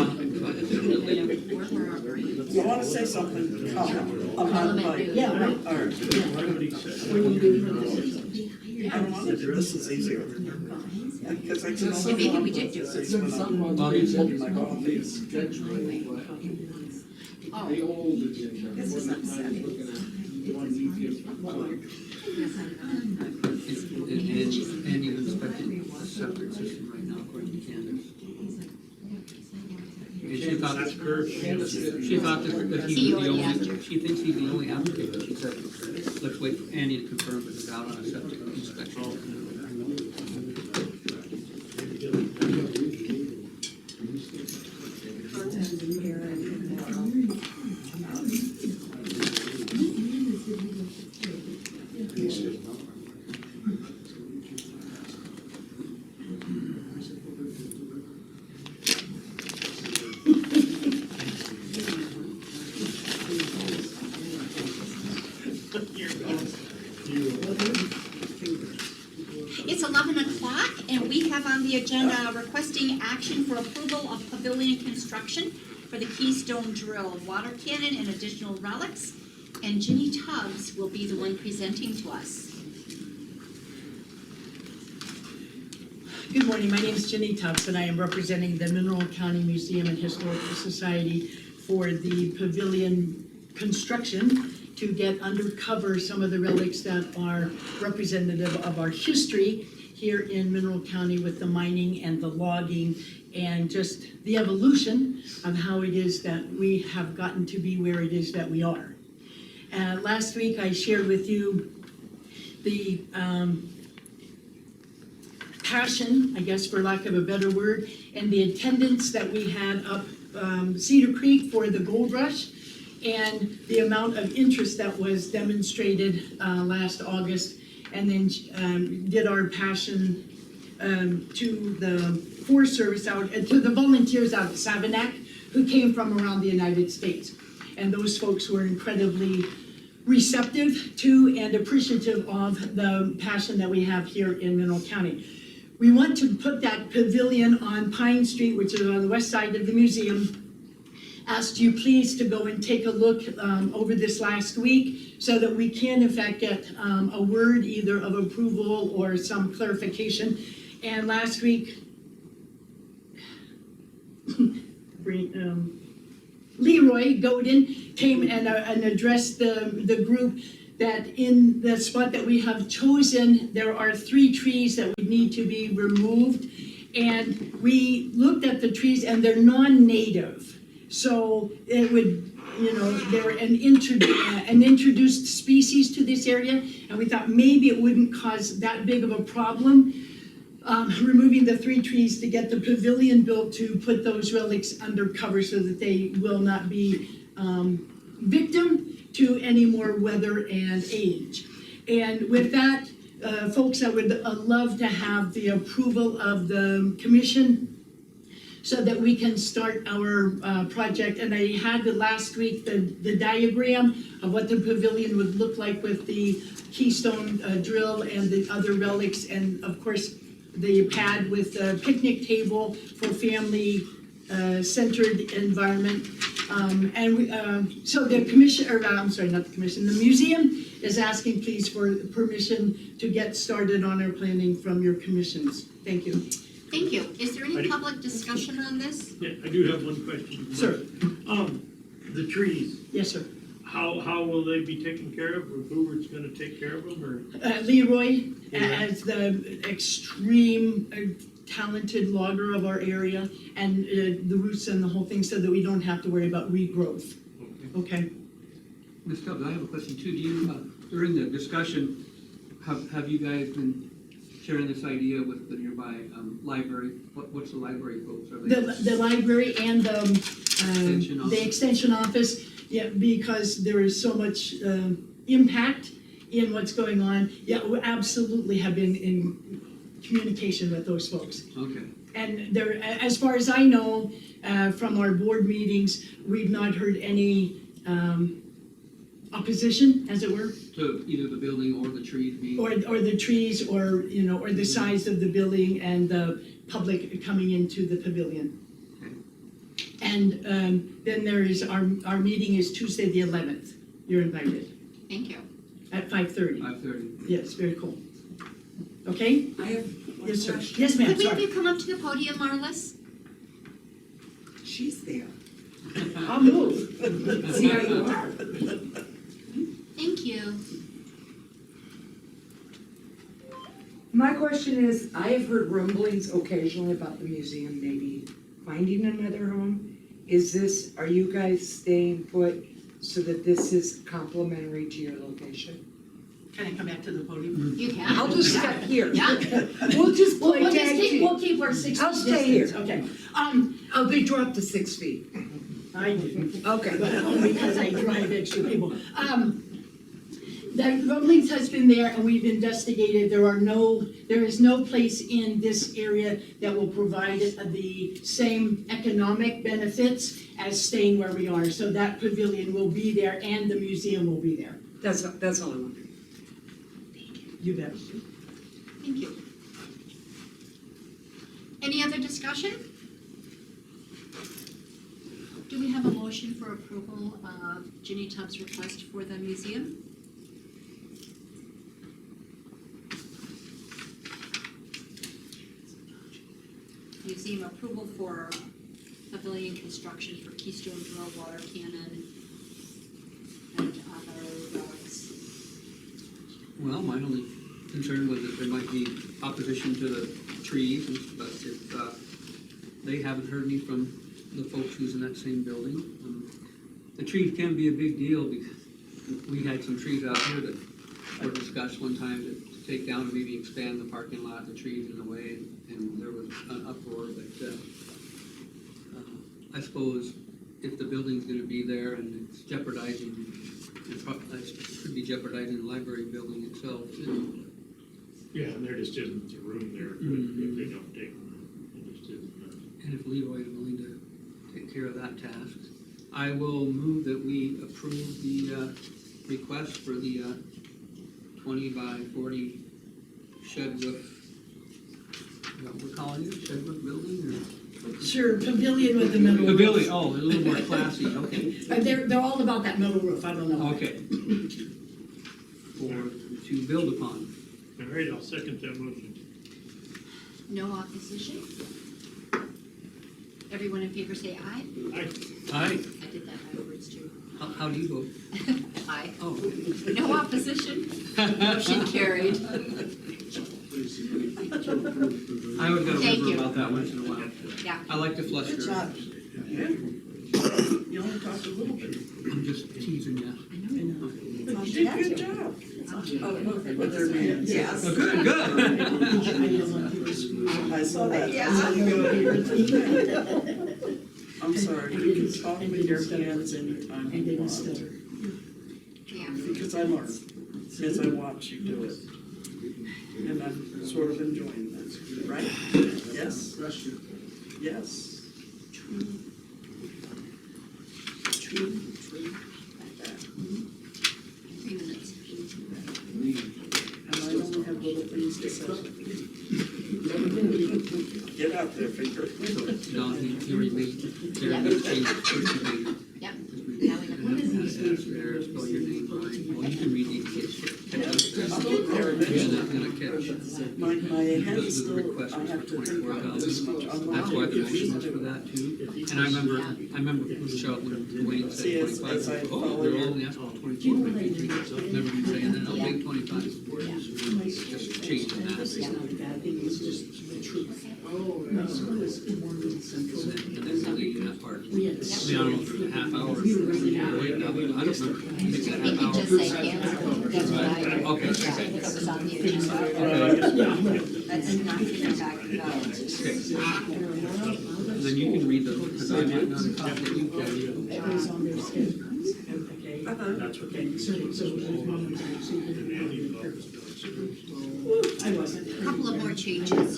Where were our brains? You wanna say something? About the bike? Yeah, right. All right. What do you do for this? I don't know, this is easier. Because I can. Yeah, maybe we did do it. It's when I'm holding my coffee. Oh, This is upsetting. And you inspected a separate system right now according to Candace. And she thought that he was the only, she thinks he's the only applicant, but she said, let's wait for Andy to confirm if it's out on a septic inspection. it's 11 o'clock and we have on the agenda requesting action for approval of pavilion construction for the Keystone Drill, water cannon and additional relics. And Ginny Tubbs will be the one presenting to us. Good morning, my name is Jenny Tubbs and I am representing the Mineral County Museum and Historical Society for the pavilion construction to get undercover some of the relics that are representative of our history here in Mineral County with the mining and the logging and just the evolution of how it is that we have gotten to be where it is that we are. Last week I shared with you the passion, I guess for lack of a better word, and the attendance that we had up Cedar Creek for the gold rush and the amount of interest that was demonstrated last August, and then did our passion to the Forest Service out, to the volunteers out at Savinac who came from around the United States. And those folks were incredibly receptive to and appreciative of the passion that we have here in Mineral County. We want to put that pavilion on Pine Street, which is on the west side of the museum, asked you please to go and take a look over this last week so that we can in fact get a word either of approval or some clarification. And last week, Leroy Godin came and addressed the group that in the spot that we have chosen, there are 3 trees that would need to be removed. And we looked at the trees and they're non-native. So it would, they're an introduced species to this area. And we thought maybe it wouldn't cause that big of a problem. Removing the 3 trees to get the pavilion built to put those relics under cover so that they will not be victim to any more weather and age. And with that, folks, I would love to have the approval of the commission so that we can start our project. And I had last week the diagram of what the pavilion would look like with the keystone drill and the other relics, and of course the pad with the picnic table for family centered environment. So the commission, or I'm sorry, not the commission, the museum is asking please for permission to get started on our planning from your commissions. Thank you. Thank you. Is there any public discussion on this? Yeah, I do have one question. Sir. The trees, Yes, sir. how will they be taken care of, or who's gonna take care of them, or? Leroy, as the extreme talented logger of our area, and the roots and the whole thing, so that we don't have to worry about regrowth. Okay? Ms. Stubbs, I have a question too. Do you, during the discussion, have you guys been sharing this idea with the nearby library? What's the library folks? Are they The library and Extension office. the extension office, yeah, because there is so much impact in what's going on. Yeah, we absolutely have been in communication with those folks. Okay. And there, as far as I know, from our board meetings, we've not heard any opposition, as it were, So either the building or the trees being. or the trees, or or the size of the building and the public coming into the pavilion. Okay. And then there is our meeting is Tuesday the 11th. You're invited Thank you. at 5:30. 5:30. Yes, very cool. Okay? I have one Yes, sir. question. Yes, ma'am. Could we have Sorry. you come up to the podium, Marlis? She's there. I'll move. See how you are. Thank you. My question is, I have heard rumblings occasionally about the museum maybe finding another home. Are you guys staying put so that this is complementary to your location? Can I come back to the podium? You can. I'll just step here. Yeah. We'll just play We'll tag team. we'll keep our 6 feet I'll stay here. distance. Okay. Oh, they dropped to 6 feet. I do. Okay. But only because I drive extra people. The rumblings has been there, and we've investigated. There is no place in this area that will provide the same economic benefits as staying where we are. So that pavilion will be there, and the museum will be there. That's all I wanted. You bet. Thank you. Any other discussion? Do we have a motion for approval of Ginny Tubbs' request for the museum? Museum approval for pavilion construction for Keystone Drill, water cannon, and other relics. Well, my only concern was that there might be opposition to the trees, but if they haven't heard me from the folks who's in that same building. The trees can be a big deal because we had some trees out here that were discussed one time to take down and maybe expand the parking lot, the trees in the way, and there was an uproar. But I suppose if the building's gonna be there and it's jeopardizing, it could be jeopardizing the library building itself too. Yeah, and there just isn't the room there if they don't take them. It just isn't. And if Leroy is willing to take care of that task, I will move that we approve the request for the 20 by 40 shed roof, what we're calling it, shed roof building, or? Sure, pavilion with the metal roof. Pavilion, oh, a little more classy, okay, But they're all about that metal roof, I don't know. okay. For, to build upon. All right, I'll second that motion. No opposition? Everyone in favor say aye? Aye. I did that backwards too. How do you vote? Aye. Oh. No opposition? Motion carried. I always gotta Thank remember you. about that once in a while. Yeah. I like to flush Good your, job. You only talked a little bit. I'm just teasing you. But you did a good job. With their names. Yes. Oh, good, good. I saw that. Yeah. I'm sorry, you can talk with your hands anytime you want. Yeah. Because I learn, as I watch you do it. And I'm sort of enjoying this, right? Yes? Yes. True. 3 minutes. And I only have little things to say. Get out there, finger. So, Don, you already made, there are no changes, first you made. Yep. Now we have one. There, spell your name right, well, you can read it in case you catch up. I'll get there You're eventually. not gonna catch. My head The is still, request I was have for to think about 24,000. this much. That's why the motion was for that too. And I remember Michelle, when Dwayne See, said as I 25, oh, follow they're your- only asking for 24, remember you saying that, I'll take 25. Just changing that. This is not a bad thing, it's just the truth. My school is more than central. And then deleting that part. I mean, Yes. I don't know if there's a half hour or wait now, but I don't remember. I think that It half can hour. just say cancel. That's what I heard. Okay. Yeah, because it's on the agenda. That's not gonna back it out. Okay. And then you can read them, because I might not have caught that you can. It was on their schedule. Okay. That's what Okay, so there's one, I wasn't. A couple of more changes.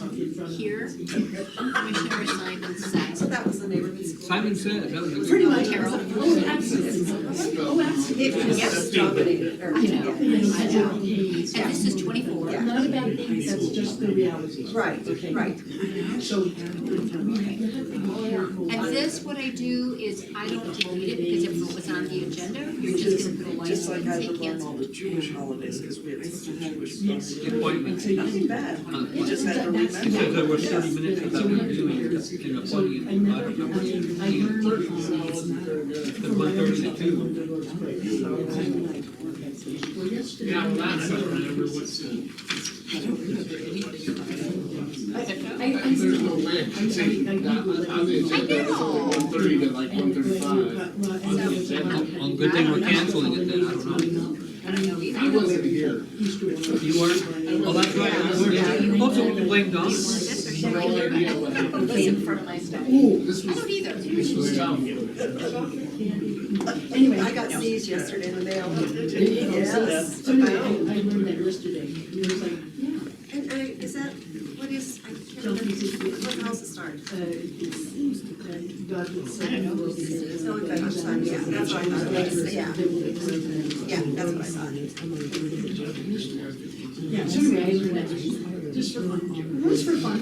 Here, Commissioner Simon said. So that was the neighborhood school. Simon said, that was a good. Pretty much. Carol. Oh, absolutely. Oh, absolutely. Yes, dominated, or, I know. yeah. I know. And this is 24. Yeah. Not a bad thing, that's just the reality. Right, Okay. right. So. And this, what I do is I don't delete it because if it was on the agenda, you're just gonna put a line Just and like I say would learn cancel. all the Jewish holidays, because we had such a Jewish stuff. Appointment. Nothing bad, you just had to remember. He said there were 30 minutes without him doing it, in a funny, I don't remember. At 1:30 to 2. Yeah, well, that's what I remember what's. Well, good thing we're canceling it then, I don't know. I don't know either. I wasn't here. You weren't? Oh, that's right. Also, we can blame Don. This or should I No hear idea it? what happened. Listen for my stuff. Ooh, this I was, don't either. this was tough. Anyway, I got C's yesterday in the mail. Yes. So anyway, I learned that yesterday. It was like, yeah. And is that, what is, I can't remember, what house it start? God would say, no, It's only by much time, yeah, that's what I thought, yeah. Yeah, that's what I thought. Yeah, so anyway, I learned that just for fun. It was for fun. I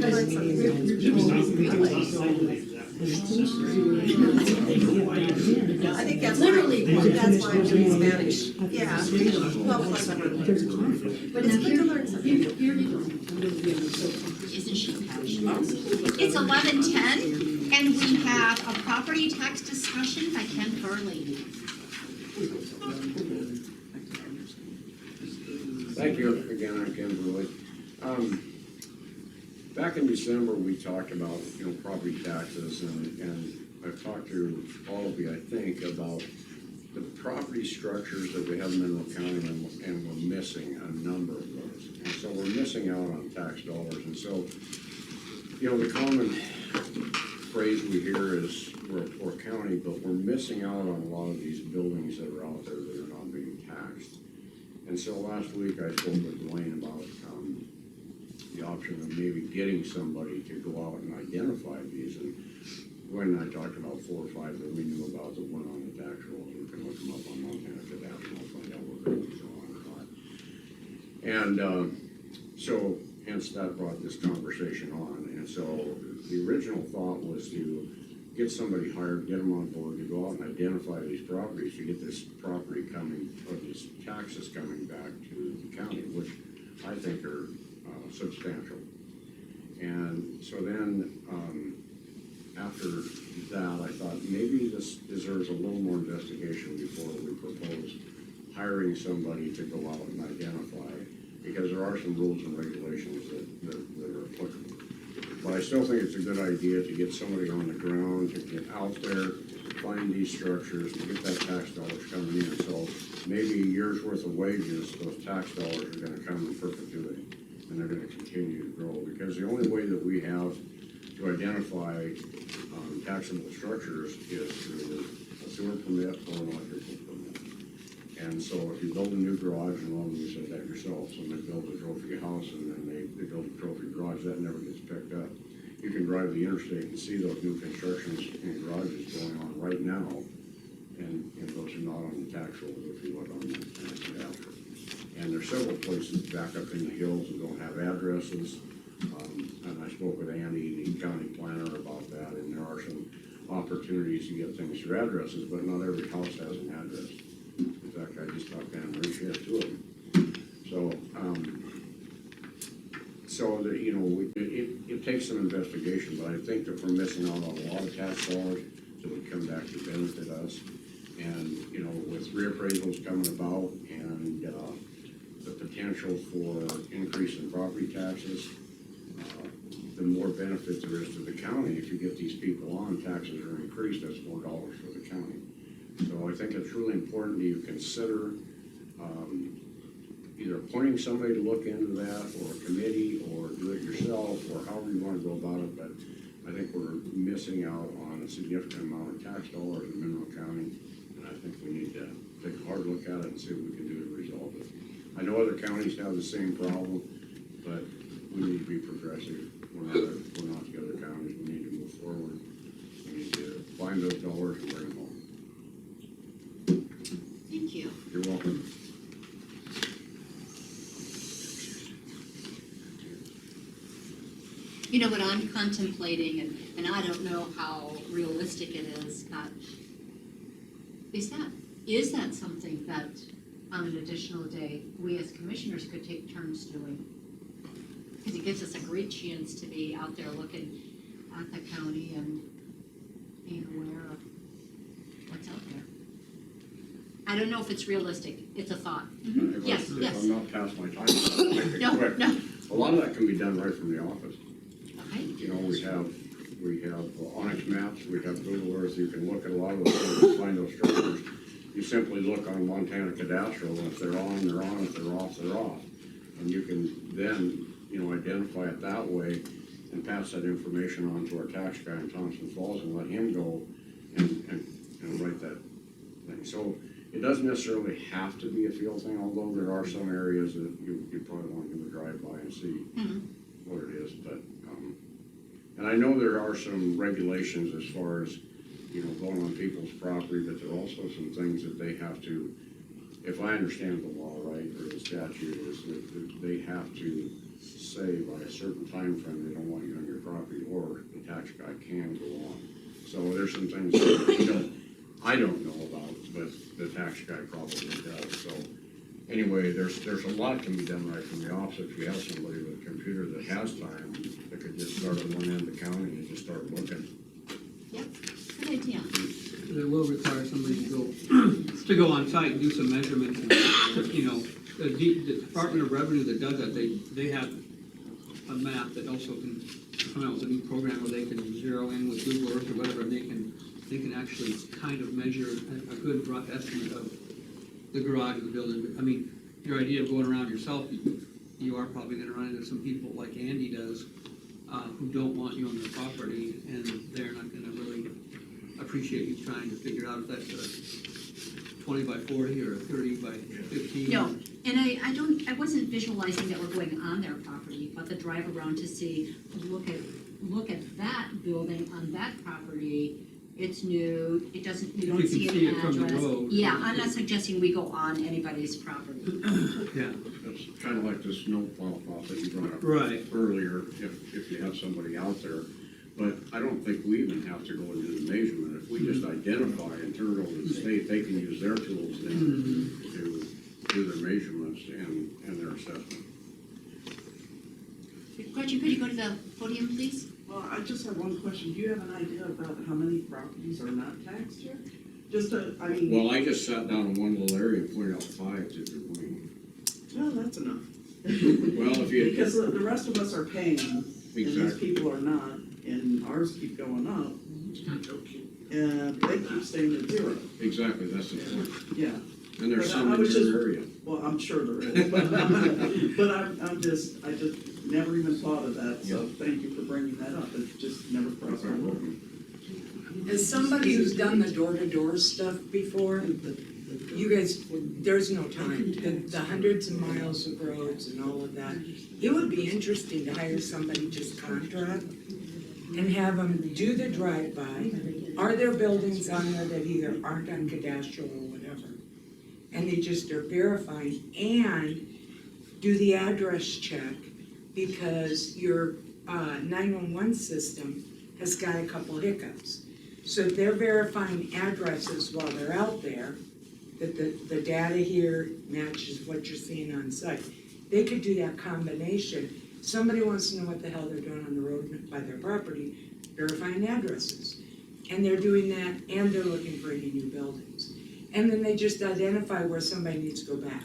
learned something. I think that's why I'm doing Spanish. Yeah. Well, plus I learned. But it's good to learn something. Isn't she passionate? It's 11:10 and we have a property tax discussion by Ken Burley. Thank you again, I'm Ken Burley. Back in December, we talked about, property taxes, and I've talked to all of you, I think, about the property structures that we have in Mineral County, and we're missing a number of those. And so we're missing out on tax dollars, and so, the common phrase we hear is, we're a poor county, but we're missing out on a lot of these buildings that are out there that are not being taxed. And so last week, I spoke with Dwayne about the option of maybe getting somebody to go out and identify these. And Dwayne and I talked about 4 or 5 that we knew about that weren't on the tax rolls. We can look them up on Montana Good App and I'll find out whether these are on or not. And so hence that brought this conversation on. And so the original thought was to get somebody hired, get them on board, to go out and identify these properties, to get this property coming, or these taxes coming back to the county, which I think are substantial. And so then, after that, I thought maybe this deserves a little more investigation before we propose hiring somebody to go out and identify, because there are some rules and regulations that are applicable. But I still think it's a good idea to get somebody on the ground, to get out there, find these structures, to get that tax dollars coming in. So maybe a year's worth of wages, those tax dollars are gonna come in perpetuity, and they're gonna continue to grow, because the only way that we have to identify taxable structures is through a sewer permit or an electrical permit. And so if you build a new garage, and a lot of you said that yourself, so they build a trophy house and then they build a trophy garage, that never gets picked up. You can drive the interstate and see those new constructions and garages going on right now, and those are not on the tax roll if you look on the after. And there's several places back up in the hills that don't have addresses. And I spoke with Andy, the county planner, about that, and there are some opportunities to get things through addresses, but not every house has an address. In fact, I just talked to Anne Marie, she has 2 of them. So that, you know, it takes some investigation, but I think that we're missing out on a lot of tax dollars that would come back to benefit us. And, you know, with reappraisals coming about and the potential for increase in property taxes, the more benefit there is to the county. If you get these people on, taxes are increased, that's $4 for the county. So I think it's really important that you consider either appointing somebody to look into that, or a committee, or do it yourself, or however you want to go about it. But I think we're missing out on a significant amount of tax dollars in Mineral County, and I think we need to take a hard look at it and see what we can do to resolve it. I know other counties have the same problem, but we need to be progressive. We're not the other counties. We need to move forward. We need to find those dollars and bring them home. Thank you. You're welcome. You know, what I'm contemplating, and I don't know how realistic it is that something that on an additional day, we as commissioners could take turns doing? Because it gives us a great chance to be out there looking at the county and being aware of what's out there. I don't know if it's realistic. It's a thought. Mm-hmm. Yes, yes. I'm not past my time. Make it No, quick. no. A lot of that can be done right from the office. Okay. You know, we have Onyx maps, we have Google Earth. You can look at a lot of those things and find those structures. You simply look on Montana Cadastral, and if they're on, they're on. If they're off, they're off. And you can then, you know, identify it that way and pass that information on to our tax guy in Thompson Falls and let him go and write that thing. So it doesn't necessarily have to be a field thing, although there are some areas that you probably want to do a drive-by and see what it is. But and I know there are some regulations as far as, you know, going on people's property, but there are also some things that they have to, if I understand the law right, or the statute is that they have to say by a certain time frame they don't want you on your property, or the tax guy can go on. So there's some things that I don't know about, but the tax guy probably does. So anyway, there's a lot can be done right from the office. If you have somebody with a computer that has time, that could just start at one end of the county and just start looking. Yep, good idea. It will require somebody to go on site and do some measurements. And, you know, the Department of Revenue that does that, they have a map that also can come out with a new program where they can zero in with Google Earth or whatever, and they can actually kind of measure a good rough estimate of the garage of the building. I mean, your idea of going around yourself, you are probably going to run into some people like Andy does, who don't want you on their property, and they're not going to really appreciate you trying to figure out if that's a 20 by 40 or a 30 by 15. No, and I wasn't visualizing that we're going on their property, but the drive around to see, look at that building on that property. It's new, it doesn't, you don't see an address. From the road. Yeah, I'm not suggesting we go on anybody's property. Yeah. It's kind of like the snow plow that you brought up Right. earlier. If you have somebody out there, But I don't think we even have to go and do the measurement. If we just identify and turn it over to the state, they can use their tools then to do their measurements and their assessment. Gretchen, could you go to the podium, please? Well, I just have one question. Do you have an idea about how many properties are not taxed here? Just I mean. Well, I just sat down in one little area and pointed out 5 different ways. Well, that's enough. Well, if you. Because the rest of us are paying, and these Exactly. people are not, and ours keep going up. And they keep staying at 0. Exactly, that's the point. Yeah. And there's But some I in was your just- area. Well, I'm sure there is, but I just never even thought of that, so thank you for bringing that up, it just never crossed my mind. As somebody who's done the door-to-door stuff before, you guys, there's no time. The hundreds of miles of roads and all of that. It would be interesting to hire somebody just contract and have them do the drive-by. Are there buildings on there that either aren't on cadastral or whatever? And they just are verifying and do the address check because your 911 system has got a couple hiccups. So if they're verifying addresses while they're out there, that the data here matches what you're seeing on site. They could do that combination. Somebody wants to know what the hell they're doing on the road by their property, verifying addresses. And they're doing that and they're looking for any new buildings. And then they just identify where somebody needs to go back.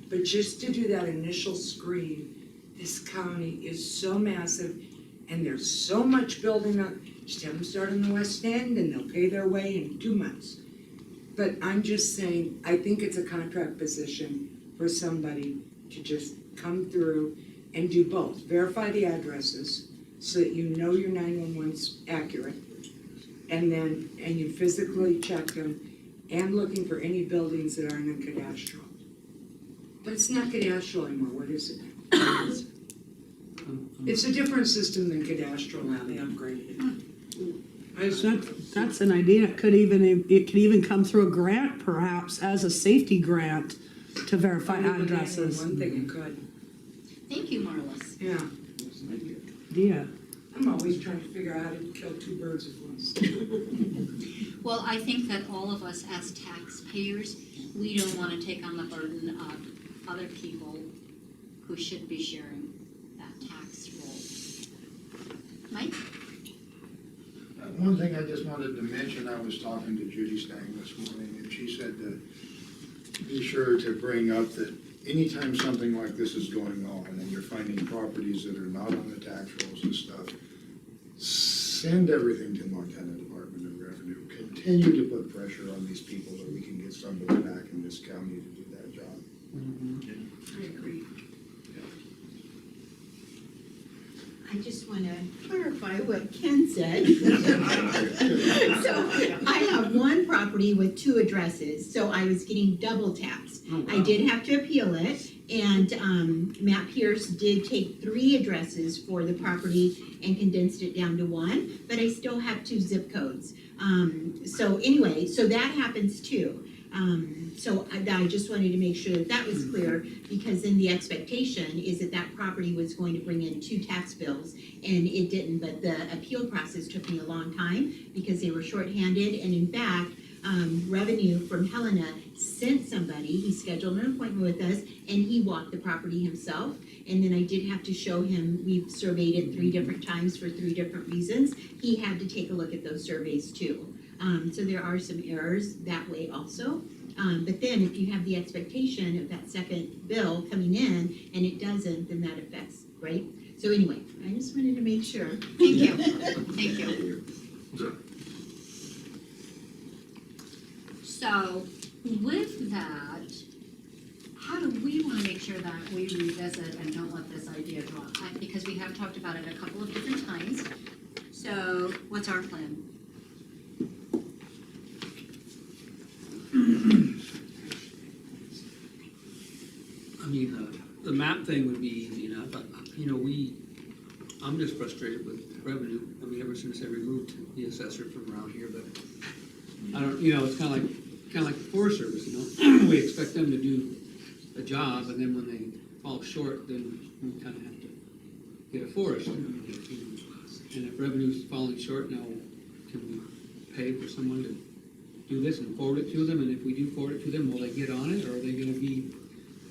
But just to do that initial screen, this county is so massive and there's so much building up. Just have them start in the West End and they'll pay their way in 2 months. But I'm just saying, I think it's a contract position for somebody to just come through and do both. Verify the addresses so that you know your 911's accurate. And you physically check them and looking for any buildings that aren't in cadastral. But it's not cadastral anymore, what is it? It's a different system than cadastral now, they upgraded it. That's an idea. It could even come through a grant perhaps as a safety grant to verify addresses. One thing it could. Thank you, Marlis. Yeah. Yeah. I'm always trying to figure out how to kill 2 birds with one stone. Well, I think that all of us as taxpayers, we don't want to take on the burden of other people who should be sharing that tax roll. Mike? One thing I just wanted to mention, I was talking to Judy Stang this morning, and she said to be sure to bring up that anytime something like this is going on, and you're finding properties that are not on the tax rolls and stuff, send everything to Montana Department of Revenue. Continue to put pressure on these people that we can get somebody back in this county to do that job. I agree. I just want to clarify what Ken said. So I have one property with 2 addresses, so I was getting double taxed. I did have to appeal it, and Matt Pierce did take 3 addresses for the property and condensed it down to 1, but I still have 2 zip codes. So anyway, so that happens too. So I just wanted to make sure that that was clear, because then the expectation is that that property was going to bring in 2 tax bills, and it didn't, but the appeal process took me a long time because they were shorthanded, and in fact, Revenue from Helena sent somebody, he scheduled an appointment with us, and he walked the property himself, and then I did have to show him, we've surveyed it 3 different times for 3 different reasons. He had to take a look at those surveys too. So there are some errors that way also. But then if you have the expectation of that second bill coming in and it doesn't, then that affects, right? So anyway, I just wanted to make sure. Thank you. Thank you. So with that, how do we want to make sure that we revisit and don't let this idea drop? Because we have talked about it a couple of different times. So what's our plan? I mean, the map thing would be easy enough, but, you know, I'm just frustrated with revenue. I mean, ever since they removed the assessor from around here, but I don't, you know, it's kind of like the Forest Service, you know? We expect them to do a job, and then when they fall short, then we kind of have to get a forest. And if revenue's falling short, now can we pay for someone to do this and forward it to them? And if we do forward it to them, will they get on it, or are they gonna be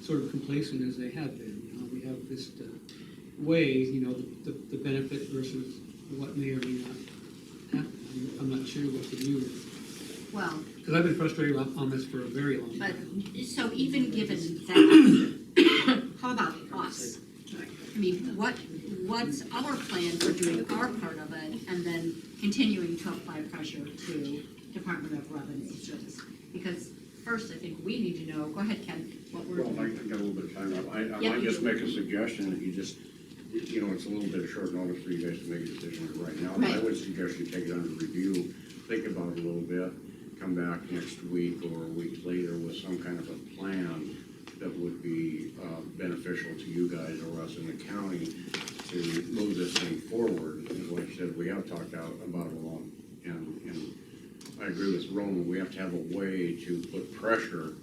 sort of complacent as they have been? You know, we have this way, you know, the benefit versus what may or may not happen. I'm not sure what to do, Well, because I've been frustrated on this for a very long but, time. so even given that, how about us? I mean, what's our plan for doing our part of it and then continuing to apply pressure to Department of Revenue Service? Because first, I think we need to know, go ahead, Ken, what we're Well, I doing. got a little bit of time. I Yeah, might you just do. make a suggestion that you just, you know, it's a little bit of short notice for you guys to make a decision right now. But I Right. would suggest you take it under review, think about it a little bit, come back next week or a week later with some kind of a plan that would be beneficial to you guys or us in the county to move this thing forward. And like I said, we have talked about it a lot, and I agree with Roman, we have to have a way to put pressure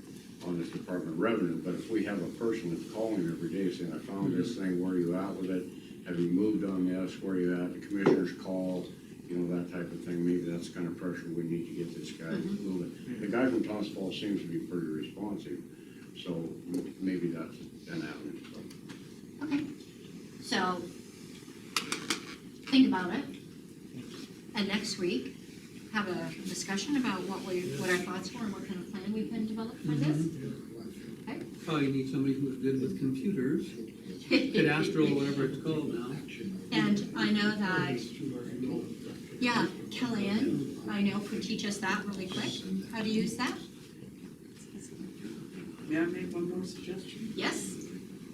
on this Department of Revenue, but if we have a person that's calling every day saying, I found this thing, where are you at with it? Have you moved on this? Where are you at? The commissioners call, you know, that type of thing. Maybe that's the kind of pressure we need to get this guy moving. The guy from Thomas Falls seems to be pretty responsive, so maybe that's an avenue. Okay, so think about it. And next week, have a discussion about what our thoughts were and what kind of plan we can develop for this. Okay? Probably need somebody who's good with computers, cadastral, whatever it's called now. And I know that, yeah, Kellyanne, I know, could teach us that really quick, how to use that. May I make one more suggestion? Yes?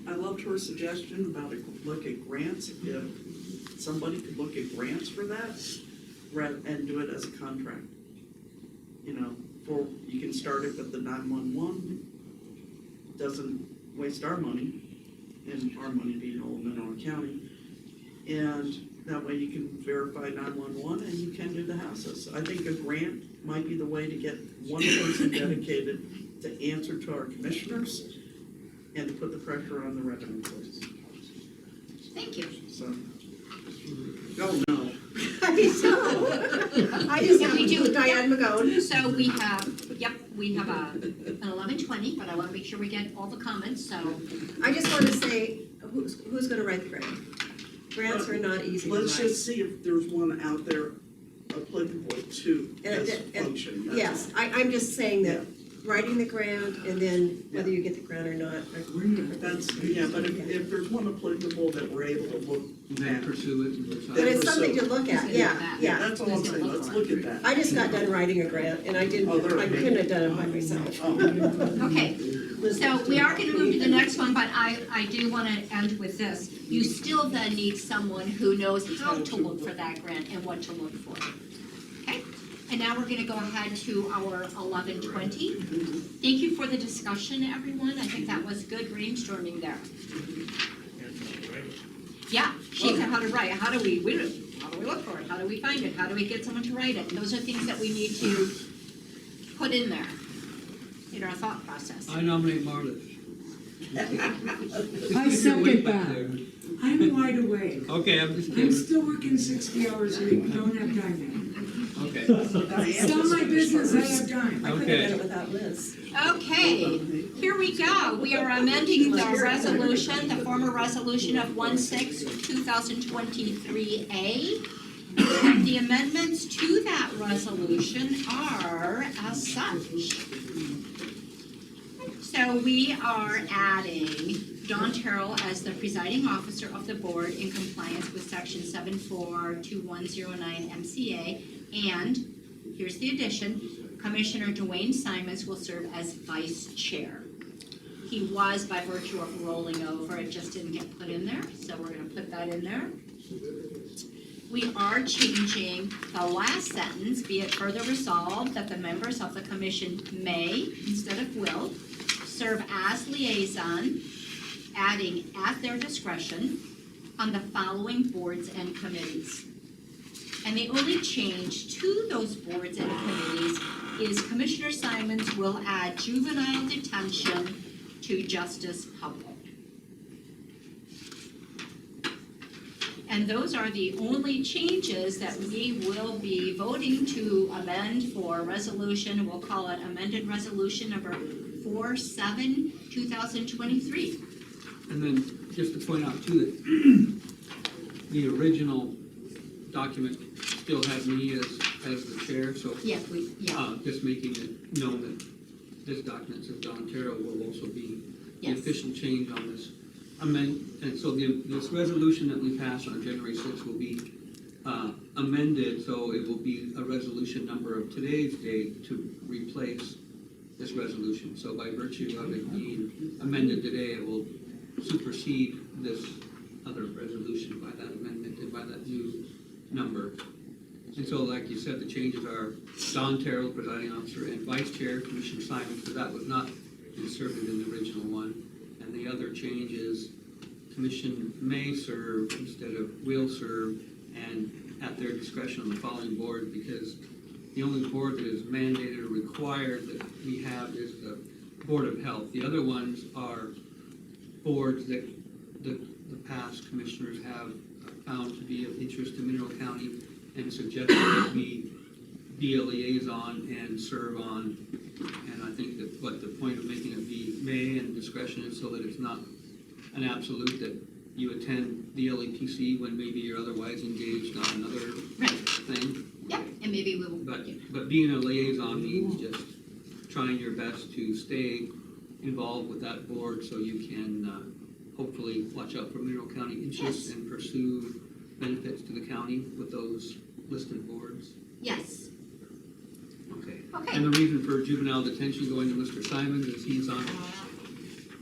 I loved her suggestion about look at grants. If somebody could look at grants for that, and do it as a contract. You know, you can start it with the 911, doesn't waste our money, and our money being old Monroe County. And that way you can verify 911 and you can do the houses. I think a grant might be the way to get one person dedicated to answer to our commissioners and to put the pressure on the revenue folks. Thank you. So, no. I just have to do Diane McGowan. So we have an 11:20, but I want to make sure we get all the comments, so. I just want to say, who's gonna write the grant? Grants are not easy to write. Let's just see if there's one out there applicable to this function. That's Yes, all. I'm just saying that writing the grant and then whether you get the grant or not are different. That's, yeah, but if there's one applicable that we're able to look Then at. pursue it and decide. But it's something to look at, yeah. That's all I'm saying, let's look at that. I just got done writing a grant and I couldn't have done it by myself. Okay, so we are gonna move to the next one, but I do wanna end with this. You still then need someone who knows how to look for that grant and what to look for. Okay, and now we're gonna go ahead to our 11:20. Thank you for the discussion, everyone. I think that was good brainstorming there. Yeah, she said how to write, how do we look for it? How do we find it? How do we get someone to write it? Those are things that we need to put in there, in our thought process. I nominate Marla. I second that. I'm wide awake. Okay, I'm just I'm kidding. still working 60 hours a week, don't have time Okay. It's not my business, I have time. I couldn't have done it without Liz. Okay, here we go. We are amending the resolution, the former resolution of 1/6/2023A. And the amendments to that resolution are as such. So we are adding Dawn Terrell as the presiding officer of the board in compliance with section 742109 MCA. And here's the addition, Commissioner Dwayne Simons will serve as vice chair. He was by virtue of rolling over, it just didn't get put in there, so we're gonna put that in there. We are changing the last sentence, be it further resolved that the members of the commission may, instead of will, serve as liaison, adding at their discretion on the following boards and committees. And the only change to those boards and committees is Commissioner Simons will add juvenile detention to Justice Public. And those are the only changes that we will be voting to amend for resolution, we'll call it amended resolution number 47/2023. And then just to point out too, that the original document still had me as the chair, so Yeah, just making it known that this document says Don Terrell will also be the Yes. official change on this and so this resolution that we passed on January 6th will be amended, so it will be a resolution number of today's date to replace this resolution. So by virtue of it being amended today, it will supersede this other resolution by that amendment and by that new number. And so, like you said, the changes are Don Terrell, presiding officer, and vice chair, Commissioner Simon, so that was not inserted in the original one. And the other change is commission may serve instead of will serve, and at their discretion on the following board, because the only board that is mandated or required that we have is the Board of Health. The other ones are boards that the past commissioners have found to be of interest to Mineral County and suggested that we be a liaison and serve on. And I think that what the point of making it be may and discretion is so that it's not an absolute that you attend the LEPC when maybe you're otherwise engaged on another thing. Yep, and maybe we will. But being a liaison means just trying your best to stay involved with that board so you can hopefully watch out for Mineral County interests and pursue benefits to the county with those listed boards. Yes. Okay. Okay. And the reason for juvenile detention going to Mr. Simons is he's on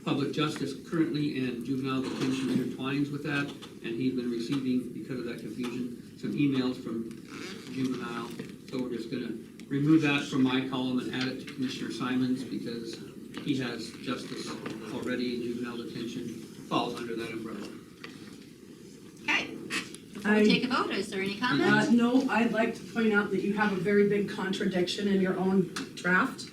public justice currently, and juvenile detention intertwines with that, and he's been receiving, because of that confusion, some emails from juvenile. So we're just gonna remove that from my column and add it to Commissioner Simons, because he has justice already, and juvenile detention falls under that umbrella. Okay. Before we take a vote, is there any comments? No, I'd like to point out that you have a very big contradiction in your own draft.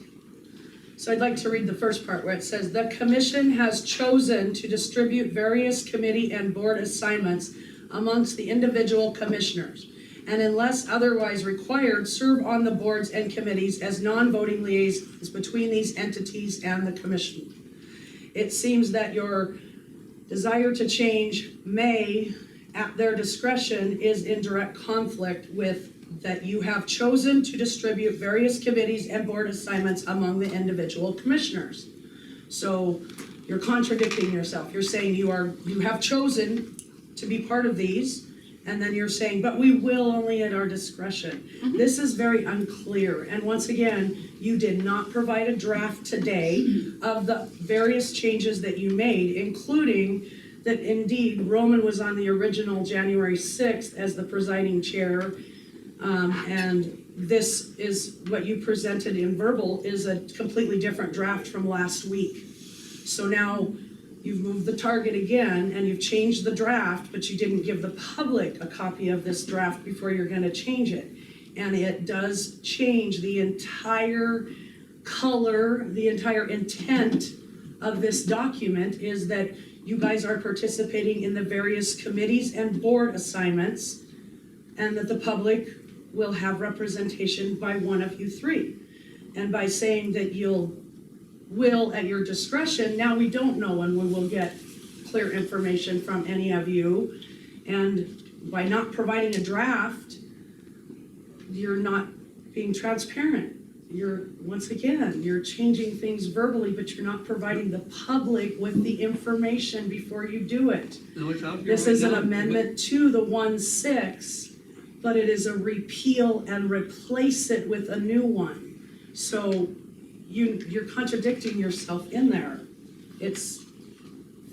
So I'd like to read the first part where it says, "The commission has chosen to distribute various committee and board assignments amongst the individual commissioners, and unless otherwise required, serve on the boards and committees as non-voting liaisons between these entities and the commission." It seems that your desire to change may, at their discretion, is in direct conflict with that you have chosen to distribute various committees and board assignments among the individual commissioners. So you're contradicting yourself. You're saying you have chosen to be part of these, and then you're saying, but we will only at our discretion. This is very unclear, and once again, you did not provide a draft today of the various changes that you made, including that indeed Roman was on the original January 6th as the presiding chair, and this is what you presented in verbal is a completely different draft from last week. So now you've moved the target again and you've changed the draft, but you didn't give the public a copy of this draft before you're gonna change it. And it does change the entire color, the entire intent of this document is that you guys are participating in the various committees and board assignments, and that the public will have representation by one of you three. And by saying that will at your discretion, now we don't know when we will get clear information from any of you. And by not providing a draft, you're not being transparent. Once again, you're changing things verbally, but you're not providing the public with the information before you do it. No, it's out here This right is an now. amendment to the 1-6, but it is a repeal and replace it with a new one. So you're contradicting yourself in there. It's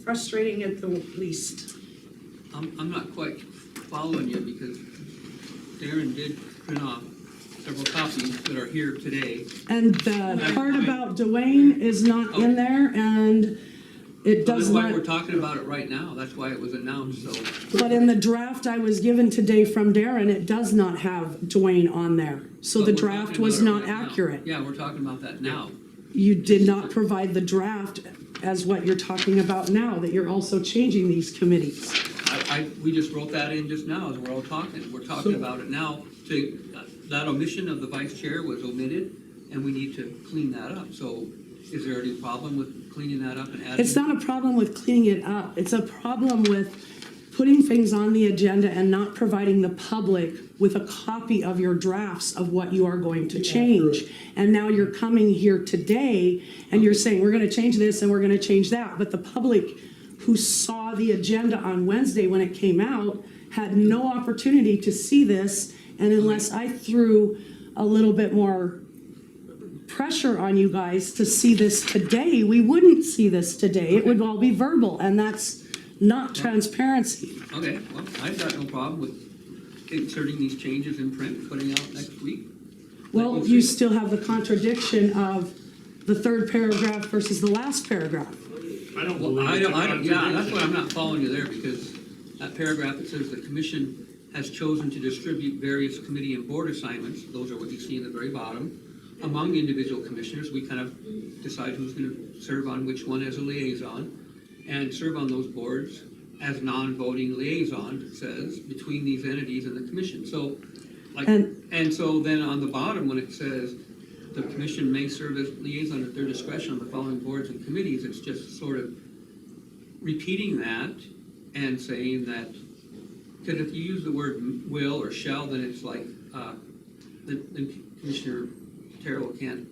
frustrating at the least. I'm not quite following you, because Darren did print off several copies that are here today. And the part about Dwayne is not in there, and it does That's why not. we're talking about it right now, that's why it was announced, so. But in the draft I was given today from Darren, it does not have Dwayne on there. So But the we're draft talking was about it not right now. accurate. Yeah, we're talking about that now. You did not provide the draft as what you're talking about now, that you're also changing these committees. we just wrote that in just now as we're all talking. We're talking about it now. That omission of the vice chair was omitted, and we need to clean that up. So is there any problem with cleaning that up and adding? It's not a problem with cleaning it up. It's a problem with putting things on the agenda and not providing the public with a copy of your drafts of what you are going to change. And now you're coming here today and you're saying, we're gonna change this and we're gonna change that. But the public who saw the agenda on Wednesday when it came out had no opportunity to see this. And unless I threw a little bit more pressure on you guys to see this today, we wouldn't see this today. It would all be verbal, and that's not transparency. Okay, well, I've got no problem with inserting these changes in print, and putting out next week. Well, you still have the contradiction of the third paragraph versus the last paragraph. I don't Well, believe I it's a don't, yeah, that's contradiction. why I'm not following you there, because that paragraph, it says the commission has chosen to distribute various committee and board assignments, those are what you see in the very bottom, among individual commissioners. We kind of decide who's gonna serve on which one as a liaison, and serve on those boards as non-voting liaison, it says, between these entities and the commission. So, like, and so then on the bottom, when it says the commission may serve as liaison at their discretion on the following boards and committees, it's just sort of repeating that and saying that, because if you use the word will or shall, then it's like, then Commissioner Terrell can't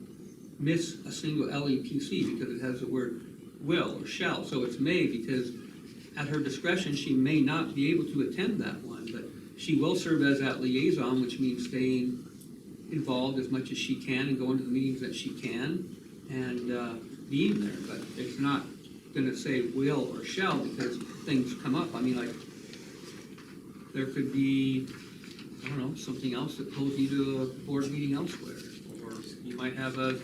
miss a single LEPC because it has the word will or shall. So it's may, because at her discretion, she may not be able to attend that one, but she will serve as that liaison, which means staying involved as much as she can and going to the meetings that she can and being there. But it's not gonna say will or shall because things come up. I mean, like, there could be, I don't know, something else that pulls you to a board meeting elsewhere, or you might have a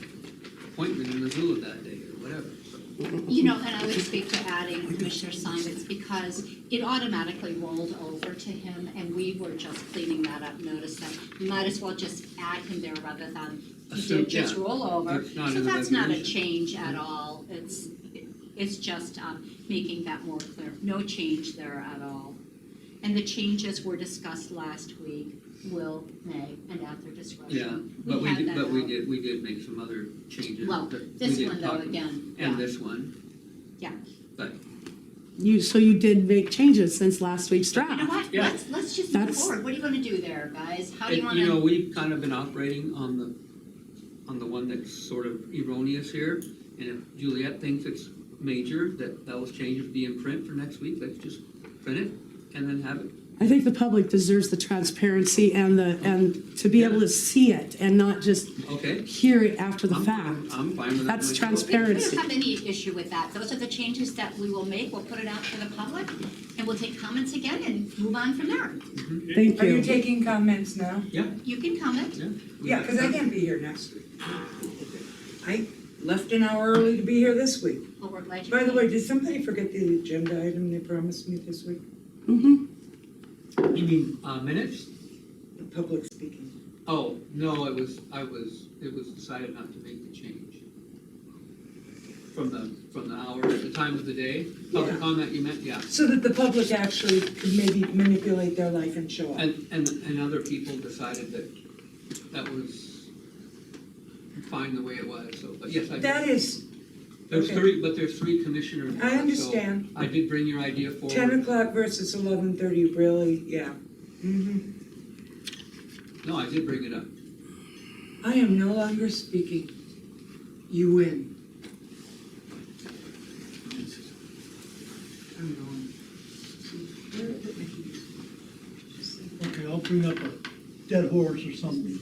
appointment in the zoo that day, or whatever. You know, and I would speak to adding Commissioner Simons because it automatically rolled over to him and we were just cleaning that up. Notice that we might as well just add him there rather than he did just roll over. So that's not a change at all. It's just making that more clear. No change there at all. And the changes were discussed last week, will, may, and at their discretion. Yeah, but we did make some other changes. Well, that this we one didn't though, talk about. again, And yeah. this one, Yeah. but. So you did make changes since last week's draft. You know what? Yeah. Let's just move forward. What are you gonna do there, guys? How do you wanna? You know, we've kind of been operating on the one that's sort of erroneous here. And if Juliet thinks it's major, that those changes be in print for next week, let's just print it and then have it. I think the public deserves the transparency and to be able to see it and not just hear it after the fact. I'm fine with that. That's We transparency. don't have any issue with that. Those are the changes that we will make. We'll put it out to the public and we'll take comments again and move on from there. Thank Are you. you taking comments now? Yeah. You can comment. Yeah, because I can't be here next week. I left an hour early to be here this week. Well, we're glad you By the came. way, did somebody forget the agenda item they promised me this week? Mm-hmm. You mean minutes? The public speaking. Oh, no, it was decided not to make the change. From the hour, the time of the day, public comment you meant, yeah. So that the public actually could maybe manipulate their life and show up. And other people decided that was fine the way it was, so, but yes, I. That is, There's okay. there's three commissioners. I understand. So I did bring your idea forward. 10 o'clock versus 11:30, really, yeah. No, I did bring it up. I am no longer speaking. You win. I'm going. Okay, I'll bring up a dead horse or something,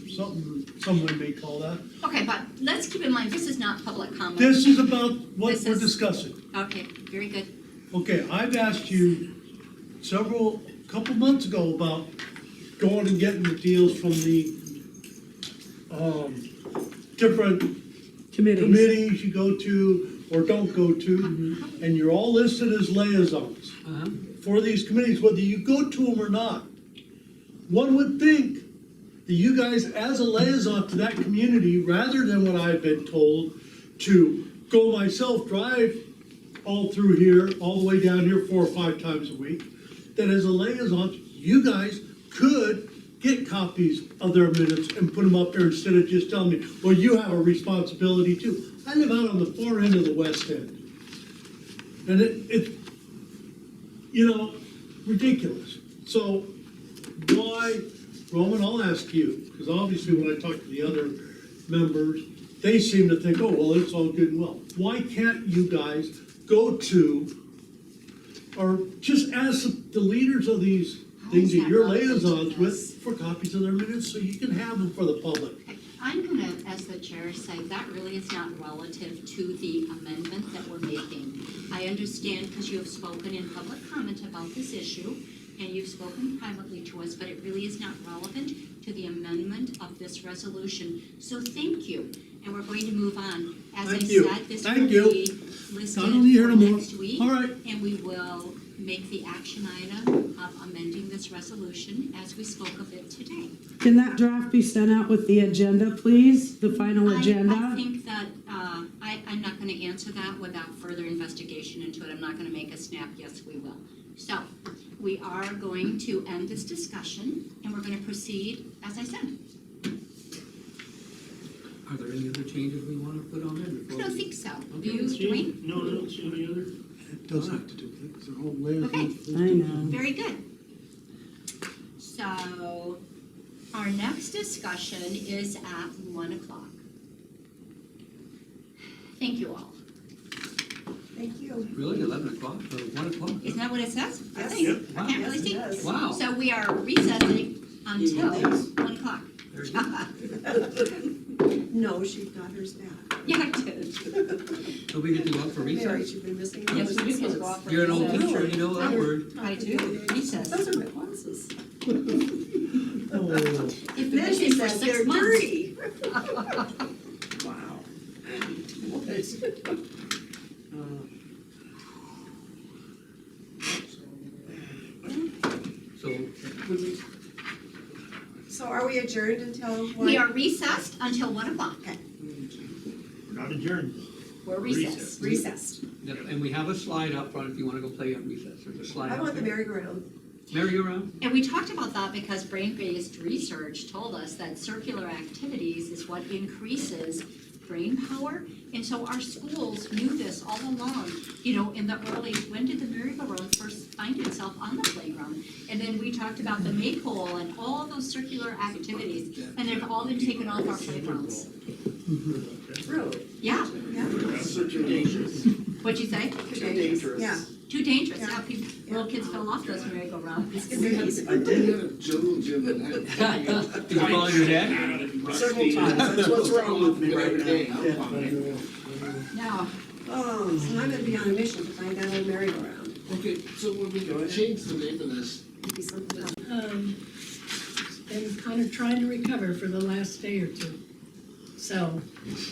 someone may call that. Okay, but let's keep in mind, this is not public comment. This is about what This we're is- discussing. Okay, very good. Okay, I've asked you couple months ago about going and getting the deals from the, different committees you go to or don't go to, and you're all listed as liaisons for these committees, whether you go to them or not. One would think that you guys, as a liaison to that community, rather than what I've been told, to go myself, drive all through here, all the way down here 4 or 5 times a week, that as a liaison, you guys could get copies of their minutes and put them up there instead of just telling me, well, you have a responsibility too. I live out on the far end of the west end. And it's, ridiculous. So why, Roman, I'll ask you, because obviously when I talk to the other members, they seem to think, oh, well, it's all good and well. Why can't you guys go to, or just ask the leaders of these things that you're liaisons with for copies of their minutes so you can have them for the public? I'm gonna, as the chair, say that really is not relative to the amendment that we're making. I understand because you have spoken in public comment about this issue, and you've spoken privately to us, but it really is not relevant to the amendment of this resolution. So thank you, and we're going to move on. As I said, this will be listed for next week. All right. And we will make the action item of amending this resolution as we spoke of it today. Can that draft be sent out with the agenda, please? The final agenda? I think that, I'm not gonna answer that without further investigation into it. I'm not gonna make a snap, yes, we will. So, we are going to end this discussion, and we're gonna proceed, as I said. Are there any other changes we want to put on there? I don't think so. Do Okay. you, Dwayne? No, I don't see any other. It does have to do with it, because they're all layers. Okay. I know. Very good. So, our next discussion is at 1:00. Thank you all. Thank you. Really, 11 o'clock or 1 o'clock? Isn't that what it says? I Yes. think. Yep. I can't really see. Yes. Wow. So we are recessing until 1:00. Very good. No, she got hers back. Yeah, I did. So we get to go out for Mary, recess? she's been missing. Yes, those we can since. go out for You're an old recess. teacher, you know that word. I do, recess. Those are my glasses. Oh. If we Then miss she it for says 6 they're months. dirty. Wow. So, So are we adjourned until what? We are recessed until 1:00. We're not adjourned. We're recessed. Recessed. yeah, and we have a slide up front if you want to go play on recess. There's a slide I out want the there. merry-go-round. Merry-go-round? And we talked about that because brain-based research told us that circular activities is what increases brain power. And so our schools knew this all along, in the early, when did the merry-go-round first find itself on the playground? And then we talked about the maypole and all those circular activities, and they've all been taken off our playgrounds. Really? Yeah, That's too dangerous. what'd you say? Too dangerous. Yeah. Too dangerous, Yeah. little kids fell off those merry-go-rounds. It's gonna be easy. I did get a jungle gym that had. Did you fall on your head? Several times, that's what's wrong with me right now. No, Oh, so I'm gonna be on a mission to find that old merry-go-round. Okay, so when we change the name of this, Maybe something else. Been kind of trying to recover for the last day or two. So,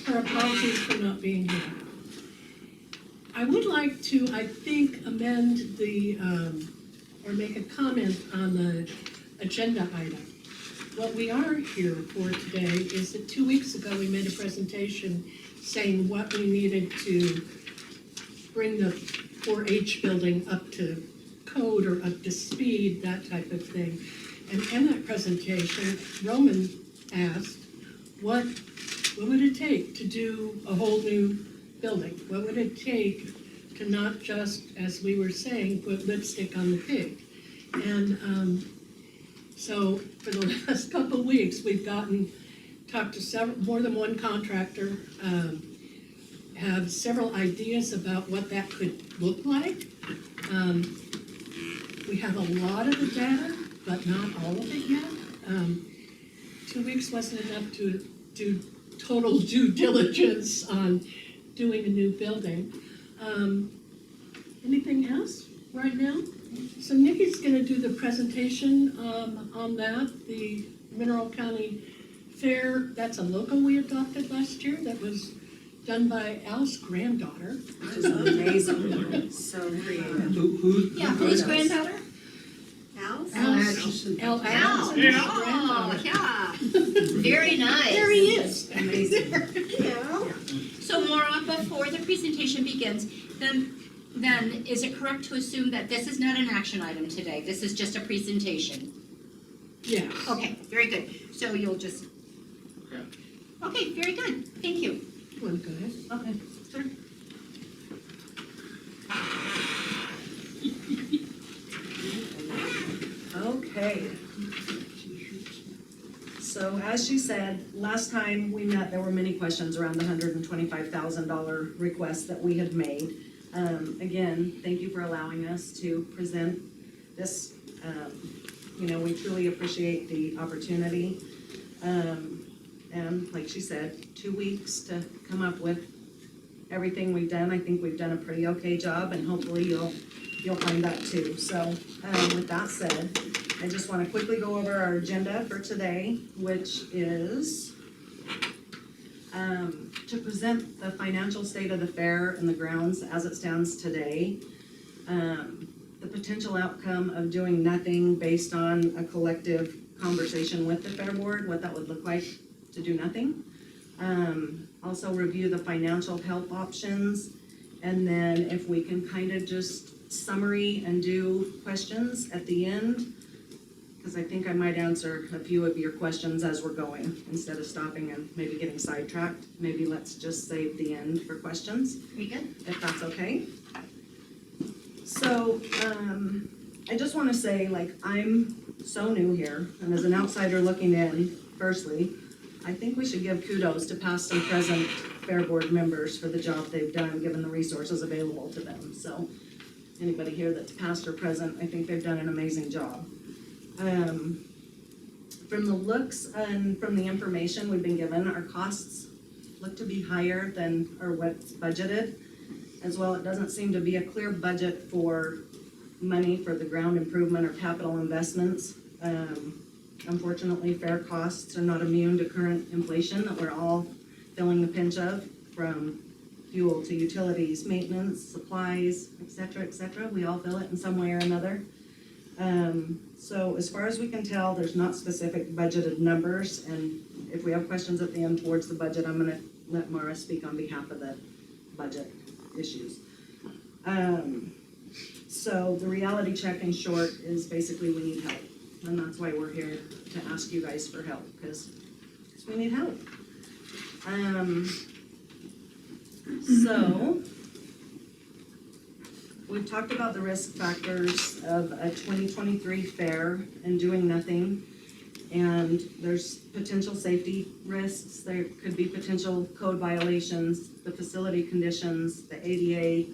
our apologies for not being here. I would like to, I think, amend the, or make a comment on the agenda item. What we are here for today is that 2 weeks ago, we made a presentation saying what we needed to bring the 4-H building up to code or up to speed, that type of thing. And in that presentation, Roman asked, what would it take to do a whole new building? What would it take to not just, as we were saying, put lipstick on the pig? And so for the last couple of weeks, we've talked to more than one contractor, have several ideas about what that could look like. We have a lot of the data, but not all of it yet. 2 weeks wasn't enough to do total due diligence on doing a new building. Anything else right now? So Nikki's gonna do the presentation on that, the Mineral County Fair. That's a logo we adopted last year that was done by Al's granddaughter. Which is amazing. So creative. whose granddaughter? Al's? Al Al. granddaughter. Yeah. Very nice. There he is. Amazing. So Maura, before the presentation begins, the then is it correct to assume that this is not an action item today? This is just a presentation? Yeah. Okay, very good. So you'll just. Yeah. Okay, very good. Thank you. You wanna go ahead? Okay, sure. Okay. So as she said, last time we met, there were many questions around the $125,000 request that we had made. Again, thank you for allowing us to present this. We truly appreciate the opportunity. And like she said, 2 weeks to come up with everything we've done. I think we've done a pretty okay job, and hopefully you'll find that too. So with that said, I just want to quickly go over our agenda for today, which is to present the financial state of the fair and the grounds as it stands today, the potential outcome of doing nothing based on a collective conversation with the fair board, what that would look like to do nothing. Also review the financial help options, and then if we can kind of just summary and do questions at the end, because I think I might answer a few of your questions as we're going, instead of stopping and maybe getting sidetracked. Maybe let's just save the end for questions. Very good. If that's okay. So, I just want to say, I'm so new here, and as an outsider looking in, firstly, I think we should give kudos to past and present Fair Board members for the job they've done, given the resources available to them. So, anybody here that's past or present, I think they've done an amazing job. From the looks and from the information we've been given, our costs look to be higher than or what's budgeted. As well, it doesn't seem to be a clear budget for money for the ground improvement or capital investments. Unfortunately, fair costs are not immune to current inflation that we're all feeling the pinch of, from fuel to utilities, maintenance, supplies, et cetera, we all feel it in some way or another. So as far as we can tell, there's not specific budgeted numbers, and if we have questions at the end towards the budget, I'm gonna let Mara speak on behalf of the budget issues. So the reality check in short is basically we need help, and that's why we're here to ask you guys for help, because we need help. So we've talked about the risk factors of a 2023 fair and doing nothing. And there's potential safety risks. There could be potential code violations, the facility conditions, the ADA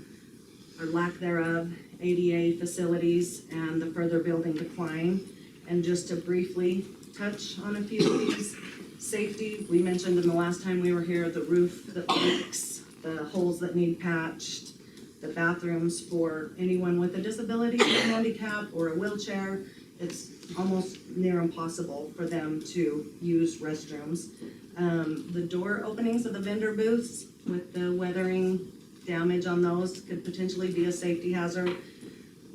or lack thereof, ADA facilities, and the further building decline. And just to briefly touch on a few of these, safety, we mentioned in the last time we were here, the roof that leaks, the holes that need patched, the bathrooms for anyone with a disability, a handicap, or a wheelchair. It's almost near impossible for them to use restrooms. The door openings of the vendor booths with the weathering damage on those could potentially be a safety hazard.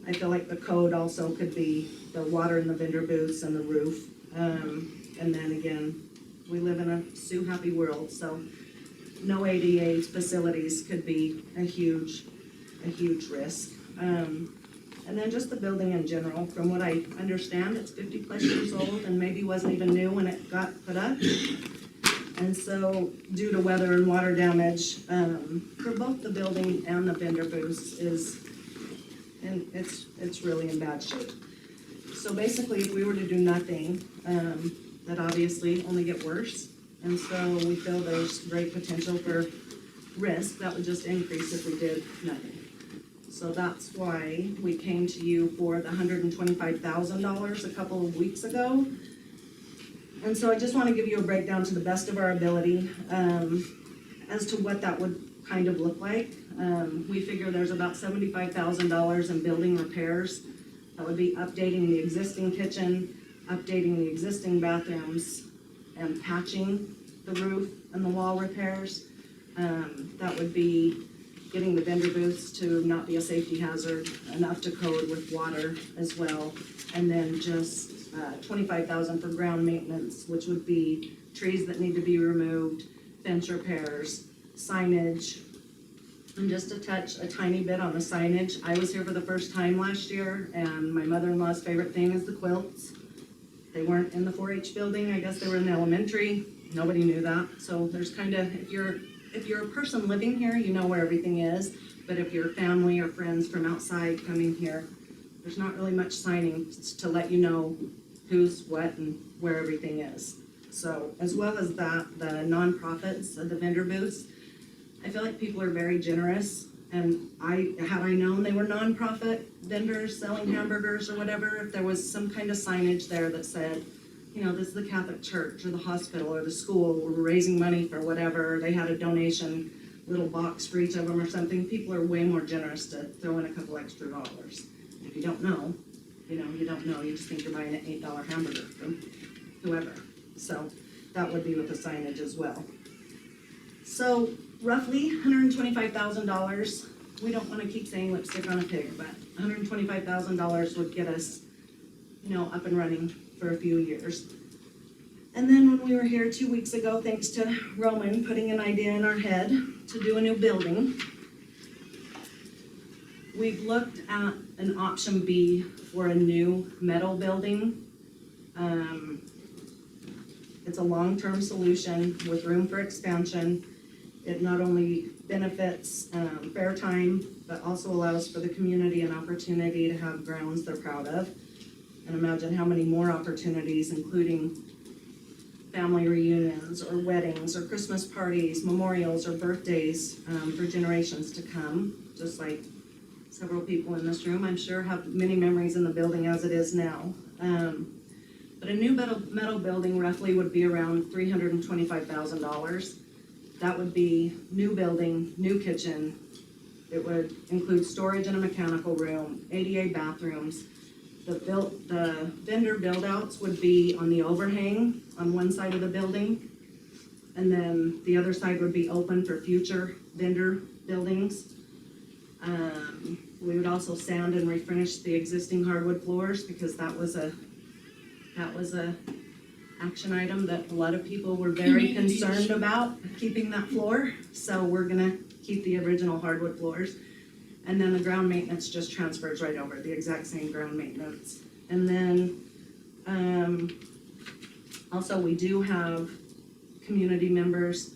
I feel like the code also could be the water in the vendor booths and the roof. And then again, we live in a Sue happy world, so no ADA facilities could be a huge risk. And then just the building in general, from what I understand, it's 50+ years old and maybe wasn't even new when it got put up. And so due to weather and water damage, for both the building and the vendor booths it's really in bad shape. So basically, if we were to do nothing, that obviously only get worse. And so we feel there's great potential for risk that would just increase if we did nothing. So that's why we came to you for the $125,000 a couple of weeks ago. And so I just want to give you a breakdown to the best of our ability as to what that would kind of look like. We figure there's about $75,000 in building repairs. That would be updating the existing kitchen, updating the existing bathrooms, and patching the roof and the wall repairs. That would be getting the vendor booths to not be a safety hazard, enough to code with water as well. And then just $25,000 for ground maintenance, which would be trees that need to be removed, fence repairs, signage, And just to touch a tiny bit on the signage, I was here for the first time last year, and my mother-in-law's favorite thing is the quilts. They weren't in the 4-H building, I guess they were in the elementary, nobody knew that. So there's kind of, if you're a person living here, you know where everything is, but if you're family or friends from outside coming here, there's not really much signing to let you know who's what and where everything is. So, as well as that, the nonprofits, the vendor booths, I feel like people are very generous, and had I known they were nonprofit vendors selling hamburgers or whatever, if there was some kind of signage there that said, you know, this is the Catholic Church or the hospital or the school, we're raising money for whatever, they had a donation, little box for each of them or something, people are way more generous to throw in a couple extra dollars. If you don't know, you don't know, you just think you're buying an $8 hamburger from whoever. So that would be with the signage as well. So roughly $125,000. We don't want to keep saying lipstick on a pig, but $125,000 would get us, up and running for a few years. And then when we were here 2 weeks ago, thanks to Roman putting an idea in our head to do a new building, we've looked at an option B for a new metal building. It's a long-term solution with room for expansion. It not only benefits fair time, but also allows for the community an opportunity to have grounds they're proud of. And imagine how many more opportunities, including family reunions or weddings or Christmas parties, memorials or birthdays for generations to come. Just like several people in this room, I'm sure, have many memories in the building as it is now. But a new metal building roughly would be around $325,000. That would be new building, new kitchen. It would include storage and a mechanical room, ADA bathrooms. The vendor build-outs would be on the overhang on one side of the building, and then the other side would be open for future vendor buildings. We would also sand and refinish the existing hardwood floors because that was a action item that a lot of people were very concerned about, keeping that floor. So we're gonna keep the original hardwood floors. And then the ground maintenance just transfers right over, the exact same ground maintenance. And then also we do have community members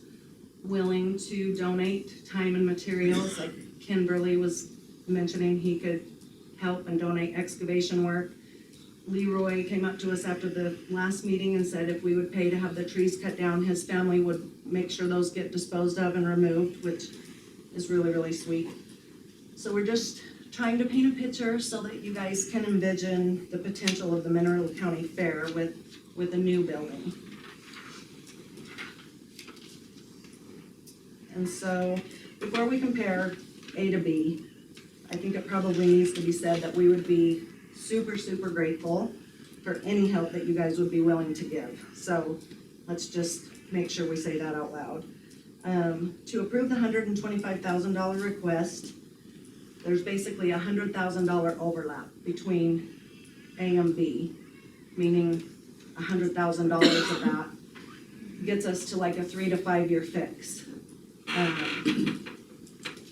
willing to donate time and materials. Like Kimberly was mentioning, he could help and donate excavation work. Leroy came up to us after the last meeting and said if we would pay to have the trees cut down, his family would make sure those get disposed of and removed, which is really, really sweet. So we're just trying to paint a picture so that you guys can envision the potential of the Mineral County Fair with a new building. And so before we compare A to B, I think it probably needs to be said that we would be super, super grateful for any help that you guys would be willing to give. So let's just make sure we say that out loud. To approve the $125,000 request, there's basically a $100,000 overlap between A and B, meaning $100,000 of that gets us to like a 3 to 5 year fix.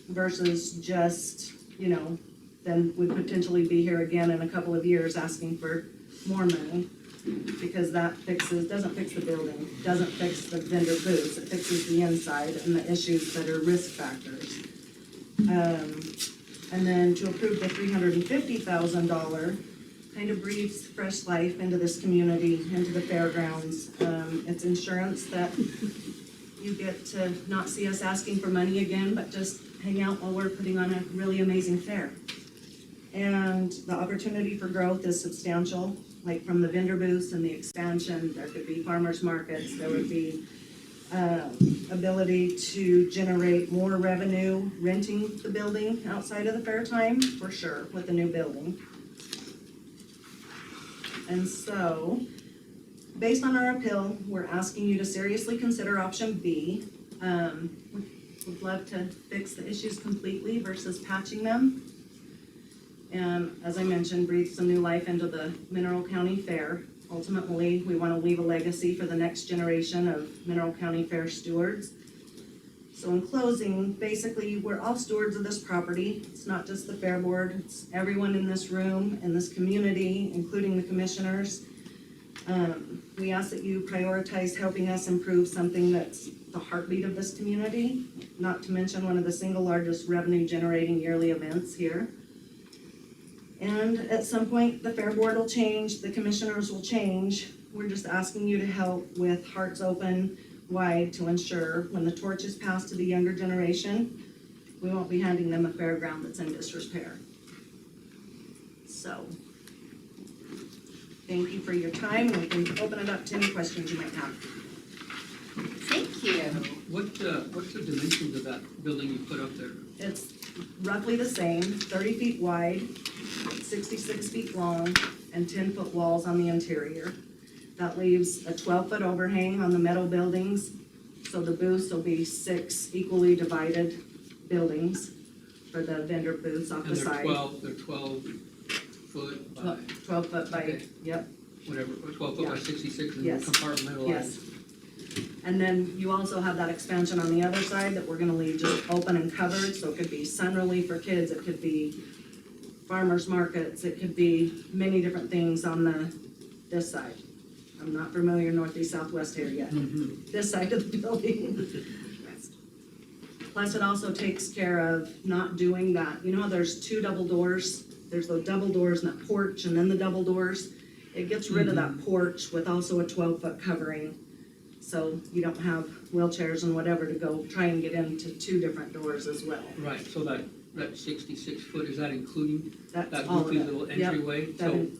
Versus just, then we'd potentially be here again in a couple of years asking for more money, because that doesn't fix the building, doesn't fix the vendor booths, it fixes the inside and the issues that are risk factors. And then to approve the $350,000 kind of breathes fresh life into this community, into the fairgrounds. It's insurance that you get to not see us asking for money again, but just hang out while we're putting on a really amazing fair. And the opportunity for growth is substantial, like from the vendor booths and the expansion. There could be farmers markets, there would be ability to generate more revenue renting the building outside of the fair time, for sure, with the new building. And so, based on our appeal, we're asking you to seriously consider option B. We'd love to fix the issues completely versus patching them. And as I mentioned, breathe some new life into the Mineral County Fair. Ultimately, we want to leave a legacy for the next generation of Mineral County Fair stewards. So in closing, basically, we're all stewards of this property. It's not just the Fair Board, it's everyone in this room, in this community, including the commissioners. We ask that you prioritize helping us improve something that's the heartbeat of this community, not to mention one of the single largest revenue generating yearly events here. And at some point, the Fair Board will change, the commissioners will change. We're just asking you to help with hearts open wide to ensure when the torch is passed to the younger generation, we won't be handing them a fairground that's in disrepair. So, thank you for your time, and we can open it up to any questions you might have. Thank you. What's the dimensions of that building you put up there? It's roughly the same, 30 feet wide, 66 feet long, and 10-foot walls on the interior. That leaves a 12-foot overhang on the metal buildings, so the booths will be 6 equally divided buildings for the vendor booths off the And side. they're 12 foot by, 12 foot by, Okay. yep, whatever, 12 foot by Yeah. 66 and Yes. compartmentalized. yes. And then you also have that expansion on the other side that we're gonna leave just open and covered, so it could be sun relief for kids, it could be farmers markets, it could be many different things on this side. I'm not familiar northeast, southwest here yet, this side of the building. Plus, it also takes care of not doing that, you know, there's 2 double doors, there's the double doors and that porch, and then the double doors. It gets rid of that porch with also a 12-foot covering, so you don't have wheelchairs and whatever to go try and get into 2 different doors as well. Right, so that 66 foot, is that including That's that all of goofy it. little Yep, entryway?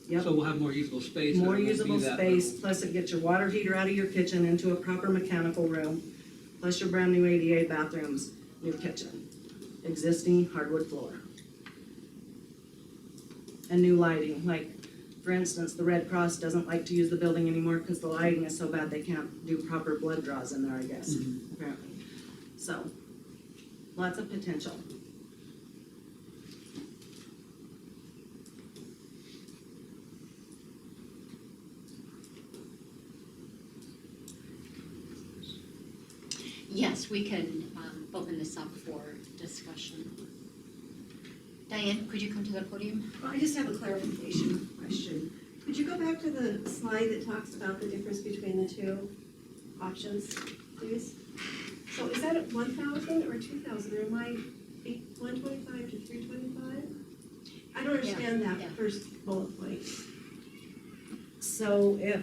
yep. So we'll have more usable space. and More it won't be usable that space, little- plus it gets your water heater out of your kitchen into a proper mechanical room, plus your brand new ADA bathrooms, new kitchen, existing hardwood floor. And new lighting, like, for instance, the Red Cross doesn't like to use the building anymore because the lighting is so bad they can't do proper blood draws in there, I guess, apparently. So, lots of potential. Yes, we can open this up for discussion. Diane, could you come to the podium? Well, I just have a clarification question. Could you go back to the slide that talks about the difference between the 2 options, please? So is that at 1,000 or 2,000, or am I 125 to 325? I don't understand Yeah. that first bullet point. So if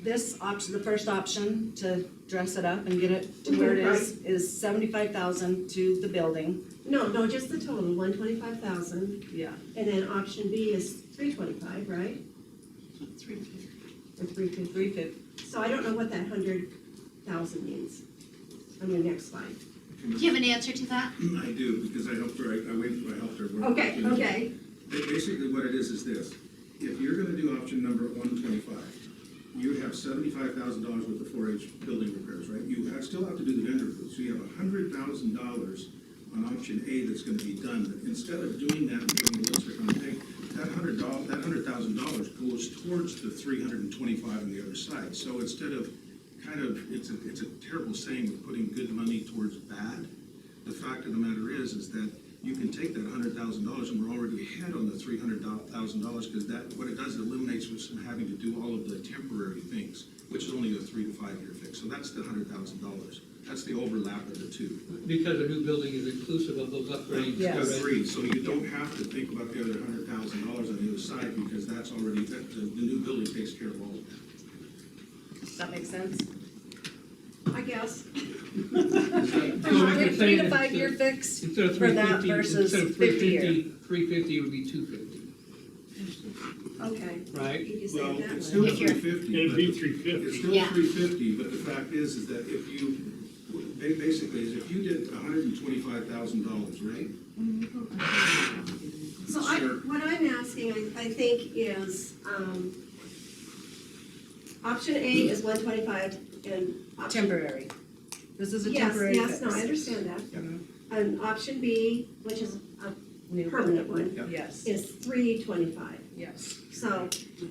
this option, the first option to dress it up and get it to where it is 75,000 to the building. No, just the total, 125,000, Yeah. and then option B is 325, right? Or 350. So I don't know what that 100,000 means on your next slide. Do you have an answer to that? I do, because I helped her, I helped her. work. Okay. Basically, what it is this, if you're gonna do option number 125, you have $75,000 worth of 4-H building repairs, right? You still have to do the vendor booth, so you have $100,000 on option A that's gonna be done. But instead of doing that and putting the lipstick on the pig, that $100,000 goes towards the 325 on the other side. So instead of it's a terrible saying of putting good money towards bad. The fact of the matter is that you can take that $100,000 and we're already ahead on the $300,000 because what it does, it eliminates us from having to do all of the temporary things, which is only a 3 to 5 year fix. So that's the $100,000. That's the overlap of the 2. Because a new building is inclusive of those upgrades. Yes. Agreed. So you don't have to think about the other $100,000 on the other side because that's already, the new building takes care of all of that. Does that make sense? I guess. So what you're 3 saying to is 5 year fix Instead of for that 350, versus instead of 50 year. 350 would be 250, Okay. right? You can say Well, it that it's way. still 350. It'd but be the- 350. It's still Yeah. 350, but the fact is that if you, basically, is if you did $125,000, right? So Sure. what I'm asking, I think, is, option A is 125 and option. Temporary. This is a temporary fix. Yes, no, I understand that. Yeah. And option B, which is a New permanent building. one, Yes, is 325. Yes. So,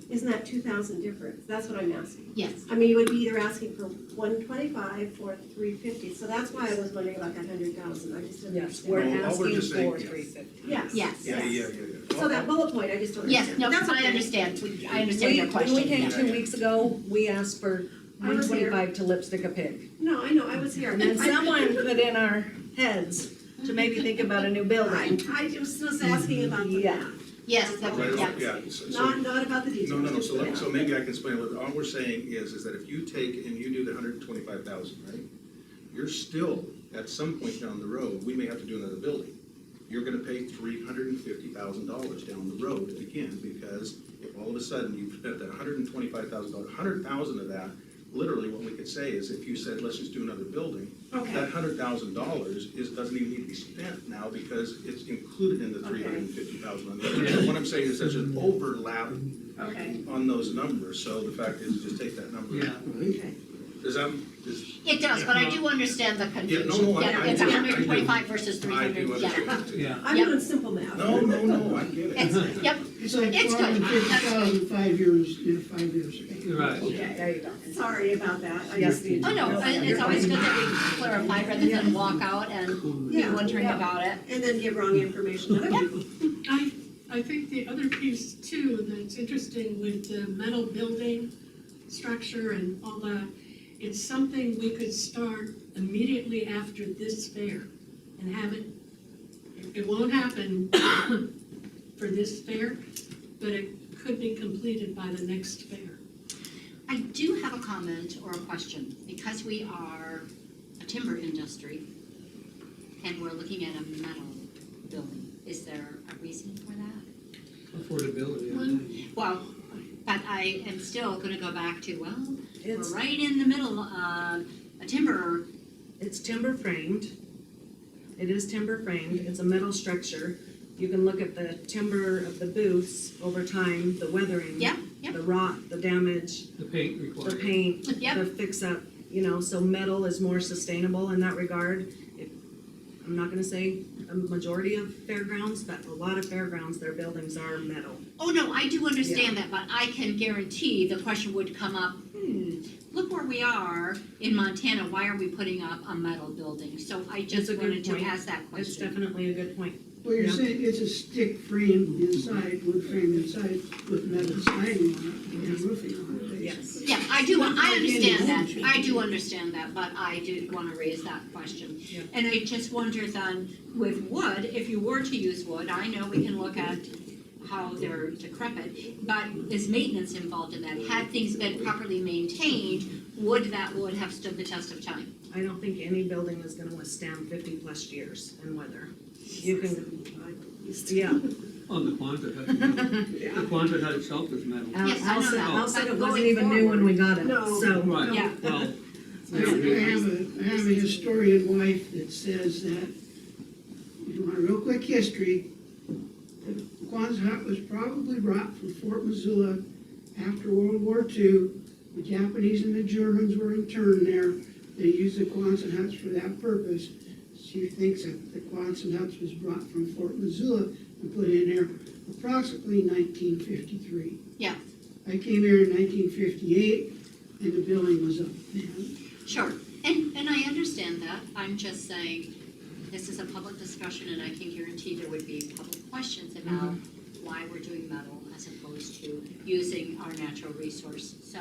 isn't that 2,000 difference? That's what I'm asking. Yes. I mean, you would be either asking for 125 or 350, so that's why I was wondering about that 100,000, I just didn't Yes, understand. we're No, all we're asking just saying, for yes. 350. Yes. Yes. yes. So that bullet point, I just don't understand. Yes, no, That's I okay. understand, I understand your question. When we came yeah. 2 weeks ago, we asked for I was here. 125 to lipstick a pig. No, I know, I was here. And then I- someone put in our heads to maybe think about a new building. I just was asking about the Yeah. math. Yes, that, Right, yeah. yeah, so- Not about the details. No, just so, the let- math. so maybe I can explain a little, all we're saying is that if you take and you do the 125,000, right? You're still, at some point down the road, we may have to do another building. You're gonna pay $350,000 down the road again, because if all of a sudden you've spent that $125,000, 100,000 of that, literally what we could say is if you said, let's just do another building, Okay. that $100,000 doesn't even need to be spent now because it's included in the $350,000. What I'm saying is there's an overlap Okay. on those numbers, so the fact is, just take that number. Yeah. Okay. Does that, It does, but I do understand the confusion. no, I- Yeah, it's I do. 125 versus I 300, do yeah. understand it too. Yeah. I'm Yep. doing simple math. No, I get it. It's, yep, It's like It's good. 450,000 5 years in a 5 years. Right. Okay, There you go. sorry about that. I Yes, just need to oh no, know. it's always good that we clarify rather than walk out and be Yeah, wondering yeah. about it. And then give wrong information to other people. I think the other piece too that's interesting with the metal building structure and all that, it's something we could start immediately after this fair and have it, it won't happen for this fair, but it could be completed by the next fair. I do have a comment or a question, because we are a timber industry and we're looking at a metal building, is there a reason for that? Affordability, I think. Well, but I am still gonna go back to, well, It's, we're right in the middle, a timber, it's timber framed. It is timber framed. It's a metal structure. You can look at the timber of the booths over time, the weathering. yeah, yeah, The rot, the damage, The paint the required. paint, Yep. the fix-up, so metal is more sustainable in that regard. I'm not gonna say a majority of fairgrounds, but a lot of fairgrounds, their buildings are metal. oh no, I do understand that, but I can guarantee the question would come up, look where we are in Montana, why are we putting up a metal building? So I It's just a good wanted to point. ask that It's question. definitely a good point. Well, you're Yeah. saying it's a stick frame inside, wood frame inside with metal siding on it and roofing on it. Yes. Yeah, I understand that, I do understand that, but I did wanna raise that question. Yeah. And I just wonder then, with wood, if you were to use wood, I know we can look at how they're decrepit, but is maintenance involved in that? Had things been properly maintained, would that wood have stood the test of time? I don't think any building is gonna withstand 50-plus years in weather. You can, yeah. On the Quonset hut. The Quonset hut itself is metal. Yes, I know that. Al said it But wasn't going even new when we got it, No. so. Right, Yeah. well, I have a historian wife that says that, if you want a real quick history, the Quonset hut was probably brought from Fort Missoula after World War II. The Japanese and the Germans were interned there. They used the Quonset huts for that purpose. She thinks that the Quonset huts was brought from Fort Missoula and put in there approximately 1953. Yeah. I came here in 1958 and the building was up. Sure, and I understand that, I'm just saying, this is a public discussion and I can guarantee there would be public questions about why we're doing metal as opposed to using our natural resource. So,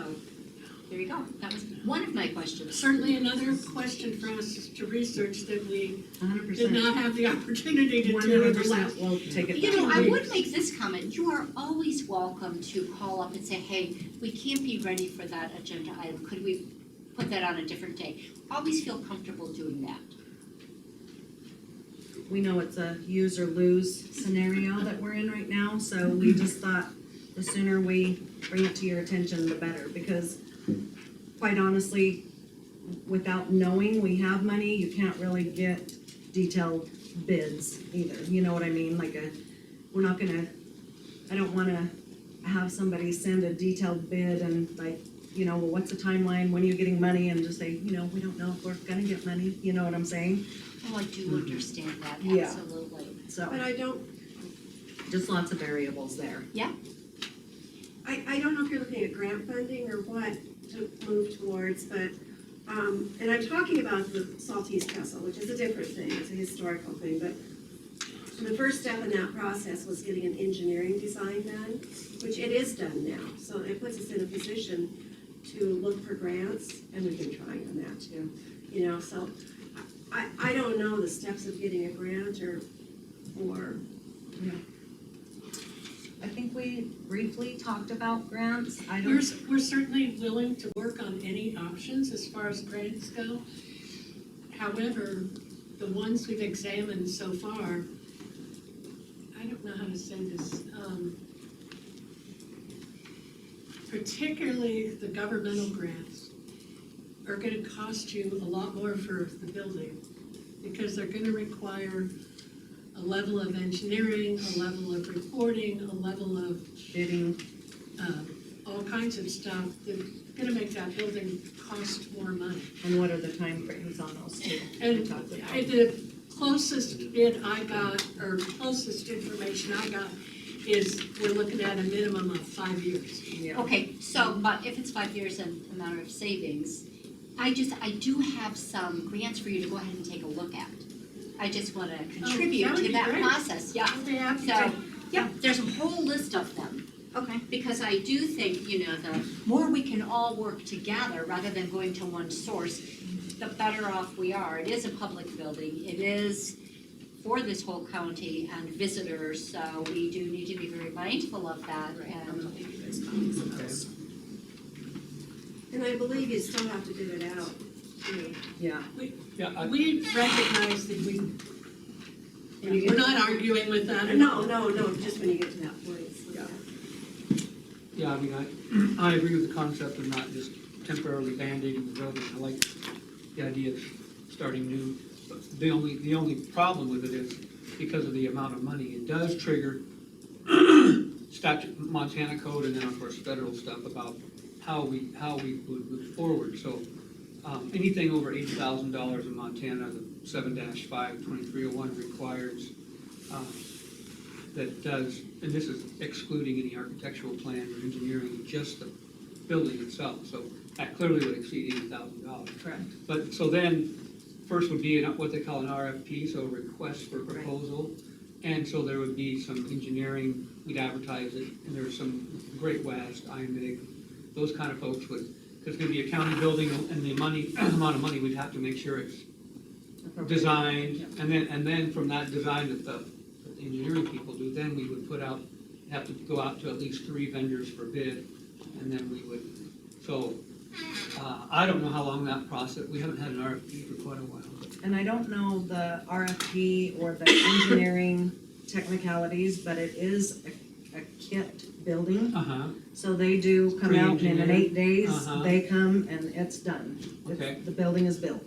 there you go, that was one of my questions. Certainly another question for us to research that we 100%. did not have the opportunity to do in the last. 100% will take it You know, back. I would make this comment, you are always welcome to call up and say, hey, we can't be ready for that agenda item, could we put that on a different day? Always feel comfortable doing that. We know it's a use or lose scenario that we're in right now, so we just thought the sooner we bring it to your attention, the better, because quite honestly, without knowing we have money, you can't really get detailed bids either, you know what I mean? We're not gonna, I don't wanna have somebody send a detailed bid and well, what's the timeline, when are you getting money, and just say, we don't know if we're gonna get money, you know what I'm saying? Oh, I do understand that, Yeah. absolutely. So, But I don't, just lots of variables there. Yeah, I don't know if you're looking at grant funding or what to move towards, but, and I'm talking about the Saltese Castle, which is a different thing, it's a historical thing, but the first step in that process was getting an engineering design done, which it is done now, so it puts us in a position to look for grants, and we've been trying on that too, you know, so I don't know the steps of getting a grant or, I think we briefly talked about grants. I don't. We're certainly willing to work on any options as far as grants go. However, the ones we've examined so far, I don't know how to say this, particularly the governmental grants are gonna cost you a lot more for the building, because they're gonna require a level of engineering, a level of reporting, a level of bidding, all kinds of stuff that's gonna make that building cost more money. And what are the timeframes on those two? And the closest bid I got, or closest information I got, is we're looking at a minimum of 5 years. Okay, so, but if it's 5 years and a matter of savings, I do have some grants for you to go ahead and take a look at. I just wanna contribute that would to be that great. process, yeah. Okay, happy So, to. yeah, there's a whole list of them. Okay. Because I do think, you know, the more we can all work together rather than going to one source, the better off we are. It is a public building, it is for this whole county and visitors, so we do need to be very mindful of that. and I believe you still have to do it out, too. Yeah. We recognize that we're not arguing with that at all. No, just when you get to that point. Yeah, I mean, I agree with the concept of not just temporarily band-aiding the building. I like the idea of starting new. But the only problem with it is because of the amount of money, it does trigger statute, Montana code, and then of course federal stuff about how we would move forward. So anything over $80,000 in Montana, the 7-5-2301 requires that does, and this is excluding any architectural plans or engineering, just the building itself. So that clearly would exceed $80,000. Correct. But so then, first would be what they call an RFP, so a request for proposal. And so there would be some engineering, we'd advertise it, and there's some Great West, IMIG, those kind of folks would, because it's gonna be a county building, and the amount of money, we'd have to make sure it's designed, and then from that design that the engineering people do, then we would have to go out to at least 3 vendors for bid, and then we would, so, I don't know how long that process, we haven't had an RFP for quite a while. And I don't know the RFP or the engineering technicalities, but it is a kit building. So they do come out and in 8 days, they come and it's done. Okay. The building is built.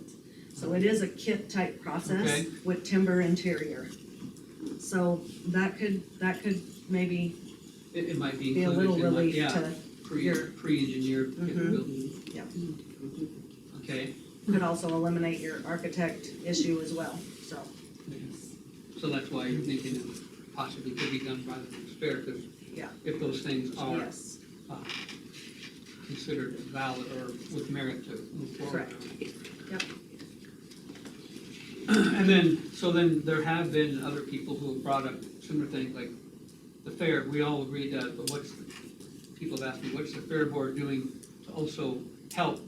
So it is a kit type process with timber interior. So that could maybe It might be be a included little in relief yeah, to your. pre-engineered building. Yeah. Okay, Could also eliminate your architect issue as well, so. so that's why you're thinking it possibly could be done by the next fair, because Yeah. if those things are Yes. considered valid or with merit to move forward. Correct. Yep. And then, so then there have been other people who have brought up similar things, like the fair, we all agreed that, but people have asked me, what's the fair board doing to also help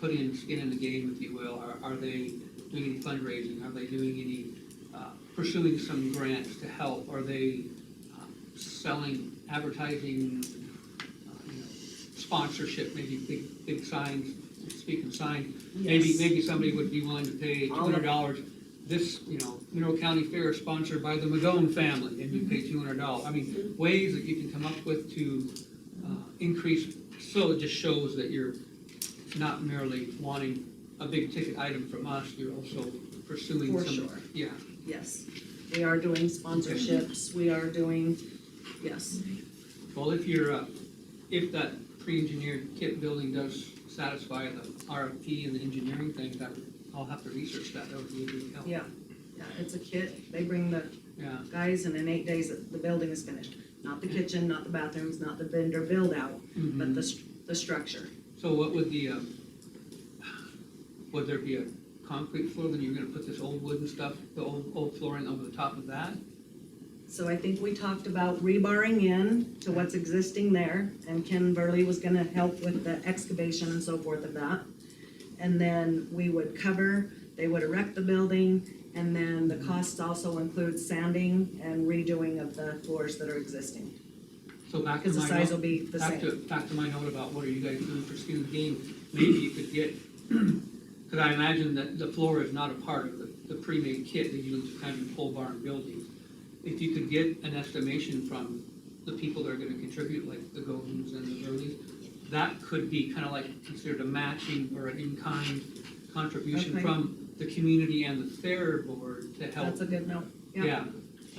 put in skin in the game, if you will? Are they doing any fundraising? Are they doing any, pursuing some grants to help? Are they selling, advertising, sponsorship, maybe big signs, speaking sign? Yes. Maybe somebody would be willing to pay $200. This, Mineral County Fair is sponsored by the Magone family, and you pay $200. I mean, ways that you can come up with to increase, so it just shows that you're not merely wanting a big ticket item from us, you're also pursuing For some. sure. Yeah. Yes, we are doing sponsorships, we are doing, yes. Well, if that pre-engineered kit building does satisfy the RFP and the engineering thing, I'll have to research that, that would be a big help. Yeah, it's a kit, they bring the guys and in 8 days the building is finished. not the kitchen, not the bathrooms, not the vendor build out, but the structure. So what would would there be a concrete floor, then you're gonna put this old wooden stuff, the old flooring over the top of that? So I think we talked about rebarring in to what's existing there, and Ken Burley was gonna help with the excavation and so forth of that. And then we would cover, they would erect the building, and then the costs also include sanding and redoing of the floors that are existing. So back to Because the my size note- will be the back to- same. Back to my note about what are you guys doing for skin in the game, maybe you could get, because I imagine that the floor is not a part of the pre-made kit that you use kind of in pole barn buildings. If you could get an estimation from the people that are gonna contribute, like the Godins and the Burleys, that could be kind of like considered a matching or an in-kind contribution Okay. from the community and the fair board to help. That's a good note, Yeah.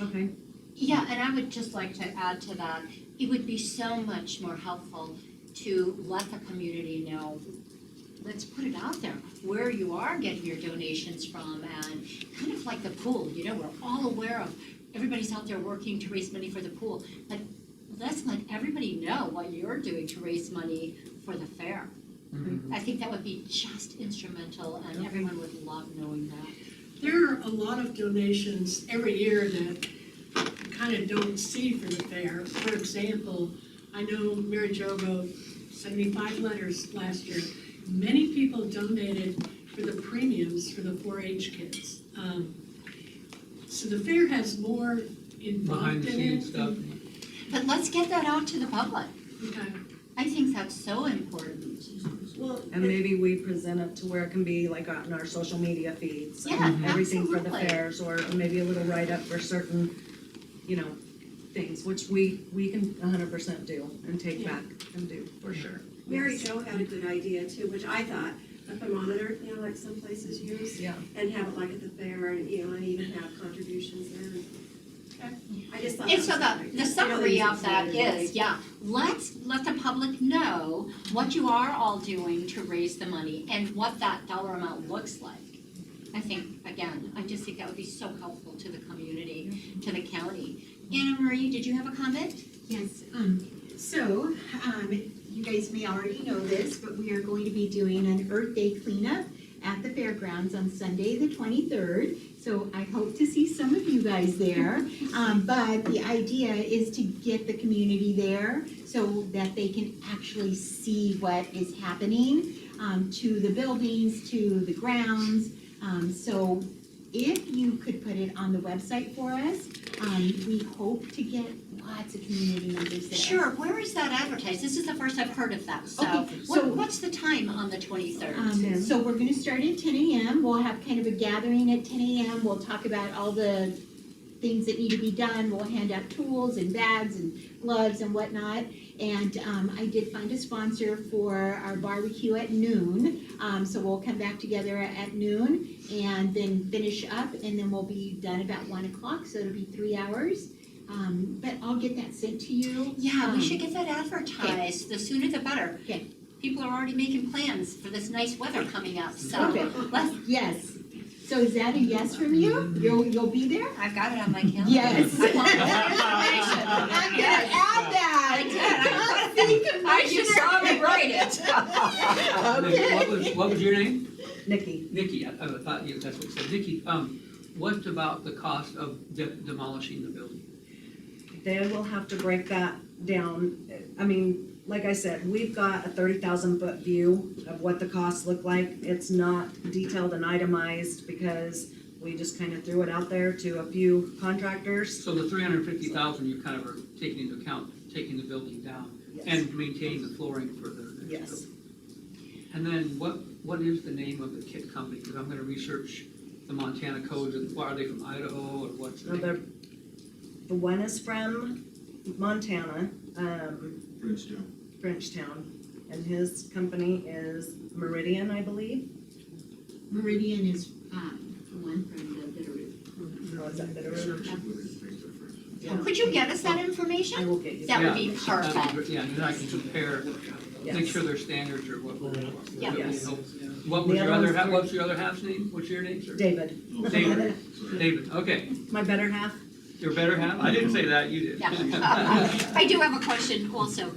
Okay. Yeah, and I would just like to add to that, it would be so much more helpful to let the community know, let's put it out there, where you are getting your donations from, and kind of like the pool, you know, we're all aware of, everybody's out there working to raise money for the pool, but let's let everybody know what you're doing to raise money for the fair. I think that would be just instrumental, and everyone would love knowing that. There are a lot of donations every year that you kind of don't see for the fair. For example, I know Mary Jo wrote 75 letters last year. Many people donated for the premiums for the 4-H kids. So the fair has more Behind involved the in it. scenes stuff. But let's get that out to the public. Okay. I think that's so important. Well, And maybe we present it to where it can be like on our social media feeds. Yeah, Everything for the absolutely. fairs, or maybe a little write-up for certain, things, which we can 100% do and take back and do, for sure. Mary Jo had a good idea too, which I thought, a thermometer, like some places use. Yeah. And have it like at the fair, and, and even have contributions there. I just thought. And that so was the great. summary of that Really is, let's let the public know what you are all doing to raise the money and what that dollar amount looks like. I just think that would be so helpful to the community, to the county. Anna Marie, did you have a comment? Yes, so, you guys may already know this, but we are going to be doing an Earth Day cleanup at the fairgrounds on Sunday, the 23rd. So I hope to see some of you guys there. But the idea is to get the community there so that they can actually see what is happening to the buildings, to the grounds. So if you could put it on the website for us, we hope to get lots of community members there. Sure, where is that advertised? This is the first I've heard of that, so Okay, so- what's the time on the 23rd? So we're gonna start at 10 a.m. We'll have kind of a gathering at 10 a.m. We'll talk about all the things that need to be done. We'll hand out tools and bags and gloves and whatnot. And I did find a sponsor for our barbecue at noon. So we'll come back together at noon and then finish up, and then we'll be done about 1 o'clock, so it'll be 3 hours. But I'll get that sent to you. Yeah, we should get that advertised, the sooner the better. Okay. People are already making plans for this nice weather coming up, so Okay. let's, Yes. So is that a yes from you? You'll be there? I've got it on my calendar. Yes. I want more information. I'm gonna add that. I just saw me write it. What was your name? Nikki. Nikki, I thought that's what it said. Nikki, what about the cost of demolishing the building? They will have to break that down. I mean, like I said, we've got a 30,000 foot view of what the costs look like. It's not detailed and itemized because we just kind of threw it out there to a few contractors. So the 350,000, you kind of are taking into account, taking the building down and maintaining the flooring for the next Yes. building. And then what is the name of the kit company? Because I'm gonna research the Montana codes, and are they from Idaho, or what's the name? The one is from Montana, Frenchtown. and his company is Meridian, I believe. Meridian is the one from the Bitterroot. Oh, is that Bitterroot? Could you get us that information? I will get you That would be Yeah, that'd perfect. great. Yeah, and then I can compare, make Yes. sure their standards are what we're. Yeah. Yes. What was The your other other, one's what's your other half's name? What's your name, sir? David. David, David, okay. My better half? Your better half? I didn't say that, you did. Yeah. I do have a question also.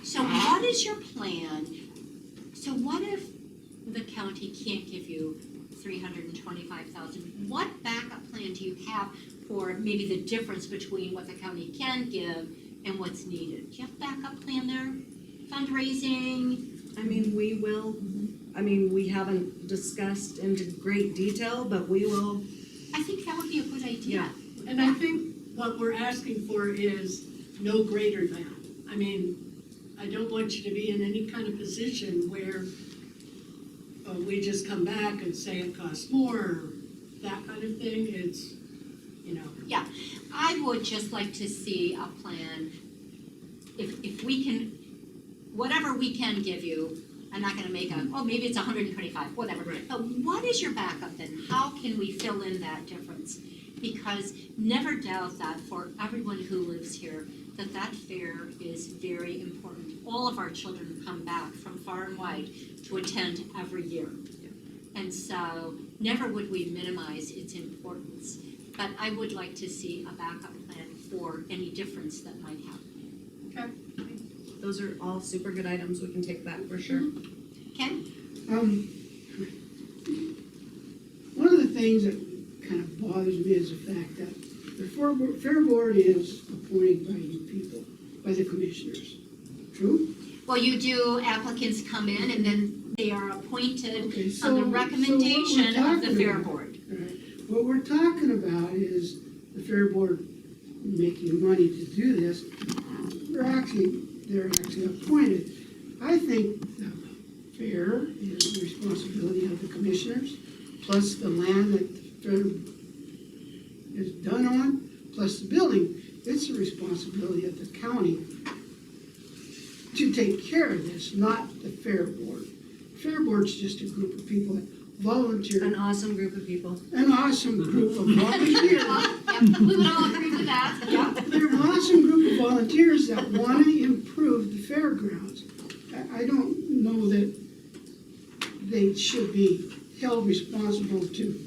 So what is your plan? So what if the county can't give you $325,000? What backup plan do you have for maybe the difference between what the county can give and what's needed? Do you have a backup plan there? Fundraising? I mean, we haven't discussed into great detail, but we will. I think that would be a good idea. And I think what we're asking for is no greater than. I mean, I don't want you to be in any kind of position where we just come back and say it costs more, that kind of thing. It's, Yeah, I would just like to see a plan, if we can, whatever we can give you, I'm not gonna make maybe it's 125, whatever. Right. But what is your backup then? How can we fill in that difference? Because never doubt that for everyone who lives here, that fair is very important. All of our children come back from far and wide to attend every year. And so never would we minimize its importance. But I would like to see a backup plan for any difference that might happen. okay. Those are all super good items. We can take that for sure. Ken? One of the things that kind of bothers me is the fact that the Fair Board is appointed by you people, by the commissioners. True? Well, you do, applicants come in and then they are appointed Okay, on the recommendation so what we're of the Fair talking Board. about, all right, what we're talking about is the Fair Board making money to do this. They're actually appointed. I think the fair is the responsibility of the commissioners, plus the land that the fair is done on, plus the building. It's the responsibility of the county to take care of this, not the Fair Board. Fair Board's just a group of people that volunteer. An awesome group of people. An awesome group of volunteers. We would all agree with that, yeah. They're an awesome group of volunteers that want to improve the fairgrounds. I don't know that they should be held responsible to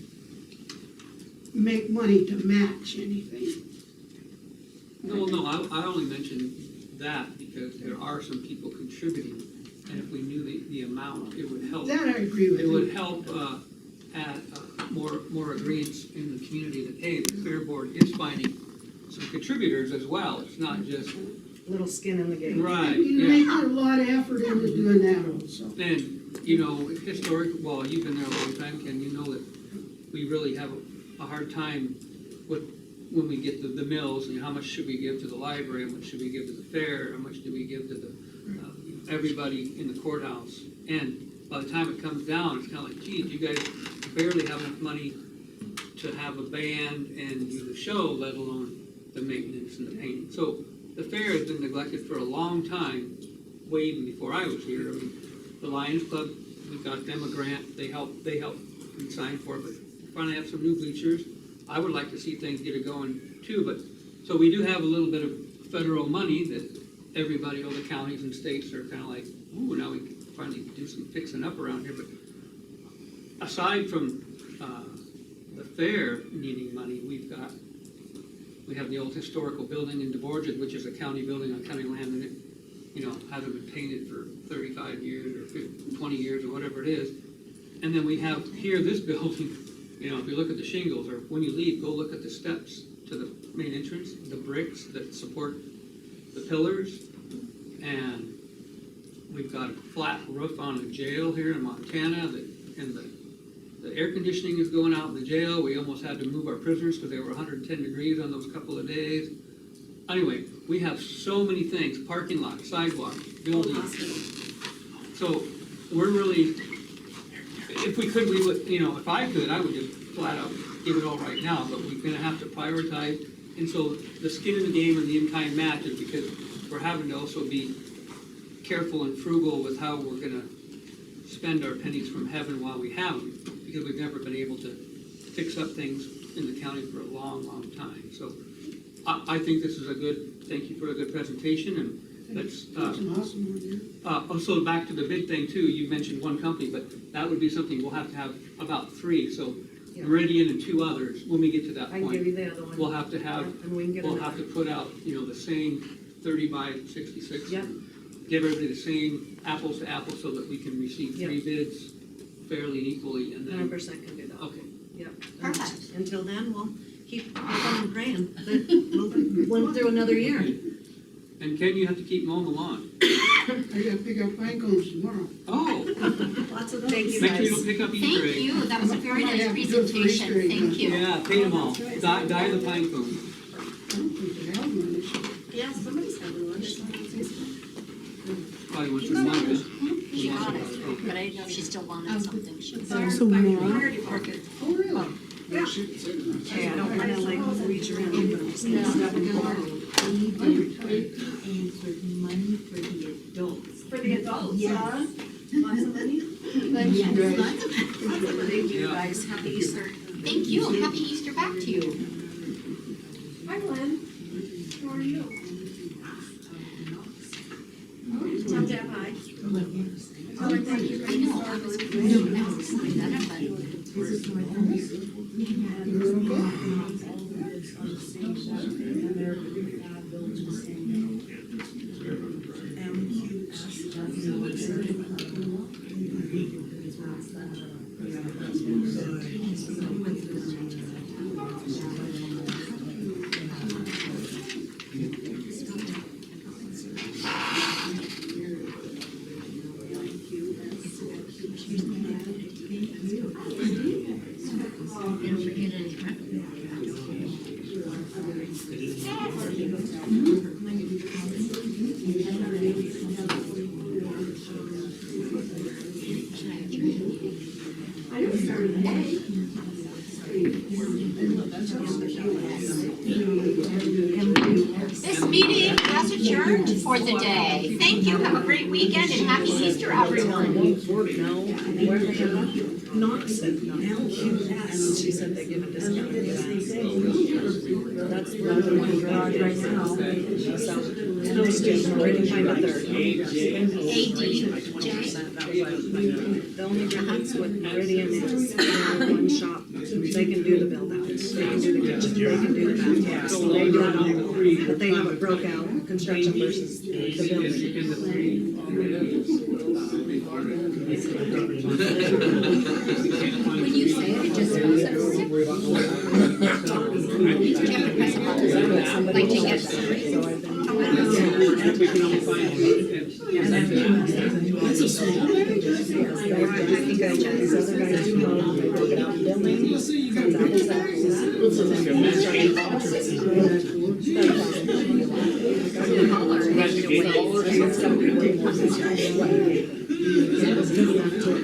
make money to match anything. No, I only mentioned that because there are some people contributing, and if we knew the amount, it would help. That I agree with It you. would help add more agreeance in the community that, hey, the Fair Board is finding some contributors as well. It's not just. Little skin in the game. Right, They yeah. put a lot of effort into doing that also. And, well, you've been there a long time, Ken, you know that we really have a hard time with, when we get the mills, and how much should we give to the library, how much should we give to the fair, how much do we give to the, everybody in the courthouse. And by the time it comes down, it's kind of like, geez, you guys barely have enough money to have a band and do the show, let alone the maintenance and the painting. So the fair has been neglected for a long time, way even before I was here. I mean, the Lions Club, we got them a grant, they helped we signed for it, but we finally have some new bleachers. I would like to see things get it going too, but, so we do have a little bit of federal money that everybody, all the counties and states are kind of like, ooh, now we can finally do some fixing up around here. But aside from the fair needing money, we have the old historical building in DeBorgia, which is a county building on county land, and it, hasn't been painted for 35 years or 50, 20 years or whatever it is. And then we have here this building, if you look at the shingles, or when you leave, go look at the steps to the main entrance, the bricks that support the pillars. And we've got a flat roof on a jail here in Montana, and the air conditioning is going out in the jail. We almost had to move our prisoners because they were 110 degrees on those couple of days. Anyway, we have so many things, parking lot, sidewalks, buildings. So we're really, if we could, we would, if I could, I would just flat out give it all right now, but we're gonna have to prioritize. And so the skin in the game and the in-kind match is because we're having to also be careful and frugal with how we're gonna spend our pennies from heaven while we have them, because we've never been able to fix up things in the county for a long, long time. So I think this is thank you for a good presentation, and let's. That's an awesome one, Also, back to the bid thing too, you mentioned one company, but that would be something we'll have to have about 3. So Meridian and two others, when we get to that I can point. give you the other one. We'll have to have, And we can get we'll another. have to put out, the same 30 by 66. Yep. Give everybody the same apples to apples so that we can receive three Yep. bids fairly and equally, and then. 100% can do that. Okay. Yep. Perfect. Until then, we'll keep hoping and praying that we'll live through another year. And Ken, you have to keep mowing the lawn. I gotta pick up pine cones tomorrow. Oh, Lots of thank you make sure you guys. don't pick up Easter Thank eggs. you, that was a very I might nice have to do it for Easter presentation, egg thank you. Yeah, paint them all. Dye the pine cones. I don't think they have one this year. Yeah, somebody's having lunch. Probably went through one, but. She got it, but I didn't know if she still wanted something. She So Fire department. Oh, really? Yeah. Hey, I don't wanna like read your end, but I'm just gonna step in the line. Answered money for the adults. For the adults, Yes. huh? Lots of money? Yes, lots of Thank you guys, happy Easter. Thank you, happy Easter back to you. Hi Glenn, how are you? Tell Deb hi. Tell her thank you. I know, I was wondering, that was something that happened. This meeting has adjourned for the day. Thank you, have a great weekend, and happy Easter, everyone. No, where they have Knox and LQS. She said they give a discount. That's where the one garage right now. So, and they just already find a third. The only difference with Meridian is they're one shop. They can do the build outs. They can do the kitchen, they can do the bathrooms. They do it all. But they have it broke out, construction versus the building. When you say it, it just goes up. Did you have to press a button, like to get We can only find That's a small one. I think I checked these other guys too, they broke it out in buildings.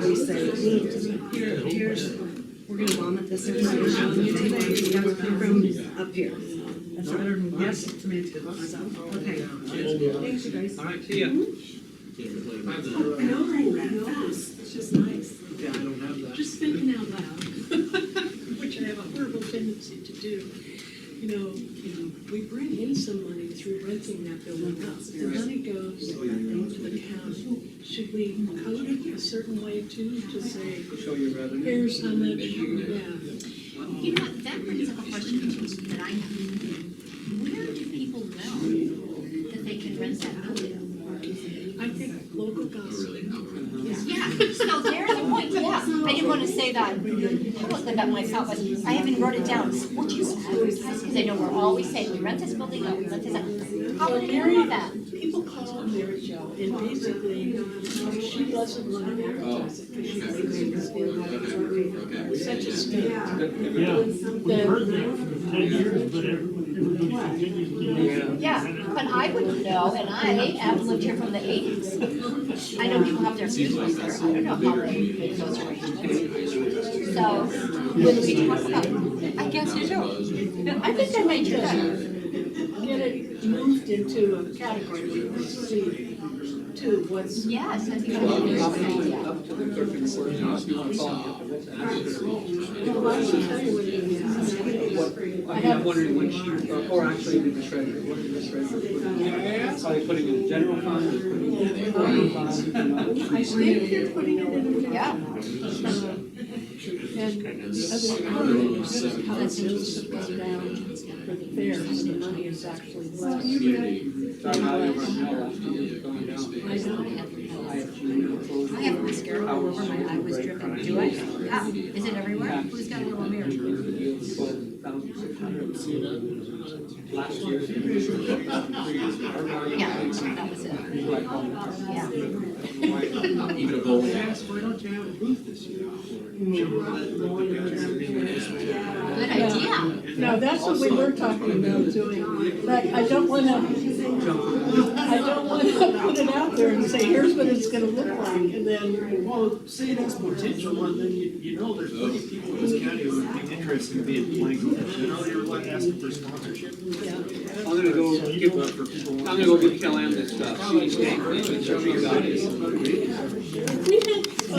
We say, here's, we're gonna vomit this information on you today, you gotta come from up here. That's better than yes to me too. So, okay. Thanks, you guys. All right, see ya. No, it's just nice. Yeah, I don't have that. Just thinking out loud, which I have a horrible tendency to do. You know, we bring in some money through renting that building up. The money goes to the county. Should we code it a certain way too, to say, Show your revenue. here's how much, yeah. You know what, that brings up a question that I have. Where do people know that they can rent that building? I think local gossip. Yeah, so there's a point, yeah, I didn't wanna say that publicly about myself, but I haven't wrote it down. We'll just advertise, because I know we're always saying, we rent this building out, we rent this out. How would you know that? People call Mary Jo, and basically, she doesn't want to advertise it, because she thinks it's such a state. Yeah, we've heard that for 10 years, but everybody continues to. Yeah, but I wouldn't know, and I have lived here from the 80s. I know people have their views there, I don't know how they make those arrangements. So, when we talk about, I guess you do. I think I might do that. Get it moved into a category, we can see to what's. Yes, I think that would be a good idea. Up to the clerk and court, if you want to call me. Well, I can tell you what it is. I'm wondering when she, or actually the treasurer, what is the treasurer? Probably putting in the general fund, or putting in the fund. I think you're putting it in a. Yeah. how the bills have gone down for the fair, how the money is actually left. I have mascara all over my eye was dripping. Do I? Yeah. Is it everywhere? Who's got a little mirror? Last year. Yeah, that was it. Yeah. Even a bowl. Why don't you have a booth this year? Good idea. Now, that's what we were talking about doing, but I don't wanna put it out there and say, here's what it's gonna look like, and then, Well, say it has potential, and then you know there's plenty of people in this county who would be interested in being playing, you know, you're like asking for sponsorship. I'm gonna go get Kellyanne this CD stamp, and she'll read about it.